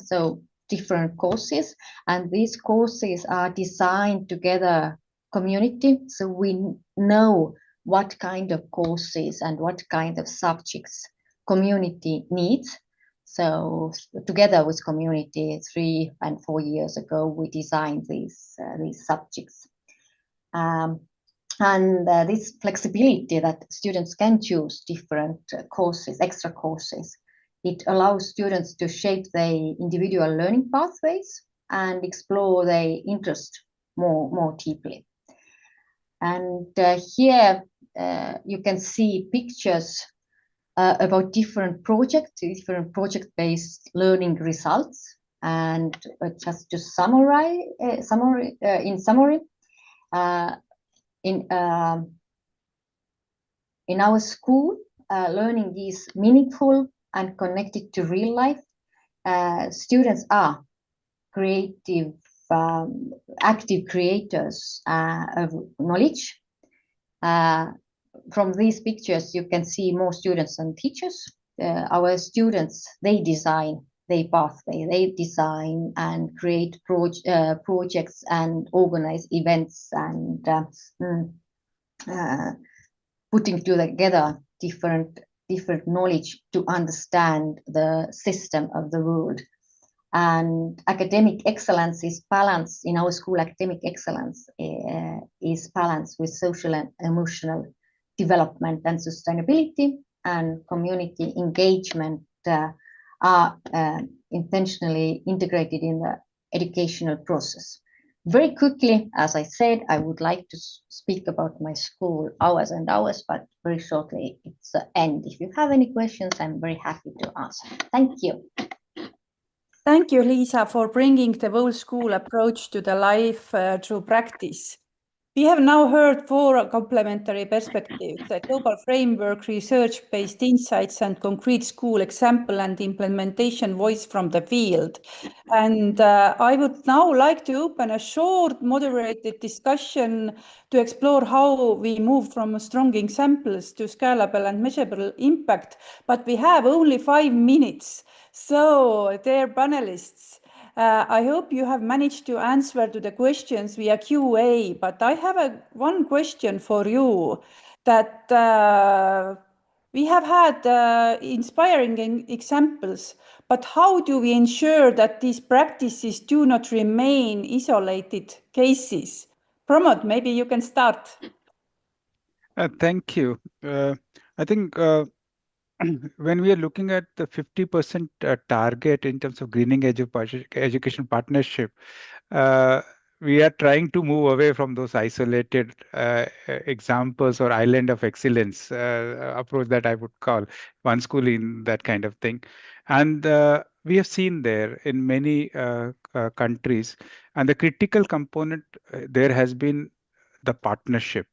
so different courses, and these courses are designed together community, so we know what kind of courses and what kind of subjects community needs. So together with community, 3 and 4 years ago, we designed these subjects. And this flexibility that students can choose different courses, extra courses, it allows students to shape their individual learning pathways and explore their interest more deeply. And here you can see pictures about different project-based learning results. And just to summarize, in summary, in our school, learning is meaningful and connected to real life. Students are creative, active creators of knowledge. From these pictures, you can see more students and teachers. Our students, they design their pathway, they design and create projects and organize events and putting together different knowledge to understand the system of the world. And academic excellence is balanced in our school. Academic excellence is balanced with social and emotional development and sustainability, and community engagement are intentionally integrated in the educational process. Very quickly, as I said, I would like to speak about my school hours and hours, but very shortly it's the end. If you have any questions, I'm very happy to answer. Thank you. Thank you, Liisa, for bringing the whole school approach to the life through practice. We have now heard 4 complementary perspectives: the global framework, research-based insights, and concrete school example and implementation voice from the field. And I would now like to open a short moderated discussion to explore how we move from strong examples to scalable and measurable impact. But we have only 5 minutes. So, dear panelists, I hope you have managed to answer to the questions via QA, but I have one question for you, that we have had inspiring examples, but how do we ensure that these practices do not remain isolated cases? Pramod, maybe you can start. Thank you. I think when we are looking at the 50% target in terms of greening education partnership, uh, we are trying to move away from those isolated examples or island of excellence approach that I would call one school in that kind of thing. And we have seen there in many countries, and the critical component there has been the partnership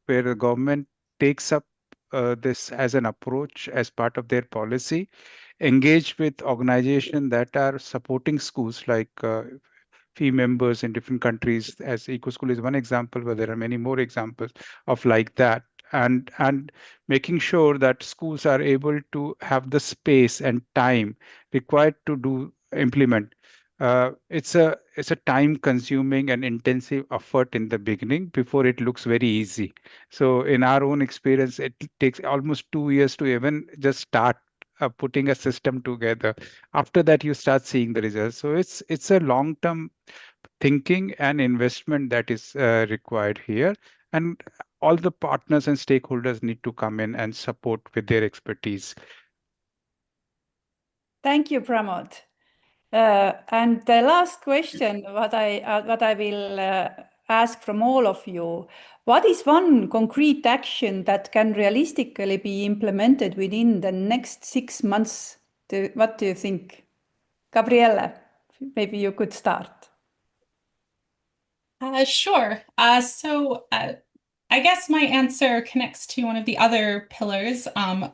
where the government takes up this as an approach as part of their policy, engage with organizations that are supporting schools like fee members in different countries, as EcoSchool is one example, but there are many more examples of like that. And making sure that schools are able to have the space and time required to do implement. It's a time consuming and intensive effort in the beginning before it looks very easy. So in our own experience, it takes almost 2 years to even just start putting a system together. After that, you start seeing the results. So it's a long term thinking and investment that is required here, and all the partners and stakeholders need to come in and support with their expertise. Thank you, Pramod. And the last question, what I will ask from all of you: what is one concrete action that can realistically be implemented within the next 6 months? What do you think? Gabriele, maybe you could start. Sure. I guess my answer connects to one of the other pillars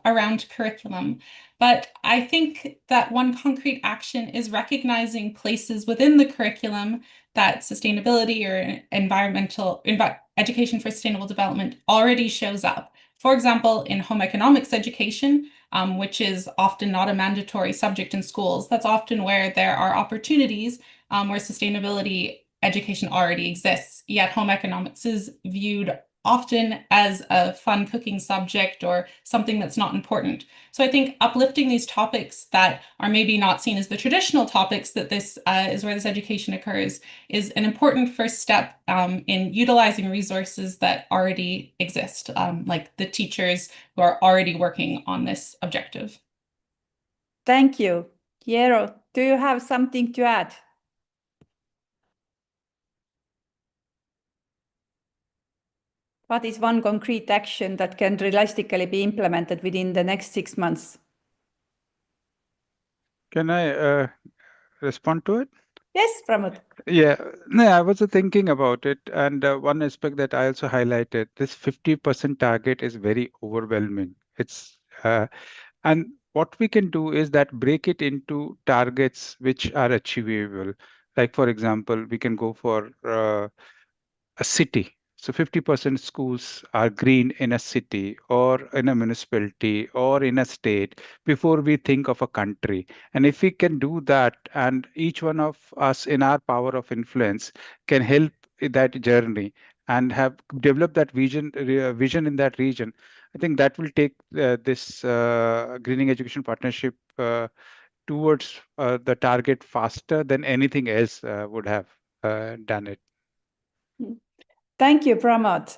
around curriculum. But I think that one concrete action is recognizing places within the curriculum that sustainability or education for sustainable development already shows up. For example, in home economics education, which is often not a mandatory subject in schools, that's often where there are opportunities where sustainability education already exists, yet home economics is viewed often as a fun cooking subject or something that's not important. So I think uplifting these topics that are maybe not seen as the traditional topics that this is where this education occurs is an important first step in utilizing resources that already exist, like the teachers who are already working on this objective. Thank you. Jero, do you have something to add? What is one concrete action that can realistically be implemented within the next 6 months? Can I respond to it? Yes, Pramod. Yeah, no, I was thinking about it, and one aspect that I also highlighted, this 50% target is very overwhelming. And what we can do is that break it into targets which are achievable. Like for example, we can go for a city. So 50% schools are green in a city or in a municipality or in a state before we think of a country. And if we can do that, and each one of us in our power of influence can help in that journey and have developed that vision in that region, I think that will take this greening education partnership towards the target faster than anything else would have done it. Thank you, Pramod.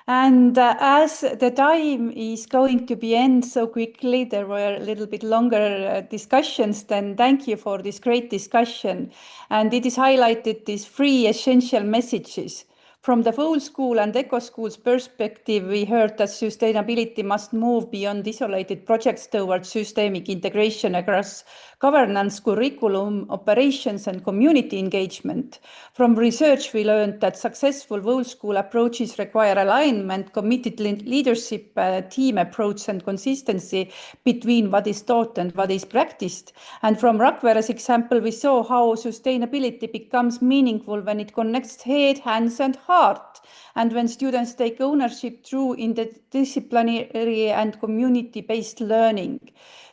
And as the time is going to be end so quickly, there were a little bit longer discussions, then thank you for this great discussion. And it is highlighted these three essential messages. From the whole school and eco schools perspective, we heard that sustainability must move beyond isolated projects towards systemic integration across governance, curriculum, operations, and community engagement. From research, we learned that successful whole school approaches require alignment, committed leadership, team approach, and consistency between what is taught and what is practiced. And from Rakvere's example, we saw how sustainability becomes meaningful when it connects head, hands, and heart, and when students take ownership through interdisciplinary and community-based learning.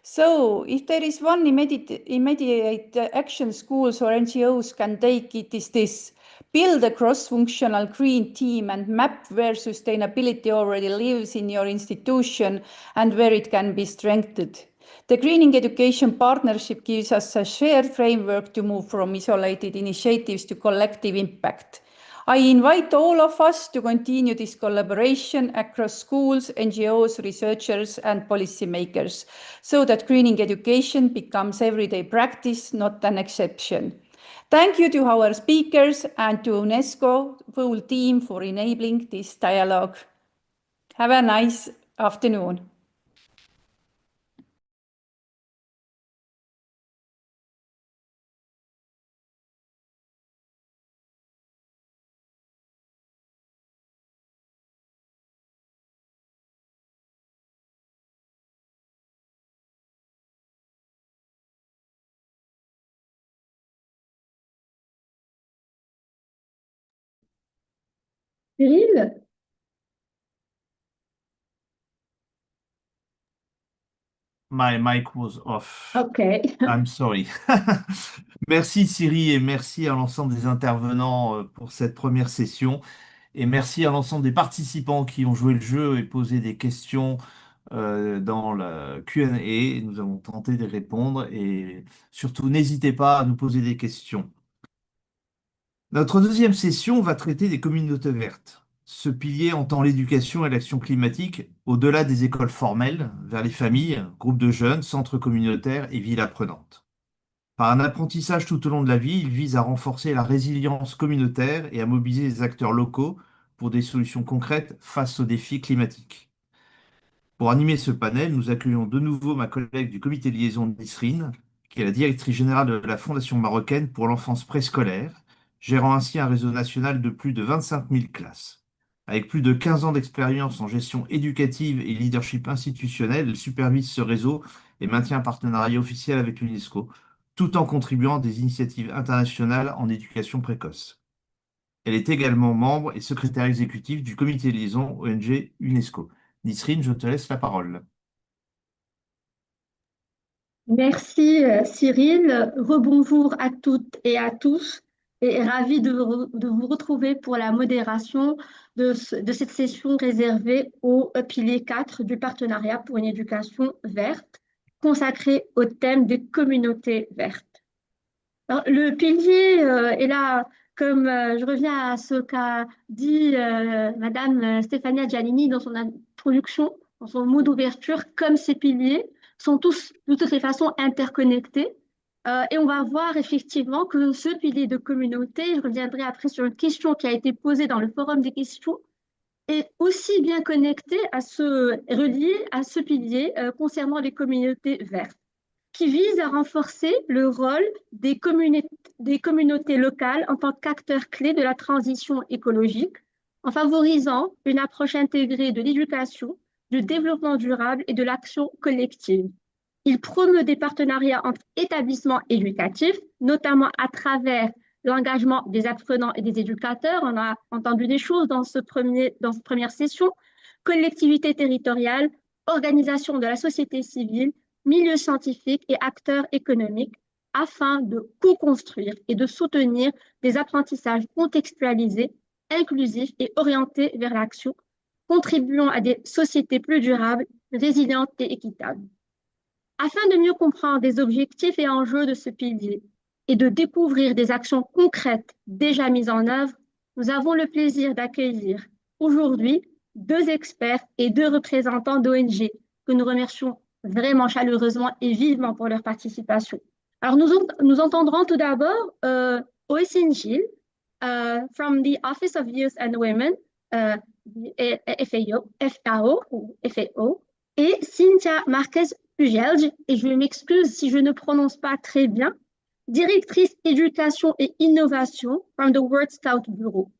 So if there is one immediate action schools or NGOs can take, it is this: build a cross-functional green team and map where sustainability already lives in your institution and where it can be strengthened. The Greening Education Partnership gives us a shared framework to move from isolated initiatives to collective impact. I invite all of us to continue this collaboration across schools, NGOs, researchers, and policymakers, so that greening education becomes everyday practice, not an exception. Thank you to our speakers and to UNESCO full team for enabling this dialogue. Have a nice afternoon. Cyril? My mic was off. Okay. I'm sorry. Merci Siri et merci à l'ensemble des intervenants pour cette première session. Et merci à l'ensemble des participants qui ont joué le jeu et posé des questions dans la Q&A. Nous avons tenté de répondre et surtout n'hésitez pas à nous poser des questions. Notre deuxième session va traiter des communautés vertes. Ce pilier entend l'éducation et l'action climatique au-delà des écoles formelles, vers les familles, groupes de jeunes, centres communautaires et villes apprenantes. Par un apprentissage tout au long de la vie, il vise à renforcer la résilience communautaire et à mobiliser les acteurs locaux pour des solutions concrètes face aux défis climatiques. Pour animer ce panel, nous accueillons de nouveau ma collègue du comité de liaison de Nisrine, qui est la directrice générale de la Fondation marocaine pour l'enfance préscolaire, gérant ainsi un réseau national de plus de 25 000 classes. Avec plus de 15 ans d'expérience en gestion éducative et leadership institutionnel, elle supervise ce réseau et maintient un partenariat officiel avec l'UNESCO, tout en contribuant à des initiatives internationales en éducation précoce. Elle est également membre et secrétaire exécutif du comité de liaison ONG UNESCO. Nisrine, je te laisse la parole. Merci Cyril. Rebonjour à toutes et à tous et ravi de vous retrouver pour la modération de cette session réservée au pilier 4 du partenariat pour une éducation verte consacrée au thème des communautés vertes. Alors, le pilier est là, comme je reviens à ce qu'a dit Madame Stefania Giannini dans son introduction, dans son mot d'ouverture, comme ces piliers sont tous de toutes les façons interconnectés. Et on va voir effectivement que ce pilier de communauté, je reviendrai après sur une question qui a été posée dans le forum des questions, est aussi bien connecté relié à ce pilier concernant les communautés vertes, qui vise à renforcer le rôle des communautés locales en tant qu'acteurs clés de la transition écologique, en favorisant une approche intégrée de l'éducation, du développement durable et de l'action collective. Il promeut des partenariats entre établissements éducatifs, notamment à travers l'engagement des apprenants et des éducateurs. On a entendu des choses dans cette première session. Collectivités territoriales, organisations de la société civile, milieux scientifiques et acteurs économiques, afin de co-construire et de soutenir des apprentissages contextualisés, inclusifs et orientés vers l'action, contribuant à des sociétés plus durables, résilientes et équitables. Afin de mieux comprendre les objectifs et enjeux de ce pilier et de découvrir des actions concrètes déjà mises en œuvre, nous avons le plaisir d'accueillir aujourd'hui 2 experts et 2 représentants d'ONG que nous remercions vraiment chaleureusement et vivement pour leur participation. Alors, nous entendrons tout d'abord Oisin Gil from the Office of Youth and Women, FAO, ou FAO, et Cynthia Marquez-Pugelj, et je m'excuse si je ne prononce pas très bien, directrice éducation et innovation from the World Scout Bureau,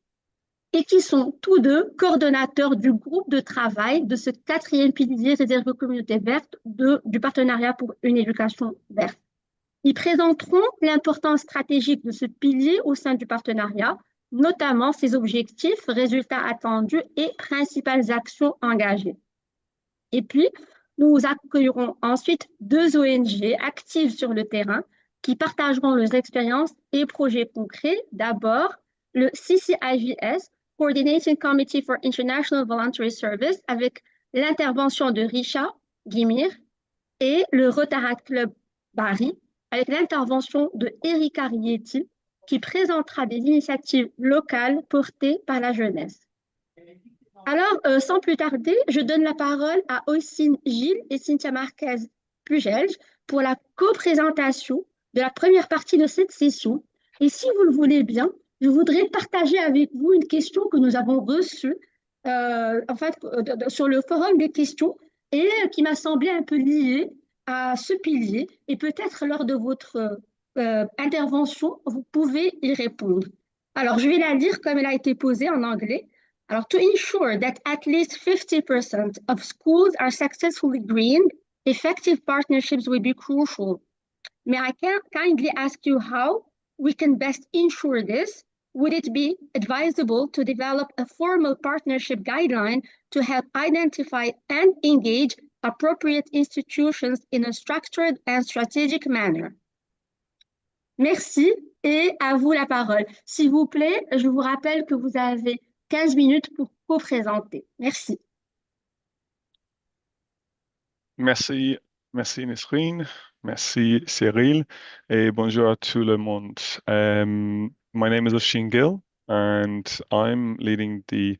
et qui sont tous 2 coordonnateurs du groupe de travail de ce 4e pilier réservé aux communautés vertes du partenariat pour une éducation verte. Ils présenteront l'importance stratégique de ce pilier au sein du partenariat, notamment ses objectifs, résultats attendus et principales actions engagées. Et puis, nous accueillerons ensuite 2 ONG actives sur le terrain qui partageront leurs expériences et projets concrets. D'abord, le CCIVS, Coordinating Committee for International Voluntary Service, avec l'intervention de Risha Guimir, et le Rotaract Club Bari, avec l'intervention de Erika Rieti, qui présentera des initiatives locales portées par la jeunesse. Alors, sans plus tarder, je donne la parole à Oisin Gil et Cynthia Marquez-Pugelj pour la co-présentation de la première partie de cette session. Et si vous le voulez bien, je voudrais partager avec vous une question que nous avons reçue sur le forum des questions et qui m'a semblé un peu liée à ce pilier. Et peut-être lors de votre intervention, vous pouvez y répondre. Alors, je vais la lire comme elle a été posée en anglais. Alors, to ensure that at least 50% of schools are successfully greened, effective partnerships will be crucial. May I kindly ask you how we can best ensure this? Would it be advisable to develop a formal partnership guideline to help identify and engage appropriate institutions in a structured and strategic manner? Merci et à vous la parole. S'il vous plaît, je vous rappelle que vous avez 15 minutes pour co-présenter. Merci. Merci, merci Nesrine, merci Cyril, et bonjour à tout le monde. My name is Oshin Gill, and I'm leading the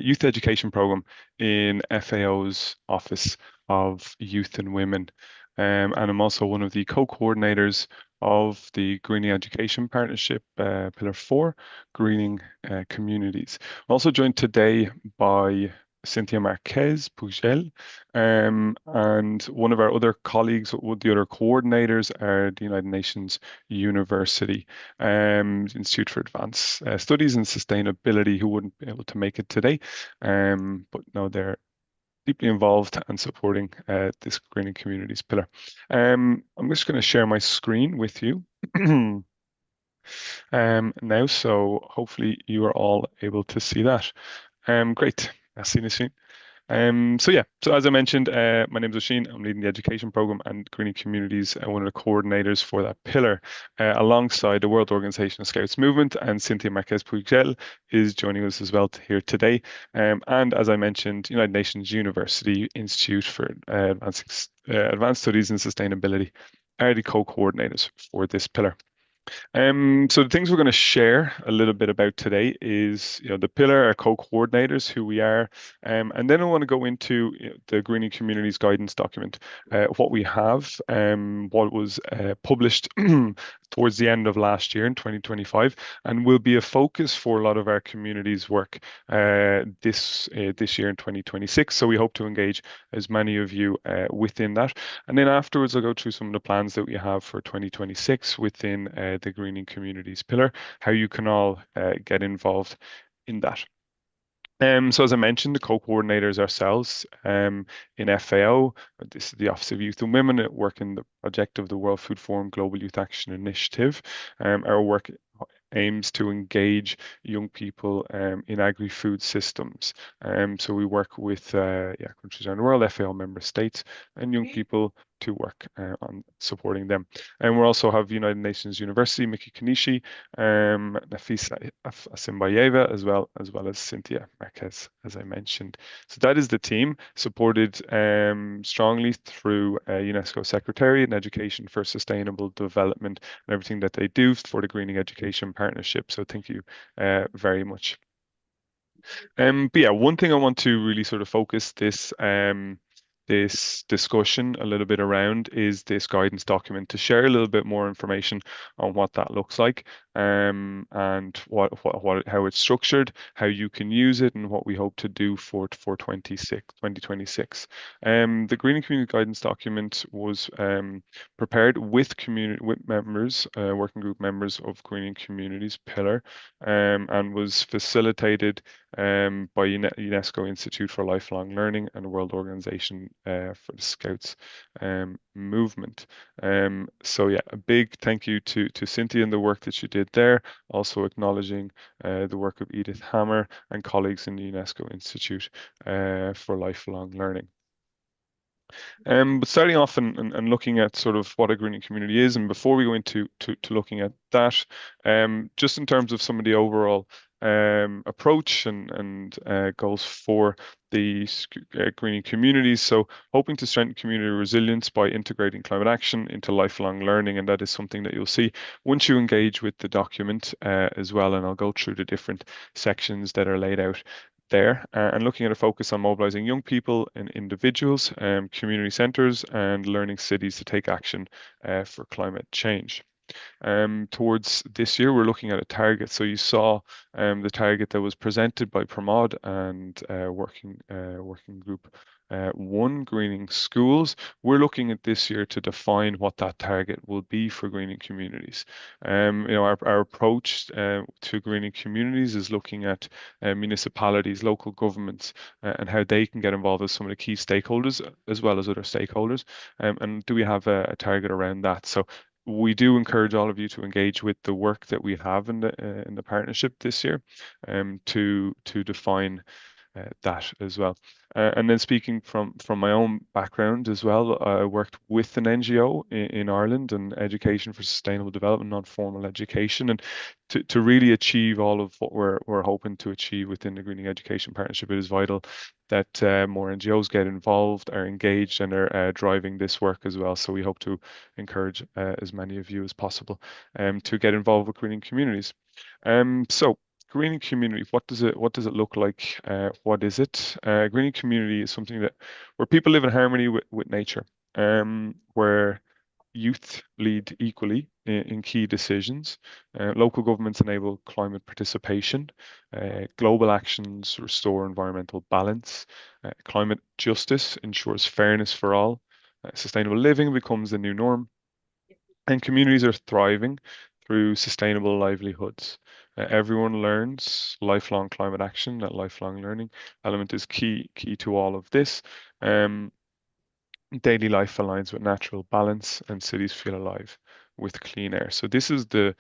youth education program in FAO's Office of Youth and Women. And I'm also one of the co-coordinators of the Greening Education Partnership, Pillar 4, Greening Communities. I'm also joined today by Cynthia Marquez Pugelj, and one of our other colleagues, the other coordinators, are the United Nations University Institute for Advanced Studies and Sustainability, who wouldn't be able to make it today, but no, they're deeply involved and supporting this Greening Communities pillar. I'm just going to share my screen with you now, so hopefully you are all able to see that. Great. Merci, Nisrine. So as I mentioned, my name is Oisin. I'm leading the education program and Greening Communities, one of the coordinators for that pillar, alongside the World Organization of Scouts Movement, and Cynthia Marquez-Puigel is joining us as well here today. And as I mentioned, United Nations University Institute for Advanced Studies and Sustainability are the co-coordinators for this pillar. So the things we're going to share a little bit about today is, the pillar, our co-coordinators, who we are, and then I want to go into the Greening Communities Guidance document, what we have, what was published towards the end of last year in 2025, and will be a focus for a lot of our communities' work this year in 2026. So we hope to engage as many of you within that, and then afterwards I'll go through some of the plans that we have for 2026 within the Greening Communities pillar, how you can all get involved in that. So as I mentioned, the co-coordinators ourselves in FAO, this is the Office of Youth and Women at work in the project of the World Food Forum Global Youth Action Initiative. Our work aims to engage young people in agri-food systems. So we work with countries around the world, FAO member states, and young people work on supporting them. And we also have United Nations University, Miki Kanishi, Nafisa Asimbayeva, as well as Cynthia Marquez, as I mentioned. So that is the team, supported strongly through UNESCO Secretariat and Education for Sustainable Development and everything that they do for the Greening Education Partnership. So thank you very much. But yeah, one thing I want to really sort of focus this discussion a little bit around is this guidance document, to share a little bit more information on what that looks like, and how it's structured, how you can use it, and what we hope to do for 2026. The Greening Community Guidance document was prepared with members, working group members of Greening Communities Pillar, and was facilitated by UNESCO Institute for Lifelong Learning and World Organization for the Scouts movement. So yeah, a big thank you to Cynthia and the work that she did there, also acknowledging the work of Edith Hammer and colleagues in the UNESCO Institute for Lifelong Learning. But starting off and looking at sort of what a greening community is, and before we go into looking at that, just in terms of some of the overall approach and goals for the greening communities. So hoping to strengthen community resilience by integrating climate action into lifelong learning. And that is something that you'll see once you engage with the document as well. And I'll go through the different sections that are laid out there, and looking at a focus on mobilizing young people and individuals, community centers, and learning cities to take action for climate change. Towards this year, we're looking at a target. So you saw the target that was presented by Pramod and working group 1, greening schools. We're looking at this year to define what that target will be for greening communities. Our approach to greening communities is looking at municipalities, local governments, and how they can get involved as some of the key stakeholders, as well as other stakeholders. And do we have a target around that? So we do encourage all of you to engage with the work that we have in the partnership this year, to define that as well. And then speaking from my own background as well, I worked with an NGO in Ireland, and Education for Sustainable Development, non-formal education, and to really achieve all of what we're hoping to achieve within the Greening Education Partnership, it is vital that more NGOs get involved, are engaged, and are driving this work as well. So we hope to encourage as many of you as possible to get involved with greening communities. So greening community, what does it look like? What is it? Greening community is something where people live in harmony with nature, where youth lead equally in key decisions. Local governments enable climate participation. Global actions restore environmental balance. Climate justice ensures fairness for all. Sustainable living becomes the new norm. And communities are thriving through sustainable livelihoods. Everyone learns. Lifelong climate action, that lifelong learning element is key to all of this. Daily life aligns with natural balance, and cities feel alive with clean air. So this is the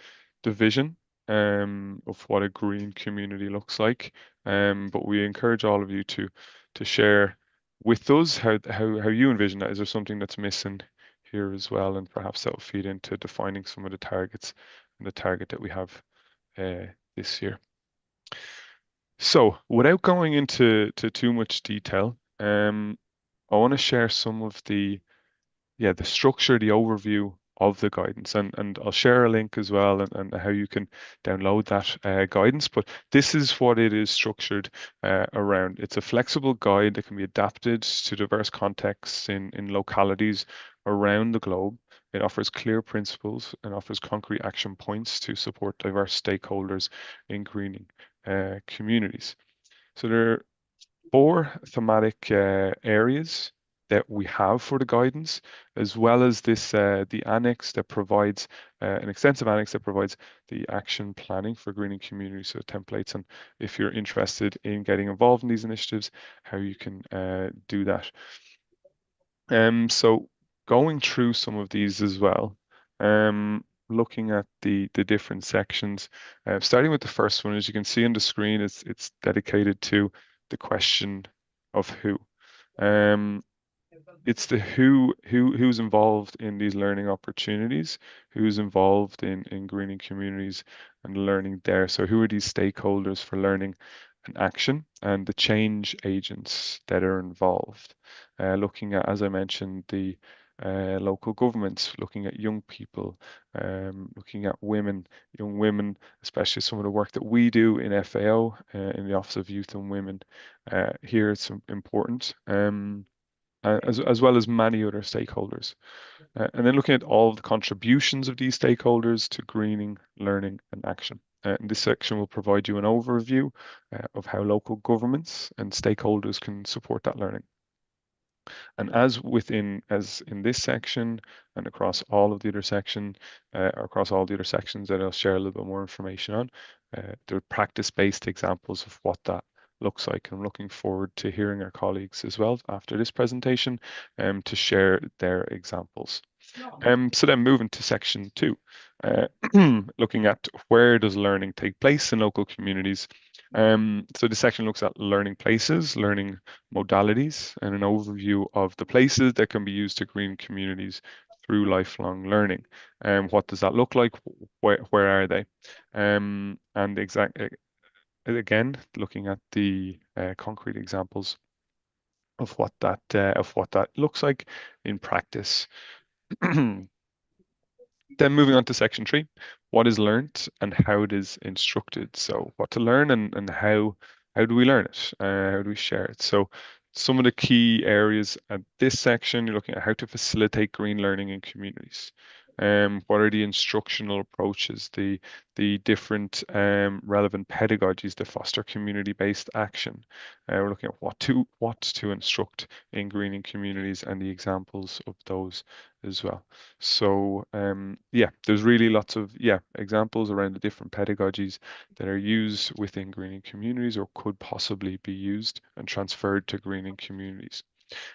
vision of what a green community looks like. But we encourage all of you to share with us how you envision that. Is there something that's missing here as well? And perhaps that will feed into defining some of the targets and the target that we have this year. So without going into too much detail, I want to share some of the structure, the overview of the guidance, and I'll share a link as well, and how you can download that guidance. But this is what it is structured around. It's a flexible guide that can be adapted to diverse contexts in localities around the globe. It offers clear principles and offers concrete action points to support diverse stakeholders in greening communities. So there are 4 thematic areas that we have for the guidance, as well as this the annex that provides an extensive annex that provides the action planning for greening communities, so templates, and if you're interested in getting involved in these initiatives, how you can do that. So going through some of these as well, looking at the different sections, starting with the first one, as you can see on the screen, it's dedicated to the question of who. it's the who's involved in these learning opportunities, who's involved in greening communities and learning there. So who are these stakeholders for learning and action, and the change agents that are involved. Looking at, as I mentioned, the local governments, looking at young people, looking at women, young women, especially some of the work that we do in FAO, in the Office of Youth and Women. Here it's important. As well as many other stakeholders. And then looking at all of the contributions of these stakeholders to greening, learning, and action. And this section will provide you an overview of how local governments and stakeholders can support that learning. And as in this section and across all of the other across all the other sections that I'll share a little bit more information on, there are practice-based examples of what that looks like. I'm looking forward to hearing our colleagues as well after this presentation to share their examples. So then moving to section 2, looking at where does learning take place in local communities. So this section looks at learning places, learning modalities, and an overview of the places that can be used to green communities through lifelong learning. What does that look like? Where are they? And again, looking at the concrete examples of what that looks like in practice. Then moving on to section 3, what is learned and how it is instructed. So what to learn and how do we learn it? How do we share it? So some of the key areas at this section, you're looking at how to facilitate green learning in communities. What are the instructional approaches, the different relevant pedagogies that foster community-based action. We're looking at what to instruct in greening communities and the examples of those as well. So yeah, there's really lots of examples around the different pedagogies that are used within greening communities or could possibly be used and transferred to greening communities.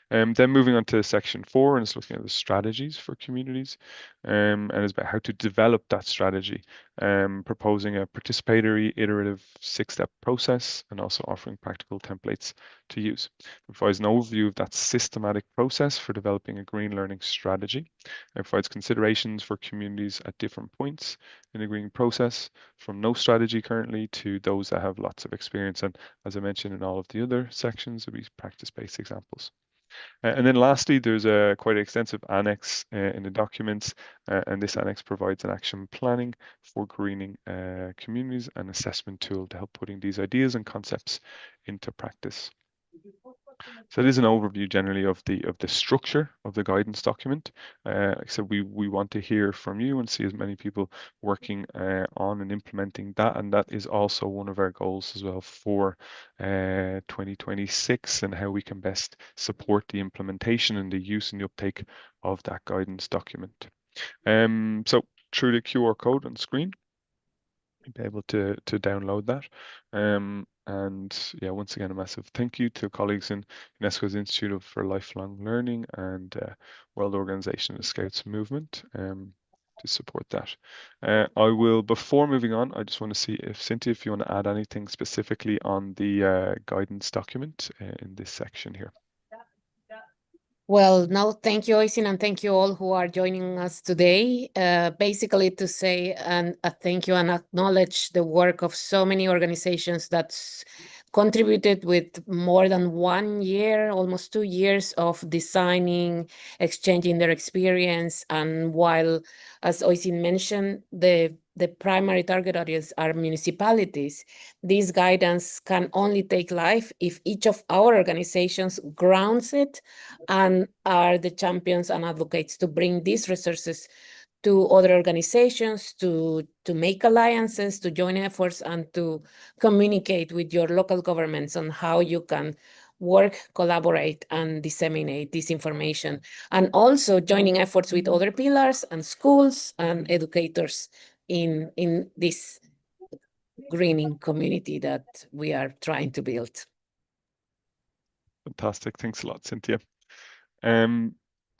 Then moving on to section 4, and it's looking at the strategies for communities, and it's about how to develop that strategy, proposing a participatory, iterative 6-step process, and also offering practical templates to use. It provides an overview of that systematic process for developing a green learning strategy. It provides considerations for communities at different points in the green process, from no strategy currently to those that have lots of experience. And as I mentioned in all of the other sections, there'll be practice-based examples. And then lastly, there's a quite extensive annex in the documents, and this annex provides an action planning for greening communities and assessment tool to help putting these ideas and concepts into practice. So it is an overview generally of the structure of the guidance document. So we want to hear from you and see as many people working on and implementing that, and that is also one of our goals as well for 2026, and how we can best support the implementation and the use and the uptake of that guidance document. So through the QR code on screen, you'll be able to download that. And yeah, once again, a massive thank you to colleagues in UNESCO's Institute for Lifelong Learning and World Organization of Scouts Movement to support that. Before moving on, I just want to see if Cynthia, if you want to add anything specifically on the guidance document in this section here. Well, no, thank you, Oisin, and thank you all who are joining us today. Basically to say a thank you and acknowledge the work of so many organizations that's contributed with more than 1 year, almost 2 years of designing, exchanging their experience. And while, as Oisin mentioned, the primary target audience are municipalities, this guidance can only take life if each of our organizations grounds it and are the champions and advocates to bring these resources to other organizations, to make alliances, to join efforts, and to communicate with your local governments on how you can work, collaborate, and disseminate this information. And also joining efforts with other pillars and schools and educators in this greening community that we are trying to build. Fantastic. Thanks a lot, Cynthia.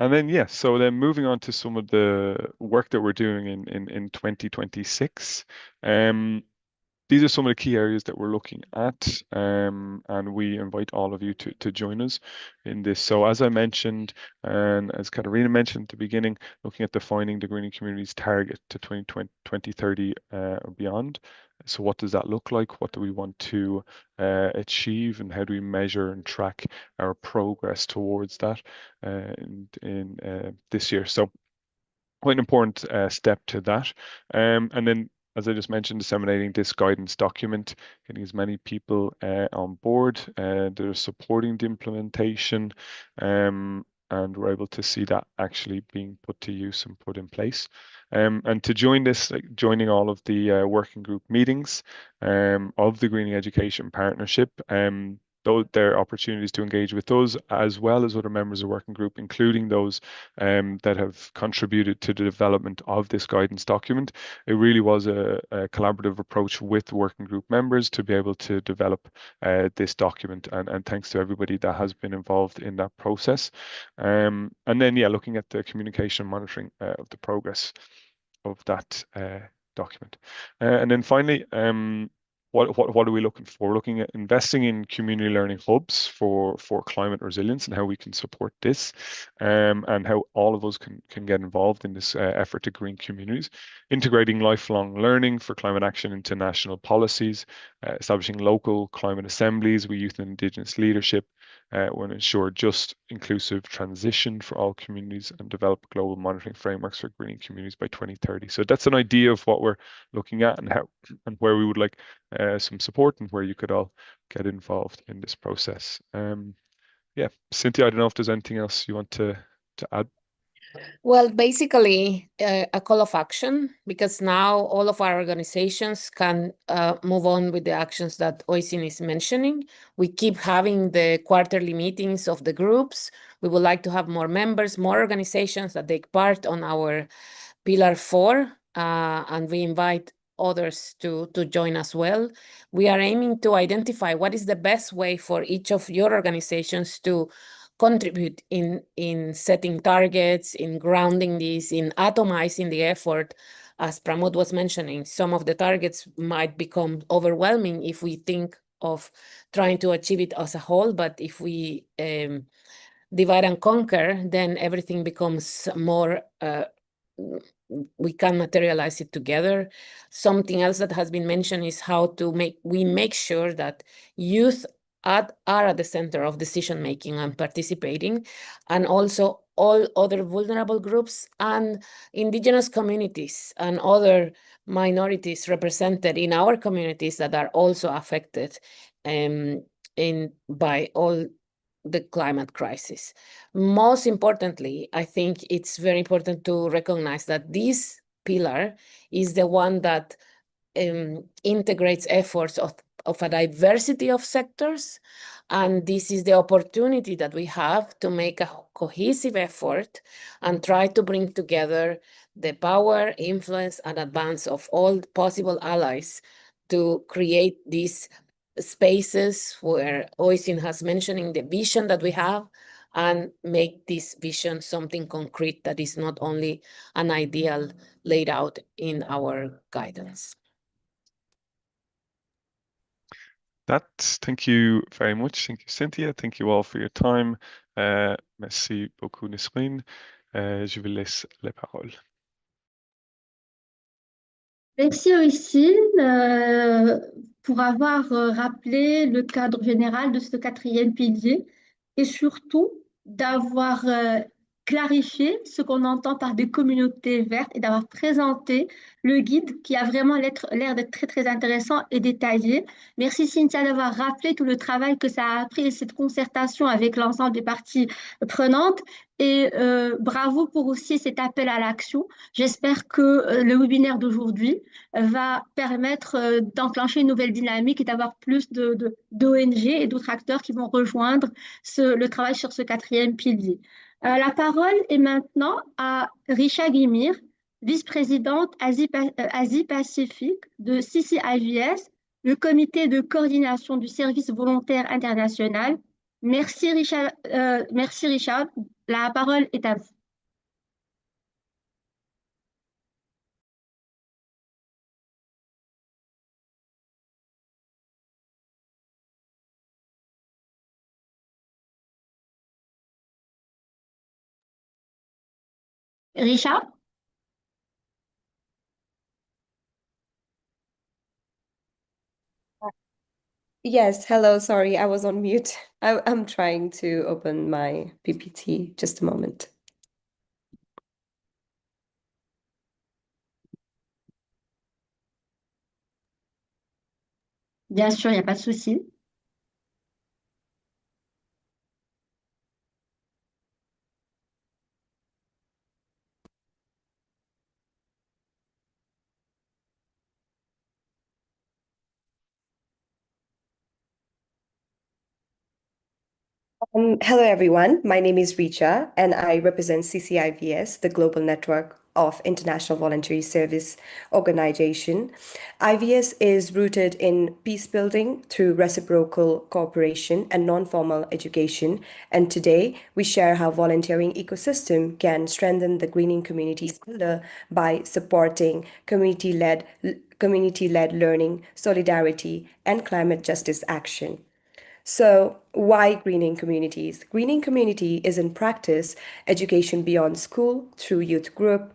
And then, so then moving on to some of the work that we're doing in 2026. these are some of the key areas that we're looking at, and we invite all of you to join us in this. So as I mentioned, and as Katarina mentioned at the beginning, looking at defining the greening community's target to 2030 or beyond. So what does that look like? What do we want to achieve, and how do we measure and track our progress towards that in this year? So quite an important step to that. And then, as I just mentioned, disseminating this guidance document, getting as many people on board that are supporting the implementation, and we're able to see that actually being put to use and put in place. And to join this, like joining all of the working group meetings of the Greening Education Partnership, though there are opportunities to engage with those as well as other members of the working group, including those that have contributed to the development of this guidance document. It really was a collaborative approach with working group members to be able to develop this document, and thanks to everybody that has been involved in that process. And then, yeah, looking at the communication monitoring of the progress of that document. And then finally, what are we looking for? We're looking at investing in community learning hubs for climate resilience and how we can support this, and how all of us can get involved in this effort to green communities, integrating lifelong learning for climate action into national policies, establishing local climate assemblies with youth and Indigenous leadership, will ensure just inclusive transition for all communities, and develop global monitoring frameworks for greening communities by 2030. So that's an idea of what we're looking at, and how and where we would like some support, and where you could all get involved in this process. Yeah, Cynthia, I don't know if there's anything else you want to add. Well, basically, a call of action, because now all of our organizations can move on with the actions that Oisin is mentioning. We keep having the quarterly meetings of the groups. We would like to have more members, more organizations that take part on our Pillar 4, and we invite others to join as well. We are aiming to identify what is the best way for each of your organizations to contribute in setting targets, in grounding this, in atomizing the effort. As Pramod was mentioning, some of the targets might become overwhelming if we think of trying to achieve it as a whole, but if we divide and conquer, then everything becomes more we can materialize it together. Something else that has been mentioned is how to make sure that youth are at the center of decision making and participating, and also all other vulnerable groups and Indigenous communities and other minorities represented in our communities that are also affected by all the climate crisis. Most importantly, I think it's very important to recognize that this pillar is the one that integrates efforts of a diversity of sectors. And this is the opportunity that we have to make a cohesive effort and try to bring together the power, influence, and advance of all possible allies to create these spaces where Oisin has mentioning the vision that we have, and make this vision something concrete that is not only an ideal laid out in our guidance. Thank you very much. Thank you, Cynthia. Thank you all for your time. Merci beaucoup, Nisreen. Je vous laisse la parole. Merci Oisin pour avoir rappelé le cadre général de ce quatrième pilier et surtout d'avoir clarifié ce qu'on entend par des communautés vertes et d'avoir présenté le guide qui a vraiment l'air d'être très très intéressant et détaillé. Merci Cynthia d'avoir rappelé tout le travail que ça a pris et cette concertation avec l'ensemble des parties prenantes. Et bravo pour aussi cet appel à l'action. J'espère que le webinaire d'aujourd'hui va permettre d'enclencher une nouvelle dynamique et d'avoir plus d'ONG et d'autres acteurs qui vont rejoindre le travail sur ce quatrième pilier. La parole est maintenant à Risha Guimir, vice-présidente Asie-Pacifique de CCIVS, le comité de coordination du service volontaire international. Merci Richard. La parole est à vous. Richard? Yes, hello, sorry, I was on mute. I'm trying to open my PPT. Just a moment. Bien sûr, il n'y a pas de souci. Hello, everyone. My name is Richa, and I represent CCIVS, the global network of International Voluntary Service Organization. IVS is rooted in peace building through reciprocal cooperation and non-formal education. And today, we share how volunteering ecosystem can strengthen the greening communities pillar by supporting community-led learning, solidarity, and climate justice action. So, why greening communities? Greening community is in practice education beyond school through youth group,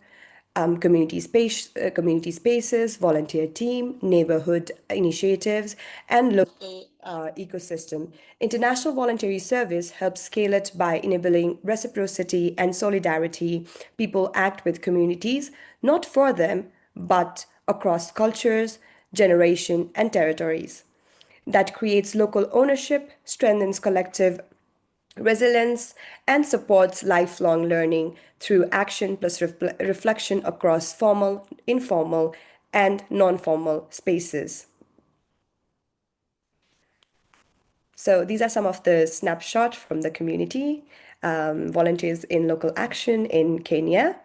community spaces, volunteer team, neighborhood initiatives, and local ecosystem. International voluntary service helps scale it by enabling reciprocity and solidarity. People act with communities, not for them, but across cultures, generation, and territories that creates local ownership, strengthens collective resilience, and supports lifelong learning through action plus reflection across formal, informal, and non-formal spaces. So these are some of the snapshots from the community, volunteers in local action in Kenya.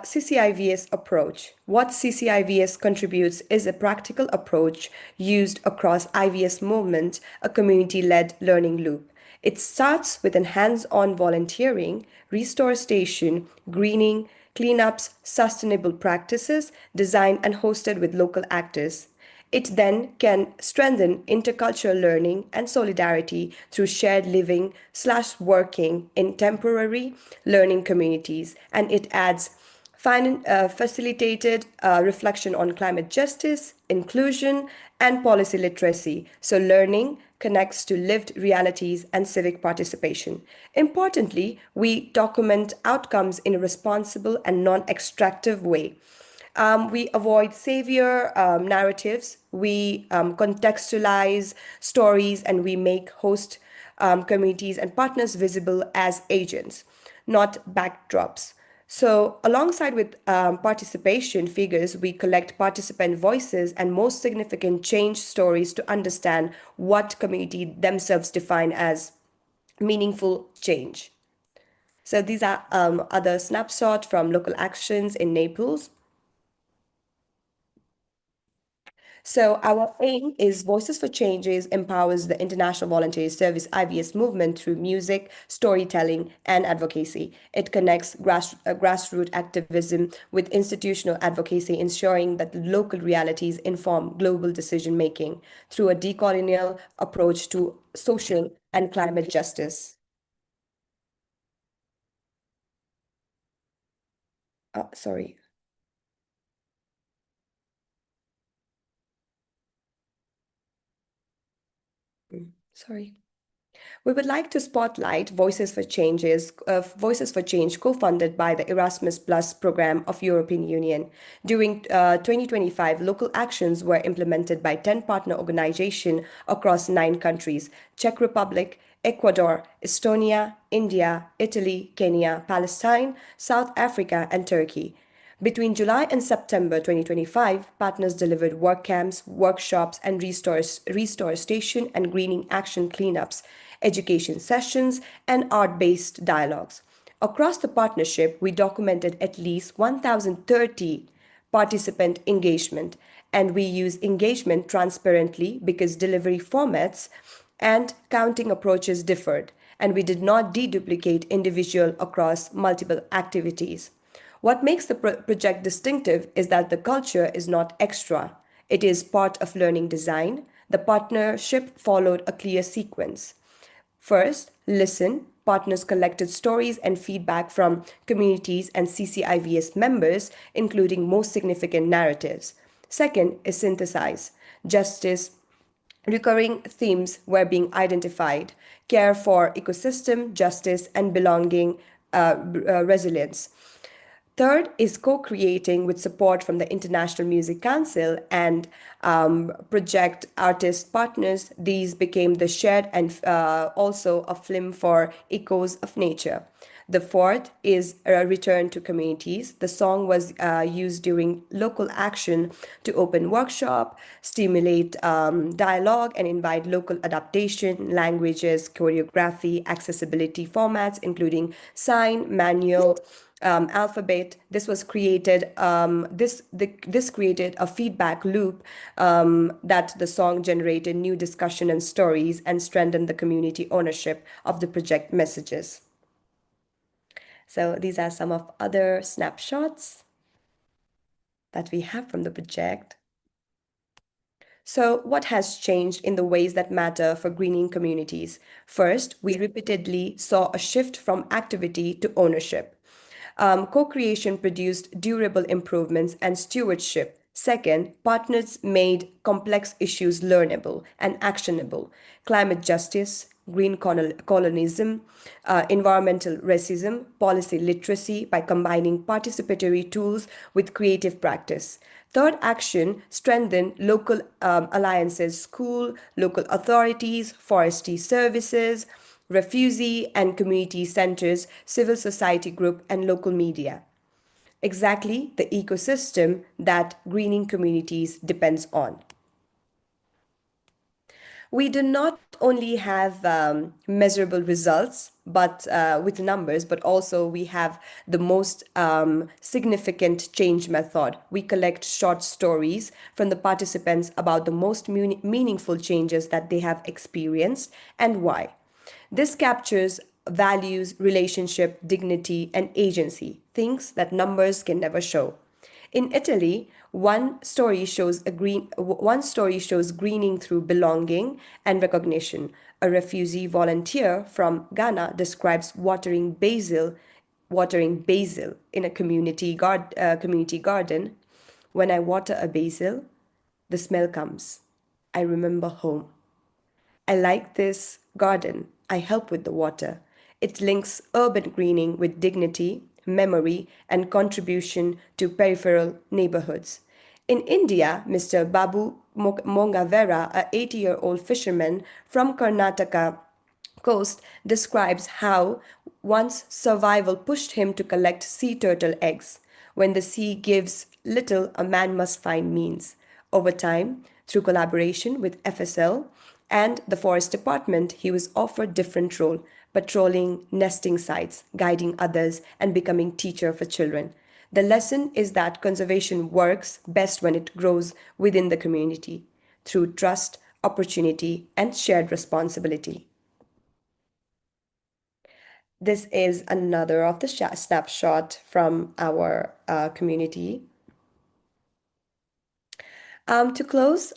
CCIVS approach. What CCIVS contributes is a practical approach used across IVS movement, a community-led learning loop. It starts with hands-on volunteering, restore station, greening, cleanups, sustainable practices, designed and hosted with local actors. It then can strengthen intercultural learning and solidarity through shared living / working in temporary learning communities. And it adds facilitated reflection on climate justice, inclusion, and policy literacy. So learning connects to lived realities and civic participation. Importantly, we document outcomes in a responsible and non-extractive way. We avoid savior narratives. We contextualize stories, and we make host communities and partners visible as agents, not backdrops. So, alongside with participation figures, we collect participant voices and most significant change stories to understand what community themselves define as meaningful change. So, these are other snapshots from local actions in Naples. So our aim is Voices for Changes empowers the International Voluntary Service IVS movement through music, storytelling, and advocacy. It connects grassroots activism with institutional advocacy, ensuring that local realities inform global decision-making through a decolonial approach to social and climate justice. Sorry. Sorry. We would like to spotlight Voices for Change, co-funded by the Erasmus Plus program of European Union. During 2025, local actions were implemented by 10 partner organizations across 9 countries: Czech Republic, Ecuador, Estonia, India, Italy, Kenya, Palestine, South Africa, and Turkey. Between July and September 2025, partners delivered work camps, workshops, and restoration and greening action cleanups, education sessions, and art-based dialogues. Across the partnership, we documented at least 1,030 participant engagement, and we use engagement transparently because delivery formats and counting approaches differed, and we did not deduplicate individual across multiple activities. What makes the project distinctive is that the culture is not extra. It is part of learning design. The partnership followed a clear sequence. First, listen, partners collected stories and feedback from communities and CCIVS members, including most significant narratives. Second is synthesize. Justice, recurring themes were being identified: care for ecosystem, justice, and belonging, resilience. Third is co-creating with support from the International Music Council and project artist partners. These became the shared and also a film for Echoes of Nature. The fourth is a return to communities. The song was used during local action to open workshop, stimulate dialogue, and invite local adaptation, languages, choreography, accessibility formats, including sign, manual, alphabet. This was created. This created a feedback loop that the song generated new discussion and stories and strengthened the community ownership of the project messages. So these are some of other snapshots that we have from the project. So what has changed in the ways that matter for greening communities? First, we repeatedly saw a shift from activity to ownership. Co-creation produced durable improvements and stewardship. Second, partners made complex issues learnable and actionable: climate justice, green colonialism, environmental racism, policy literacy, by combining participatory tools with creative practice. Third action strengthened local alliances: school, local authorities, forestry services, refugee and community centers, civil society group, and local media. Exactly the ecosystem that greening communities depends on. We do not only have measurable results, but with numbers, but also we have the most significant change method. We collect short stories from the participants about the most meaningful changes that they have experienced and why. This captures values, relationship, dignity, and agency, things that numbers can never show. In Italy, one story shows greening through belonging and recognition. A refugee volunteer from Ghana describes watering basil in a community garden. When I water a basil, the smell comes. I remember home. I like this garden. I help with the water. It links urban greening with dignity, memory, and contribution to peripheral neighborhoods. In India, Mr. Babu Mongavera, a 80-year-old fisherman from Karnataka coast, describes how once survival pushed him to collect sea turtle eggs. When the sea gives little, a man must find means. Over time, through collaboration with FSL and the Forest Department, he was offered different role: patrolling nesting sites, guiding others, and becoming teacher for children. The lesson is that conservation works best when it grows within the community through trust, opportunity, and shared responsibility. This is another of the snapshot from our community. To close,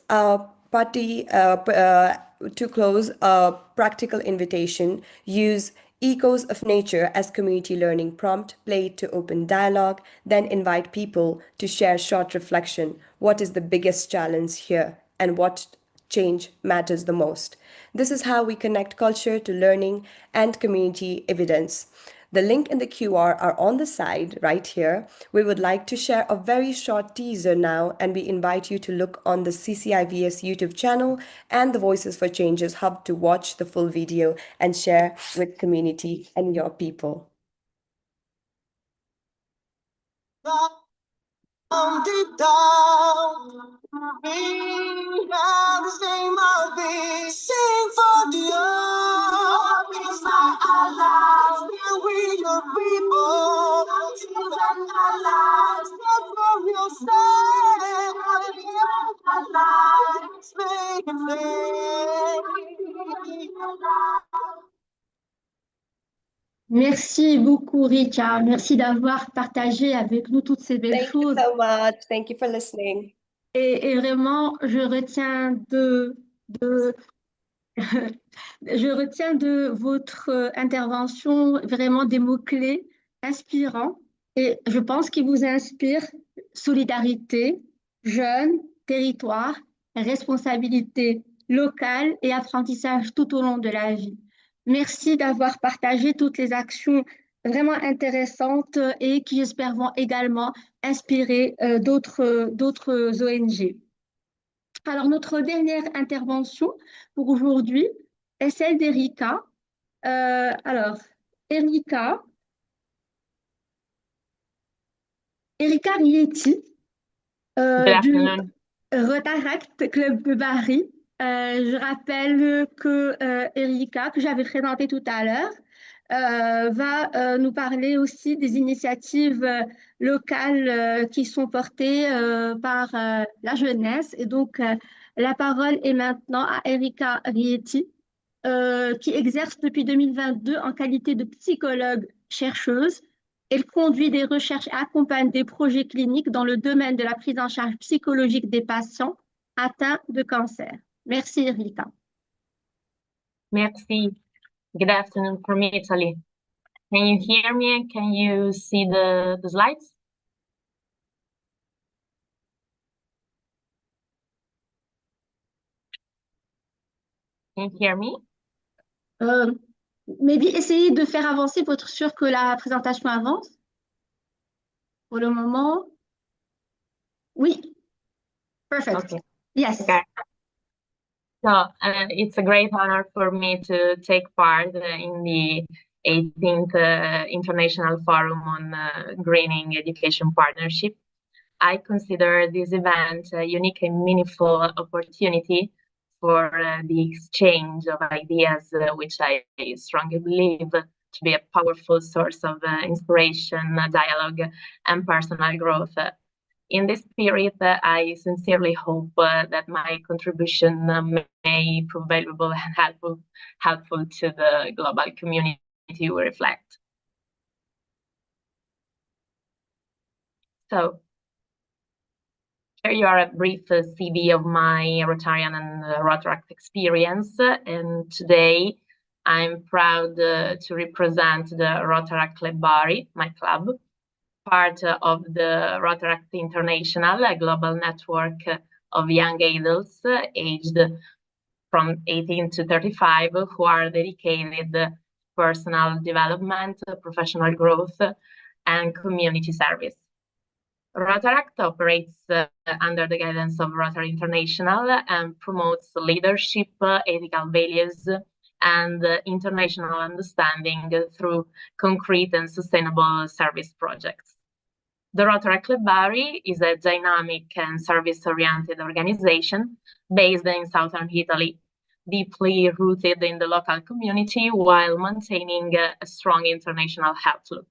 a practical invitation: use Echoes of Nature as community learning prompt, play it to open dialogue, then invite people to share short reflection. What is the biggest challenge here, and what change matters the most? This is how we connect culture to learning and community evidence. The link and the QR are on the side right here. We would like to share a very short teaser now, and we invite you to look on the CCIVS YouTube channel and the Voices for Changes Hub to watch the full video and share with community and your people. Deep down, we have the same heartbeat. Sing for the earth, it's not our lives. Still we your people, until our lives. That's where we'll stand. Our lives, make it Merci beaucoup, Rika. Merci d'avoir partagé avec nous toutes ces belles choses. Thank you so much. Thank you for listening. Et vraiment, je retiens deux Je retiens de votre intervention vraiment des mots-clés inspirants et je pense qu'ils vous inspirent solidarité, jeunes, territoire, responsabilité locale et apprentissage tout au long de la vie. Merci d'avoir partagé toutes les actions vraiment intéressantes et qui, j'espère, vont également inspirer d'autres ONG. Alors, notre dernière intervention pour aujourd'hui est celle d'Erika. Alors, Erika, Erika Rieti Good du afternoon. Rotaract Club de Paris. Je rappelle que Erika, que j'avais présenté tout à l'heure, va nous parler aussi des initiatives locales qui sont portées par la jeunesse. Et donc, la parole est maintenant à Erika Rieti, qui exerce depuis 2022 en qualité de psychologue chercheuse. Elle conduit des recherches et accompagne des projets cliniques dans le domaine de la prise en charge psychologique des patients atteints de cancer. Merci, Erika. Merci. Good afternoon from Italy. Can you hear me? Can you see the slides? Can you hear me? Maybe essayez de faire avancer pour être sûr que la présentation avance. Pour le moment, oui. Perfect. Okay. Yes. Okay. So it's a great honor for me to take part in the 18th International Forum on Greening Education Partnership. I consider this event a unique and meaningful opportunity for the exchange of ideas, which I strongly believe to be a powerful source of inspiration, dialogue, and personal growth. In this spirit, I sincerely hope that my contribution may prove valuable and helpful to the global community we reflect. So, here you are a brief CV of my Rotarian and Rotaract experience, and today I'm proud to represent the Rotaract Club Bari, my club, part of the Rotaract International, a global network of young adults aged from 18 to 35 who are dedicated to personal development, professional growth, and community service. Rotaract operates under the guidance of Rotary International and promotes leadership, ethical values, and international understanding through concrete and sustainable service projects. The Rotaract Club Bari is a dynamic and service-oriented organization based in southern Italy, deeply rooted in the local community while maintaining a strong international outlook.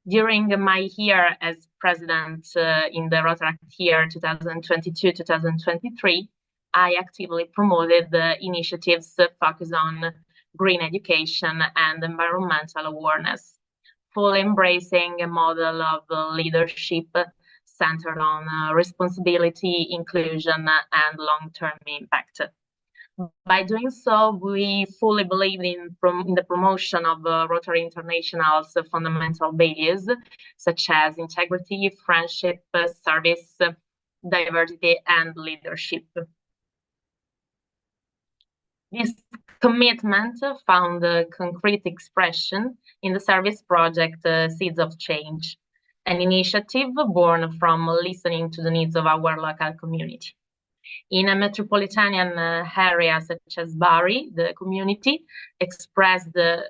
During my year as president in the Rotaract year 2022-2023, I actively promoted initiatives focused on green education and environmental awareness, fully embracing a model of leadership centered on responsibility, inclusion, and long-term impact. By doing so, we fully believe in the promotion of Rotary International's fundamental values, such as integrity, friendship, service, diversity, and leadership. This commitment found concrete expression in the service project Seeds of Change, an initiative born from listening to the needs of our local community. In a metropolitan area such as Bari, the community expressed a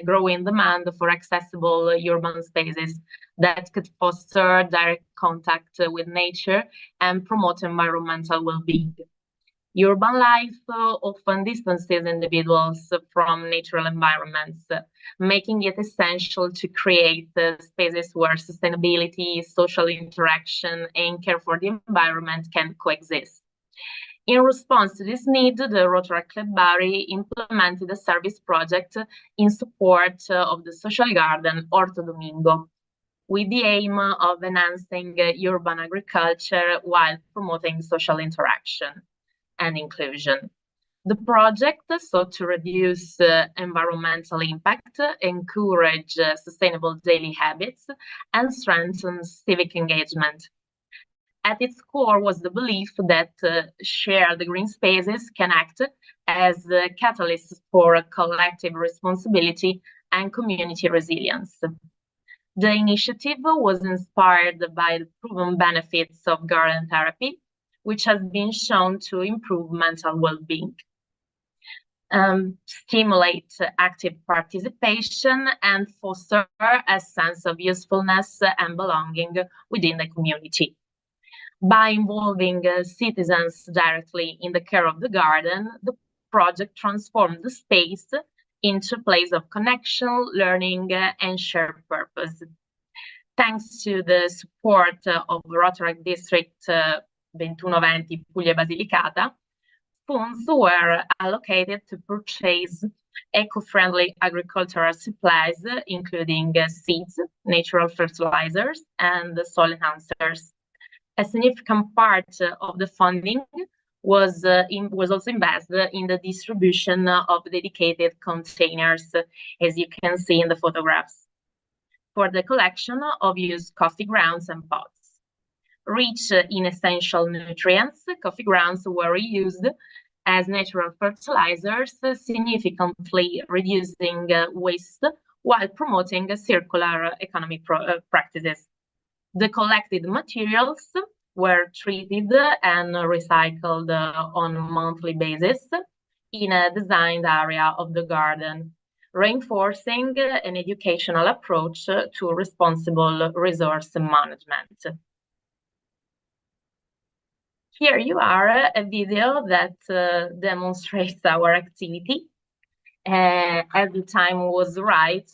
growing demand for accessible urban spaces that could foster direct contact with nature and promote environmental well-being. Urban life often distances individuals from natural environments, making it essential to create spaces where sustainability, social interaction, and care for the environment can coexist. In response to this need, the Rotaract Club Bari implemented a service project in support of the social garden Orto Domingo, with the aim of enhancing urban agriculture while promoting social interaction and inclusion. The project sought to reduce environmental impact, encourage sustainable daily habits, and strengthen civic engagement. At its core was the belief that shared green spaces can act as catalysts for collective responsibility and community resilience. The initiative was inspired by the proven benefits of garden therapy, which has been shown to improve mental well-being, stimulate active participation, and foster a sense of usefulness and belonging within the community. By involving citizens directly in the care of the garden, the project transformed the space into a place of connection, learning, and shared purpose. Thanks to the support of Rotary District 2120 Puglia Basilicata, funds were allocated to purchase eco-friendly agricultural supplies, including seeds, natural fertilizers, and soil enhancers. A significant part of the funding was also invested in the distribution of dedicated containers, as you can see in the photographs, for the collection of used coffee grounds and pods. Rich in essential nutrients, coffee grounds were reused as natural fertilizers, significantly reducing waste while promoting circular economy practices. The collected materials were treated and recycled on a monthly basis in a designed area of the garden, reinforcing an educational approach to responsible resource management. Here you are, a video that demonstrates our activity. As the time was right,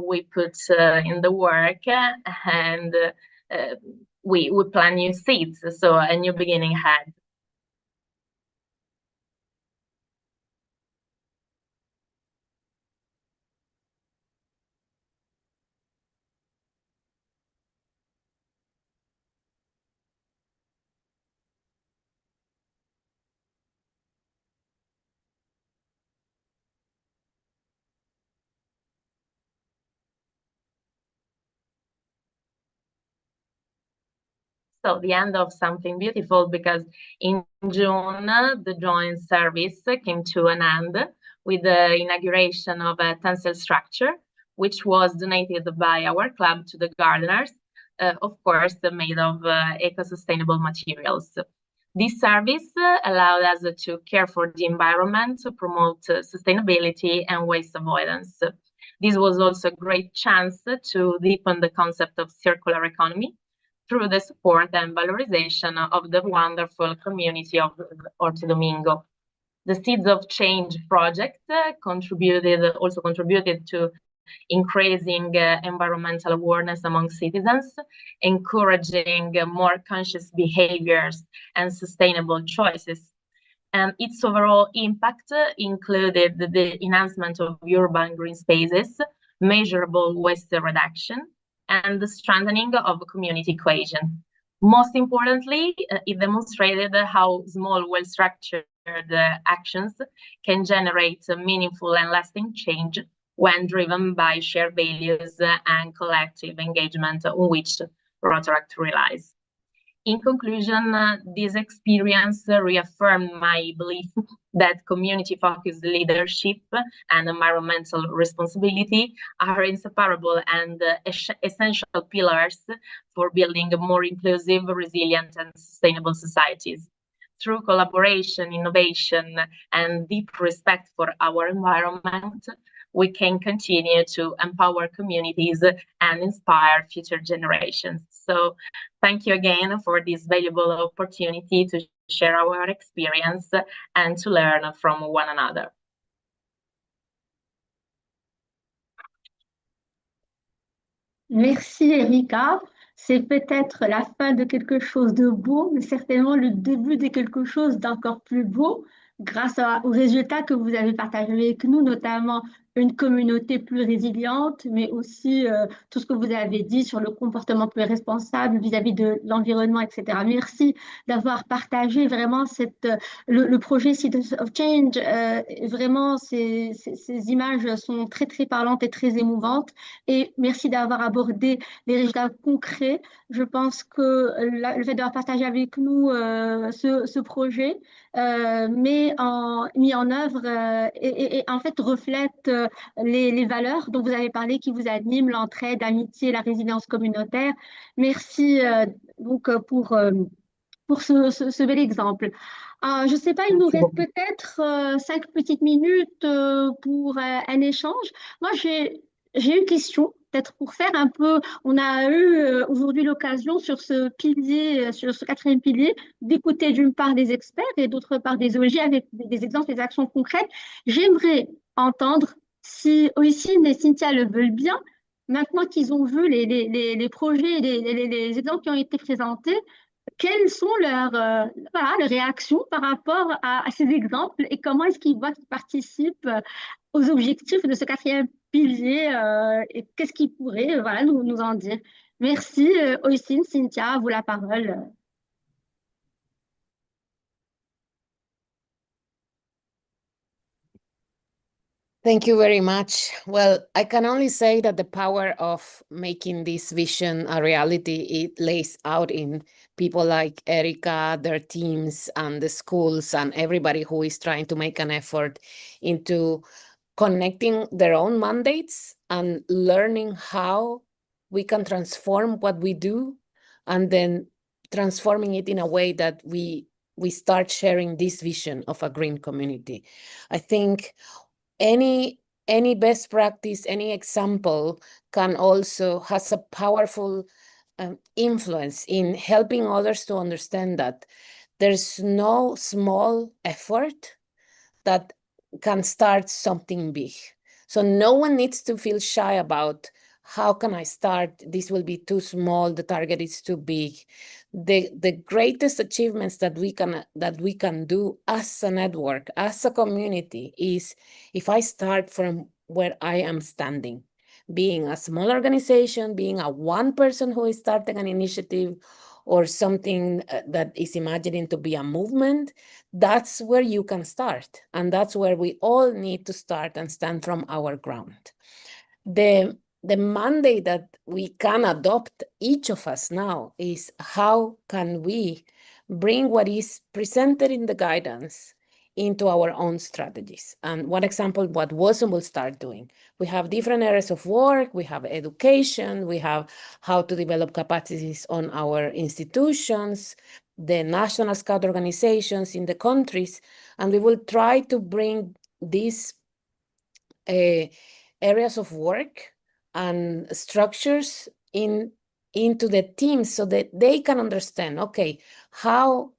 we put in the work and we plant new seeds, so a new beginning ahead. So the end of something beautiful, because in June, the joint service came to an end with the inauguration of a tensile structure, which was donated by our club to the gardeners, of course, made of eco-sustainable materials. This service allowed us to care for the environment, to promote sustainability and waste avoidance. This was also a great chance to deepen the concept of circular economy through the support and valorization of the wonderful community of Orto Domingo. The Seeds of Change project also contributed to increasing environmental awareness among citizens, encouraging more conscious behaviors and sustainable choices. And its overall impact included the enhancement of urban green spaces, measurable waste reduction, and the strengthening of community cohesion. Most importantly, it demonstrated how small, well-structured actions can generate meaningful and lasting change when driven by shared values and collective engagement on which Rotaract relies. In conclusion, this experience reaffirmed my belief that community-focused leadership and environmental responsibility are inseparable and essential pillars for building more inclusive, resilient, and sustainable societies. Through collaboration, innovation, and deep respect for our environment, we can continue to empower communities and inspire future generations. So thank you again for this valuable opportunity to share our experience and to learn from one another. Merci Erika. C'est peut-être la fin de quelque chose de beau, mais certainement le début de quelque chose d'encore plus beau grâce aux résultats que vous avez partagés avec nous, notamment une communauté plus résiliente, mais aussi tout ce que vous avez dit sur le comportement plus responsable vis-à-vis de l'environnement, etc. Merci d'avoir partagé vraiment le projet Citizens of Change. Vraiment, ces images sont très, très parlantes et très émouvantes. Et merci d'avoir abordé les résultats concrets. Je pense que le fait d'avoir partagé avec nous ce projet, mis en œuvre et en fait reflète les valeurs dont vous avez parlé qui vous animent, l'entraide, l'amitié, la résilience communautaire. Merci pour ce bel exemple. Je ne sais pas, il nous reste peut-être 5 petites minutes pour un échange. Moi, j'ai une question, peut-être pour faire un peu. On a eu aujourd'hui l'occasion sur ce pilier, sur ce quatrième pilier, d'écouter d'une part des experts et d'autre part des ONG avec des exemples, des actions concrètes. J'aimerais entendre si Oisin et Cynthia le veulent bien, maintenant qu'ils ont vu les projets, les exemples qui ont été présentés, quelles sont leurs réactions par rapport à ces exemples et comment est-ce qu'ils voient qu'ils participent aux objectifs de ce quatrième pilier et qu'est-ce qu'ils pourraient nous en dire. Merci, Oisin, Cynthia, à vous la parole. Thank you very much. Well, I can only say that the power of making this vision a reality, it lays out in people like Erica, their teams, and the schools, and everybody who is trying to make an effort into connecting their own mandates and learning how we can transform what we do, and then transforming it in a way that we start sharing this vision of a green community. I think any best practice, any example can also has a powerful influence in helping others to understand that there's no small effort that can start something big. So no one needs to feel shy about how can I start? This will be too small, the target is too big. The greatest achievements that we can do as a network, as a community, is if I start from where I am standing, being a small organization, being a one person who is starting an initiative or something that is imagining to be a movement, that's where you can start. And that's where we all need to start and stand from our ground. The mandate that we can adopt, each of us now, is how can we bring what is presented in the guidance into our own strategies. And one example, what WASM will start doing. We have different areas of work, we have education, we have how to develop capacities on our institutions, the national scout organizations in the countries, and we will try to bring these areas of work and structures into the teams so that they can understand, okay, how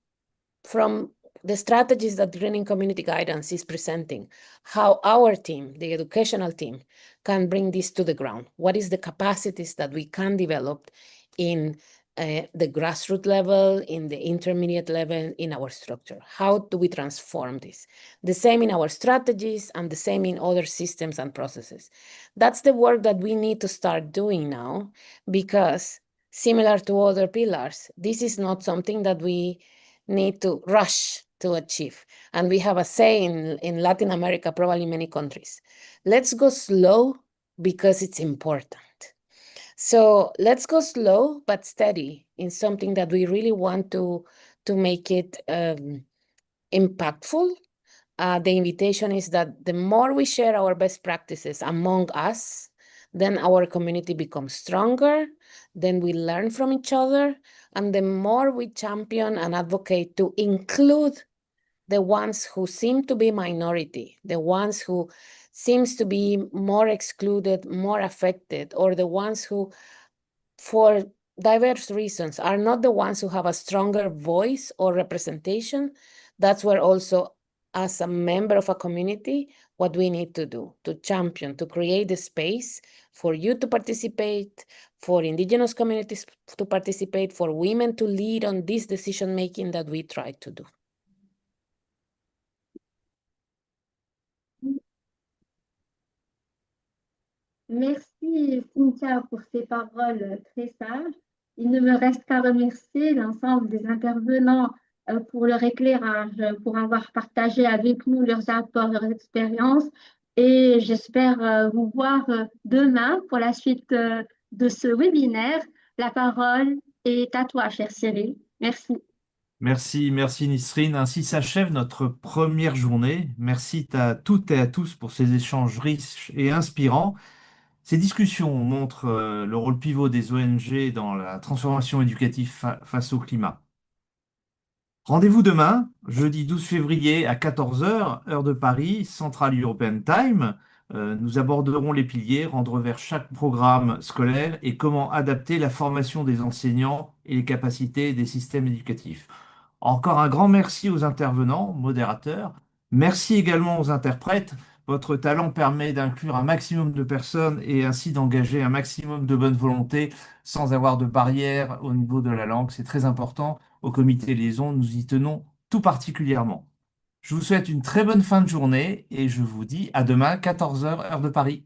from the strategies that Greening Community Guidance is presenting, how our team, the educational team, can bring this to the ground. What is the capacities that we can develop in the grassroots level, in the intermediate level, in our structure? How do we transform this? The same in our strategies and the same in other systems and processes. That's the work that we need to start doing now, because similar to other pillars, this is not something that we need to rush to achieve. And we have a saying in Latin America, probably many countries, let's go slow because it's important. So let's go slow but steady in something that we really want to make it impactful. The invitation is that the more we share our best practices among us, then our community becomes stronger, then we learn from each other, and the more we champion and advocate to include the ones who seem to be minority, the ones who seems to be more excluded, more affected, or the ones who, for diverse reasons, are not the ones who have a stronger voice or representation, that's where also, as a member of a community, what we need to do, to champion, to create the space for you to participate, for indigenous communities to participate, for women to lead on this decision-making that we try to do. Merci Cynthia pour ces paroles très sages. Il ne me reste qu'à remercier l'ensemble des intervenants pour leur éclairage, pour avoir partagé avec nous leurs apports, leurs expériences. Et j'espère vous voir demain pour la suite de ce webinaire. La parole est à toi, cher Cyril. Merci. Merci Nisrine. Ainsi s'achève notre première journée. Merci à toutes et à tous pour ces échanges riches et inspirants. Ces discussions montrent le rôle pivot des ONG dans la transformation éducative face au climat. Rendez-vous demain, jeudi 12 février à 14 heures, heure de Paris, Central European Time. Nous aborderons les piliers, rendre vers chaque programme scolaire et comment adapter la formation des enseignants et les capacités des systèmes éducatifs. Encore un grand merci aux intervenants, modérateurs. Merci également aux interprètes. Votre talent permet d'inclure un maximum de personnes et ainsi d'engager un maximum de bonne volonté sans avoir de barrière au niveau de la langue. C'est très important. Au comité liaison, nous y tenons tout particulièrement. Je vous souhaite une très bonne fin de journée et je vous dis à demain, 14 heures, heure de Paris.